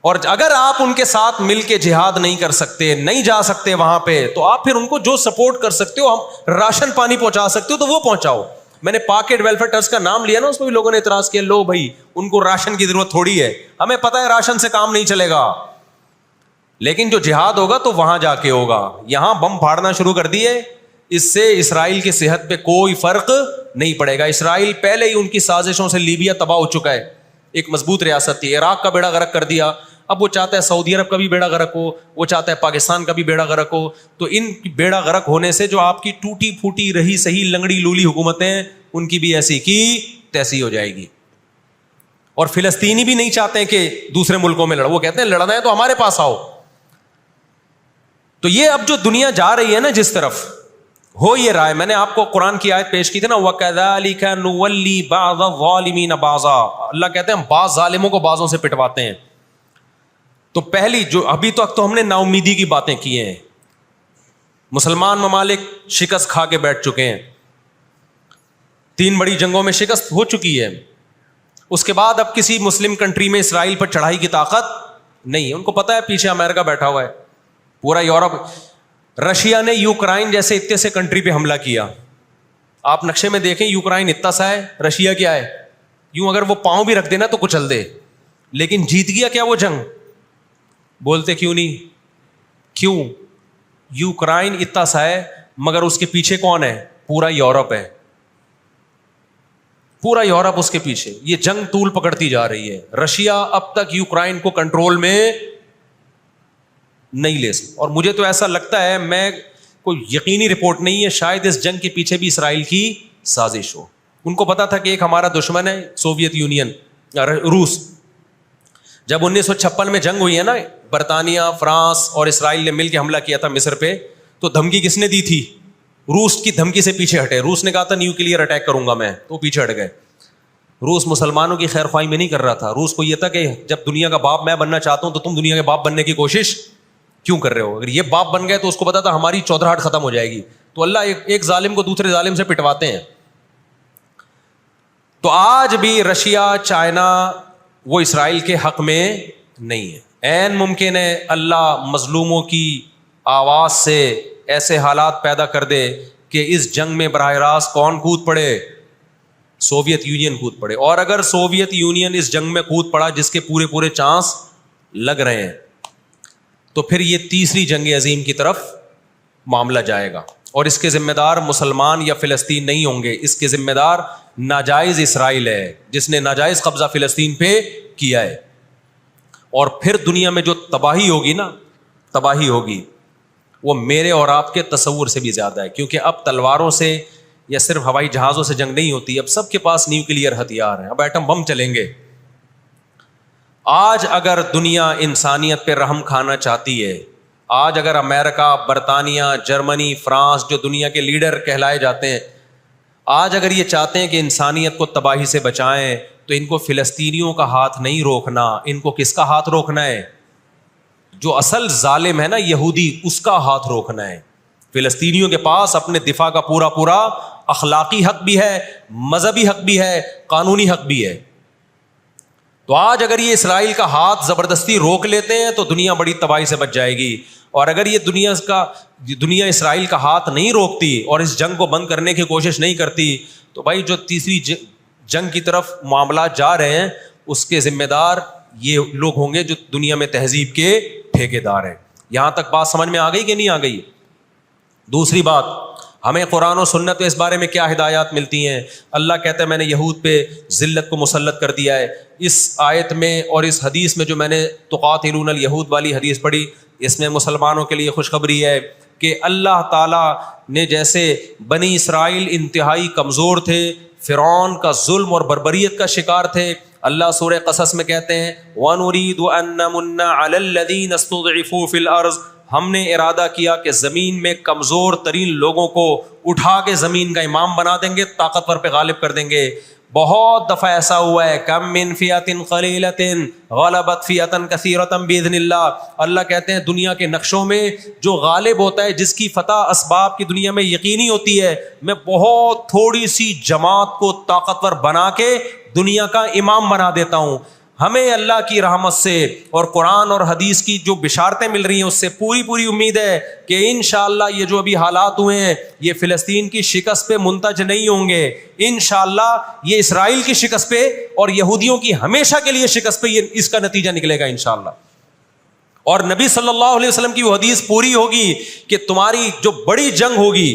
اور اگر آپ ان کے ساتھ مل کے جہاد نہیں کر سکتے, نہیں جا سکتے وہاں پہ, تو آپ پھر ان کو جو سپورٹ کر سکتے ہو, ہم راشن پانی پہنچا سکتے ہو تو وہ پہنچاؤ. میں نے پاکٹ ویلفیئر ٹرسٹ کا نام لیا نا, اس میں بھی لوگوں نے اعتراض کیا, لو بھائی ان کو راشن کی ضرورت تھوڑی ہے, ہمیں پتہ ہے راشن سے کام نہیں چلے گا. لیکن جو جہاد ہوگا تو وہاں جا کے ہوگا. یہاں بم پھاڑنا شروع کر دیے, اس سے اسرائیل کی صحت پہ کوئی فرق نہیں پڑے گا. اسرائیل پہلے ہی ان کی سازشوں سے لیبیا تباہ ہو چکا ہے. ایک مضبوط ریاست تھی, عراق کا بیڑا غرق کر دیا. اب وہ چاہتا ہے سعودی عرب کا بھی بیڑا غرق ہو, وہ چاہتا ہے پاکستان کا بھی بیڑا غرق ہو. تو ان بیڑا غرق ہونے سے جو آپ کی ٹوٹی پھوٹی رہی صحیح لنگڑی لولی حکومتیں, ان کی بھی ایسی کی تیسی ہو جائے گی. اور فلسطینی بھی نہیں چاہتے ہیں کہ دوسرے ملکوں میں لڑو, وہ کہتے ہیں لڑنا ہے تو ہمارے پاس آؤ. تو یہ اب جو دنیا جا رہی ہے نا جس طرف, ہو یہ رہا ہے. میں نے آپ کو قرآن کی آیت پیش کی تھی نا, وَكَذَلِكَ نُوَلِّي بَعْضَ الظَّالِمِينَ بَعْضًا. اللہ کہتے ہیں ہم بعض ظالموں کو بعضوں سے پٹواتے ہیں. تو پہلی جو ابھی تک تو ہم نے نا امیدی کی باتیں کی ہیں. مسلمان ممالک شکست کھا کے بیٹھ چکے ہیں, 3 بڑی جنگوں میں شکست ہو چکی ہے. اس کے بعد اب کسی مسلم کنٹری میں اسرائیل پر چڑھائی کی طاقت نہیں ہے. ان کو پتہ ہے پیچھے امریکہ بیٹھا ہوا ہے, پورا یورپ. رشیا نے یوکرائن جیسے اتنے سے کنٹری پہ حملہ کیا. آپ نقشے میں دیکھیں, یوکرائن اتنا سا ہے, رشیا کیا ہے, یوں اگر وہ پاؤں بھی رکھ دینا تو کچل دے. لیکن جیت گیا کیا وہ جنگ؟ بولتے کیوں نہیں؟ کیوں؟ یوکرائن اتنا سا ہے مگر اس کے پیچھے کون ہے؟ پورا یورپ ہے. پورا یورپ اس کے پیچھے. یہ جنگ طول پکڑتی جا رہی ہے. رشیا اب تک یوکرائن کو کنٹرول میں نہیں لے سکتا. اور مجھے تو ایسا لگتا ہے, میں کوئی یقینی رپورٹ نہیں ہے, شاید اس جنگ کے پیچھے بھی اسرائیل کی سازش ہو. ان کو پتا تھا کہ ایک ہمارا دشمن ہے سوویت یونین, روس. جب 1956 میں جنگ ہوئی ہے نا, برطانیہ, فرانس اور اسرائیل نے مل کے حملہ کیا تھا مصر پہ, تو دھمکی کس نے دی تھی؟ روس کی دھمکی سے پیچھے ہٹے. روس نے کہا تھا نیوکلیئر اٹیک کروں گا میں, تو پیچھے ہٹ گئے. روس مسلمانوں کی خیر خواہی میں نہیں کر رہا تھا. روس کو یہ تھا کہ جب دنیا کا باپ میں بننا چاہتا ہوں تو تم دنیا کے باپ بننے کی کوشش کیوں کر رہے ہو؟ اگر یہ باپ بن گئے تو اس کو پتا تھا ہماری چودراہٹ ختم ہو جائے گی. تو اللہ ایک ظالم کو دوسرے ظالم سے پٹواتے ہیں. تو آج بھی رشیا, چائنا, وہ اسرائیل کے حق میں نہیں ہے. عین ممکن ہے اللہ مظلوموں کی آواز سے ایسے حالات پیدا کر دے کہ اس جنگ میں براہ راست کون کود پڑے؟ سوویت یونین کود پڑے. اور اگر سوویت یونین اس جنگ میں کود پڑا, جس کے پورے چانس لگ رہے ہیں, تو پھر یہ تیسری جنگ عظیم کی طرف معاملہ جائے گا، اور اس کے ذمہ دار مسلمان یا فلسطین نہیں ہوں گے، اس کے ذمہ دار ناجائز اسرائیل ہے جس نے ناجائز قبضہ فلسطین پہ کیا ہے۔ اور پھر دنیا میں جو تباہی ہوگی نا، تباہی ہوگی وہ میرے اور آپ کے تصور سے بھی زیادہ ہے، کیونکہ اب تلواروں سے یا صرف ہوائی جہازوں سے جنگ نہیں ہوتی، اب سب کے پاس نیوکلیئر ہتھیار ہیں، اب ایٹم بم چلیں گے۔ آج اگر دنیا انسانیت پہ رحم کھانا چاہتی ہے، آج اگر امریکہ، برطانیہ، جرمنی، فرانس جو دنیا کے لیڈر کہلائے جاتے ہیں، آج اگر یہ چاہتے ہیں کہ انسانیت کو تباہی سے بچائیں تو ان کو فلسطینیوں کا ہاتھ نہیں روکنا، ان کو کس کا ہاتھ روکنا ہے؟ جو اصل ظالم ہے نا یہودی، اس کا ہاتھ روکنا ہے۔ فلسطینیوں کے پاس اپنے دفاع کا پورا پورا اخلاقی حق بھی ہے، مذہبی حق بھی ہے، قانونی حق بھی ہے۔ تو آج اگر یہ اسرائیل کا ہاتھ زبردستی روک لیتے ہیں تو دنیا بڑی تباہی سے بچ جائے گی، اور اگر یہ دنیا اسرائیل کا ہاتھ نہیں روکتی اور اس جنگ کو بند کرنے کی کوشش نہیں کرتی تو بھائی جو تیسری جنگ کی طرف معاملات جا رہے ہیں اس کے ذمہ دار یہ لوگ ہوں گے جو دنیا میں تہذیب کے ٹھیکیدار ہیں۔ یہاں تک بات سمجھ میں آ گئی کہ نہیں آ گئی؟ دوسری بات، ہمیں قرآن و سنت میں اس بارے میں کیا ہدایات ملتی ہیں؟ اللہ کہتا ہے میں نے یہود پہ ذلت کو مسلط کر دیا ہے۔ اس آیت میں اور اس حدیث میں جو میں نے تقاتلون الیہود والی حدیث پڑھی، اس میں مسلمانوں کے لیے خوشخبری ہے کہ اللہ تعالیٰ نے جیسے بنی اسرائیل انتہائی کمزور تھے، فرعون کا ظلم اور بربریت کا شکار تھے، اللہ سورہ قصص میں کہتے ہیں وَنُرِيدُ أَن نَّمُنَّ عَلَى الَّذِينَ اسْتُضْعِفُوا فِي الْأَرْضِ، ہم نے ارادہ کیا کہ زمین میں کمزور ترین لوگوں کو اٹھا کے زمین کا امام بنا دیں گے، طاقتور پہ غالب کر دیں گے۔ بہت دفعہ ایسا ہوا ہے، کم من فئۃ قلیلۃ غلبت فئۃ کثیرۃ باذن اللہ۔ اللہ کہتے ہیں دنیا کے نقشوں میں جو غالب ہوتا ہے، جس کی فتح اسباب کی دنیا میں یقینی ہوتی ہے، میں بہت تھوڑی سی جماعت کو طاقتور بنا کے دنیا کا امام بنا دیتا ہوں۔ ہمیں اللہ کی رحمت سے اور قرآن اور حدیث کی جو بشارتیں مل رہی ہیں اس سے پوری پوری امید ہے کہ انشاءاللہ یہ جو ابھی حالات ہوئے ہیں یہ فلسطین کی شکست پہ منتج نہیں ہوں گے، انشاءاللہ یہ اسرائیل کی شکست پہ اور یہودیوں کی ہمیشہ کے لیے شکست پہ یہ اس کا نتیجہ نکلے گا انشاءاللہ۔ اور نبی صلی اللہ علیہ وسلم کی وہ حدیث پوری ہوگی کہ تمہاری جو بڑی جنگ ہوگی،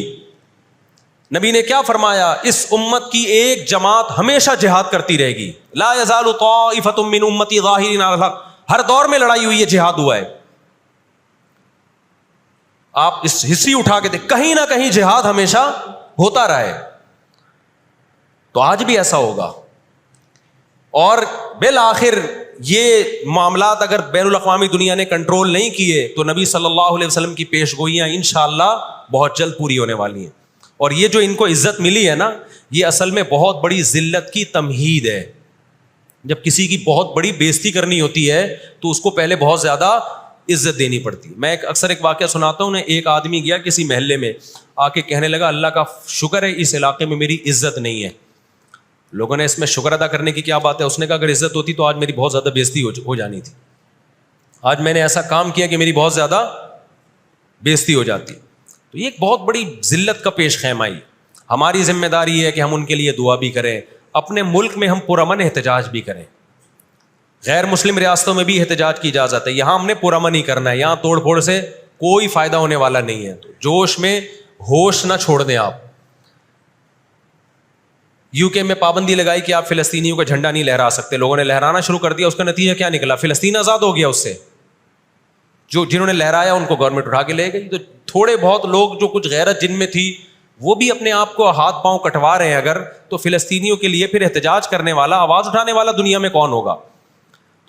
نبی نے کیا فرمایا؟ اس امت کی ایک جماعت ہمیشہ جہاد کرتی رہے گی، لا یزال طائفۃ من امتی ظاہرین علی الحق، ہر دور میں لڑائی ہوئی ہے، جہاد ہوا ہے۔ آپ اس ہسٹری اٹھا کے دیکھ، کہیں نہ کہیں جہاد ہمیشہ ہوتا رہا ہے، تو آج بھی ایسا ہوگا۔ اور بالآخر یہ معاملات اگر بین الاقوامی دنیا نے کنٹرول نہیں کیے تو نبی صلی اللہ علیہ وسلم کی پیش گوئیاں انشاءاللہ بہت جلد پوری ہونے والی ہیں۔ اور یہ جو ان کو عزت ملی ہے نا، یہ اصل میں بہت بڑی ذلت کی تمہید ہے۔ جب کسی کی بہت بڑی بےزتی کرنی ہوتی ہے تو اس کو پہلے بہت زیادہ عزت دینی پڑتی ہے۔ میں اکثر ایک واقعہ سناتا ہوں، ایک آدمی گیا کسی محلے میں، آ کے کہنے لگا اللہ کا شکر ہے اس علاقے میں میری عزت نہیں ہے۔ لوگوں نے اس میں شکر ادا کرنے کی کیا بات ہے؟ اس نے کہا اگر عزت ہوتی تو آج میری بہت زیادہ بےزتی ہو جانی تھی، آج میں نے ایسا کام کیا کہ میری بہت زیادہ بےزتی ہو جاتی۔ تو یہ ایک بہت بڑی ذلت کا پیش خیمہ ہے۔ ہماری ذمہ داری ہے کہ ہم ان کے لیے دعا بھی کریں، اپنے ملک میں ہم پرامن احتجاج بھی کریں۔ غیر مسلم ریاستوں میں بھی احتجاج کی اجازت ہے، یہاں ہم نے پرامن ہی کرنا ہے، یہاں توڑ پھوڑ سے کوئی فائدہ ہونے والا نہیں ہے۔ تو جوش میں ہوش نہ چھوڑ دیں آپ۔ یو کے میں پابندی لگائی کہ آپ فلسطینیوں کا جھنڈا نہیں لہرا سکتے، لوگوں نے لہرانا شروع کر دیا، اس کا نتیجہ کیا نکلا؟ فلسطین آزاد ہو گیا۔ اس سے جنہوں نے لہرایا ان کو گورنمنٹ اٹھا کے لے گئی۔ تو تھوڑے بہت لوگ جو کچھ غیرت جن میں تھی وہ بھی اپنے آپ کو ہاتھ پاؤں کٹوا رہے ہیں اگر، تو فلسطینیوں کے لیے پھر احتجاج کرنے والا، آواز اٹھانے والا دنیا میں کون ہوگا؟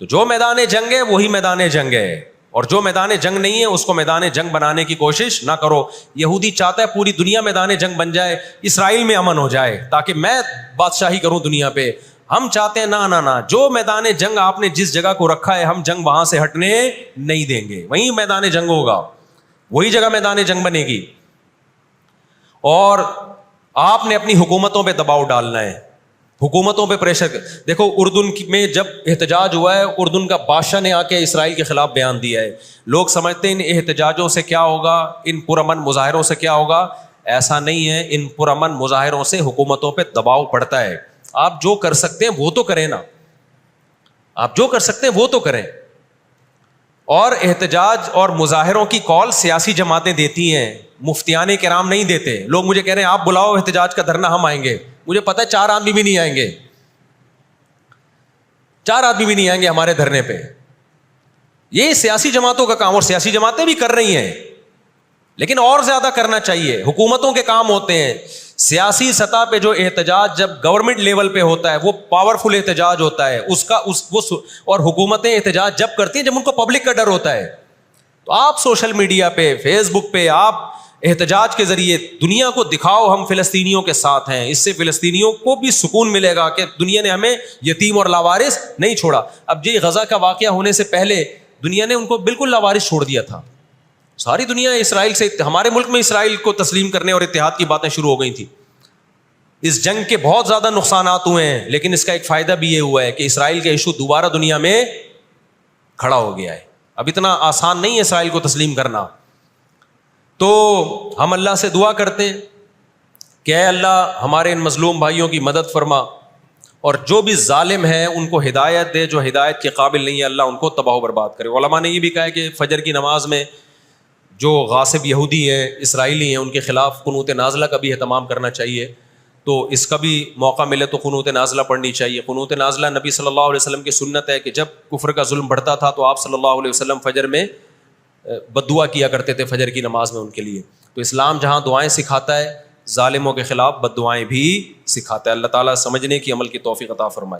تو جو میدان جنگ ہے وہی میدان جنگ ہے، اور جو میدان جنگ نہیں ہے اس کو میدان جنگ بنانے کی کوشش نہ کرو۔ یہودی چاہتا ہے پوری دنیا میدان جنگ بن جائے، اسرائیل میں امن ہو جائے تاکہ میں بادشاہی کروں دنیا پہ۔ ہم چاہتے ہیں نہ، جو میدان جنگ آپ نے جس جگہ کو رکھا ہے ہم جنگ وہاں سے ہٹنے نہیں دیں گے، وہیں میدان جنگ ہوگا، وہی جگہ میدان جنگ بنے گی۔ اور آپ نے اپنی حکومتوں پہ دباؤ ڈالنا ہے، حکومتوں پہ پریشر۔ دیکھو اردن میں جب احتجاج ہوا ہے، اردن کا بادشاہ نے آ کے اسرائیل کے خلاف بیان دیا ہے۔ لوگ سمجھتے ہیں ان احتجاجوں سے کیا ہوگا، ان پرامن مظاہروں سے کیا ہوگا؟ ایسا نہیں ہے، ان پرامن مظاہروں سے حکومتوں پہ دباؤ پڑتا ہے۔ آپ جو کر سکتے ہیں وہ تو کریں نا، آپ جو کر سکتے ہیں وہ تو کریں۔ اور احتجاج اور مظاہروں کی کال سیاسی جماعتیں دیتی ہیں، مفتیان کرام نہیں دیتے. لوگ مجھے کہہ رہے ہیں آپ بلاؤ احتجاج کا دھرنا ہم آئیں گے. مجھے پتہ ہے 4 آدمی بھی نہیں آئیں گے، 4 آدمی بھی نہیں آئیں گے ہمارے دھرنے پہ. یہ سیاسی جماعتوں کا کام، اور سیاسی جماعتیں بھی کر رہی ہیں، لیکن اور زیادہ کرنا چاہیے. حکومتوں کے کام ہوتے ہیں. سیاسی سطح پہ جو احتجاج جب گورنمنٹ لیول پہ ہوتا ہے وہ پاورفل احتجاج ہوتا ہے اور حکومتیں احتجاج جب کرتی ہیں جب ان کو پبلک کا ڈر ہوتا ہے. تو آپ سوشل میڈیا پہ، فیس بک پہ آپ احتجاج کے ذریعے دنیا کو دکھاؤ ہم فلسطینیوں کے ساتھ ہیں. اس سے فلسطینیوں کو بھی سکون ملے گا کہ دنیا نے ہمیں یتیم اور لاوارث نہیں چھوڑا. اب جی غزہ کا واقعہ ہونے سے پہلے دنیا نے ان کو بالکل لاوارث چھوڑ دیا تھا. ساری دنیا اسرائیل سے، ہمارے ملک میں اسرائیل کو تسلیم کرنے اور اتحاد کی باتیں شروع ہو گئی تھی. اس جنگ کے بہت زیادہ نقصانات ہوئے ہیں، لیکن اس کا ایک فائدہ بھی یہ ہوا ہے کہ اسرائیل کا ایشو دوبارہ دنیا میں کھڑا ہو گیا ہے. اب اتنا آسان نہیں ہے اسرائیل کو تسلیم کرنا. تو ہم اللہ سے دعا کرتے ہیں کہ اے اللہ ہمارے ان مظلوم بھائیوں کی مدد فرما، اور جو بھی ظالم ہیں ان کو ہدایت دے، جو ہدایت کے قابل نہیں ہے اللہ ان کو تباہ و برباد کرے. علماء نے یہ بھی کہا ہے کہ فجر کی نماز میں جو غاصب یہودی ہیں، اسرائیلی ہیں، ان کے خلاف قنوت نازلہ کا بھی اہتمام کرنا چاہیے. تو اس کا بھی موقع ملے تو قنوت نازلہ پڑھنی چاہیے. قنوت نازلہ نبی صلی اللہ علیہ وسلم کی سنت ہے کہ جب کفر کا ظلم بڑھتا تھا تو آپ صلی اللہ علیہ وسلم فجر میں بد دعا کیا کرتے تھے فجر کی نماز میں ان کے لیے. تو اسلام جہاں دعائیں سکھاتا ہے، ظالموں کے خلاف بد دعائیں بھی سکھاتا ہے. اللہ تعالیٰ سمجھنے کی، عمل کی توفیق عطا فرمائے.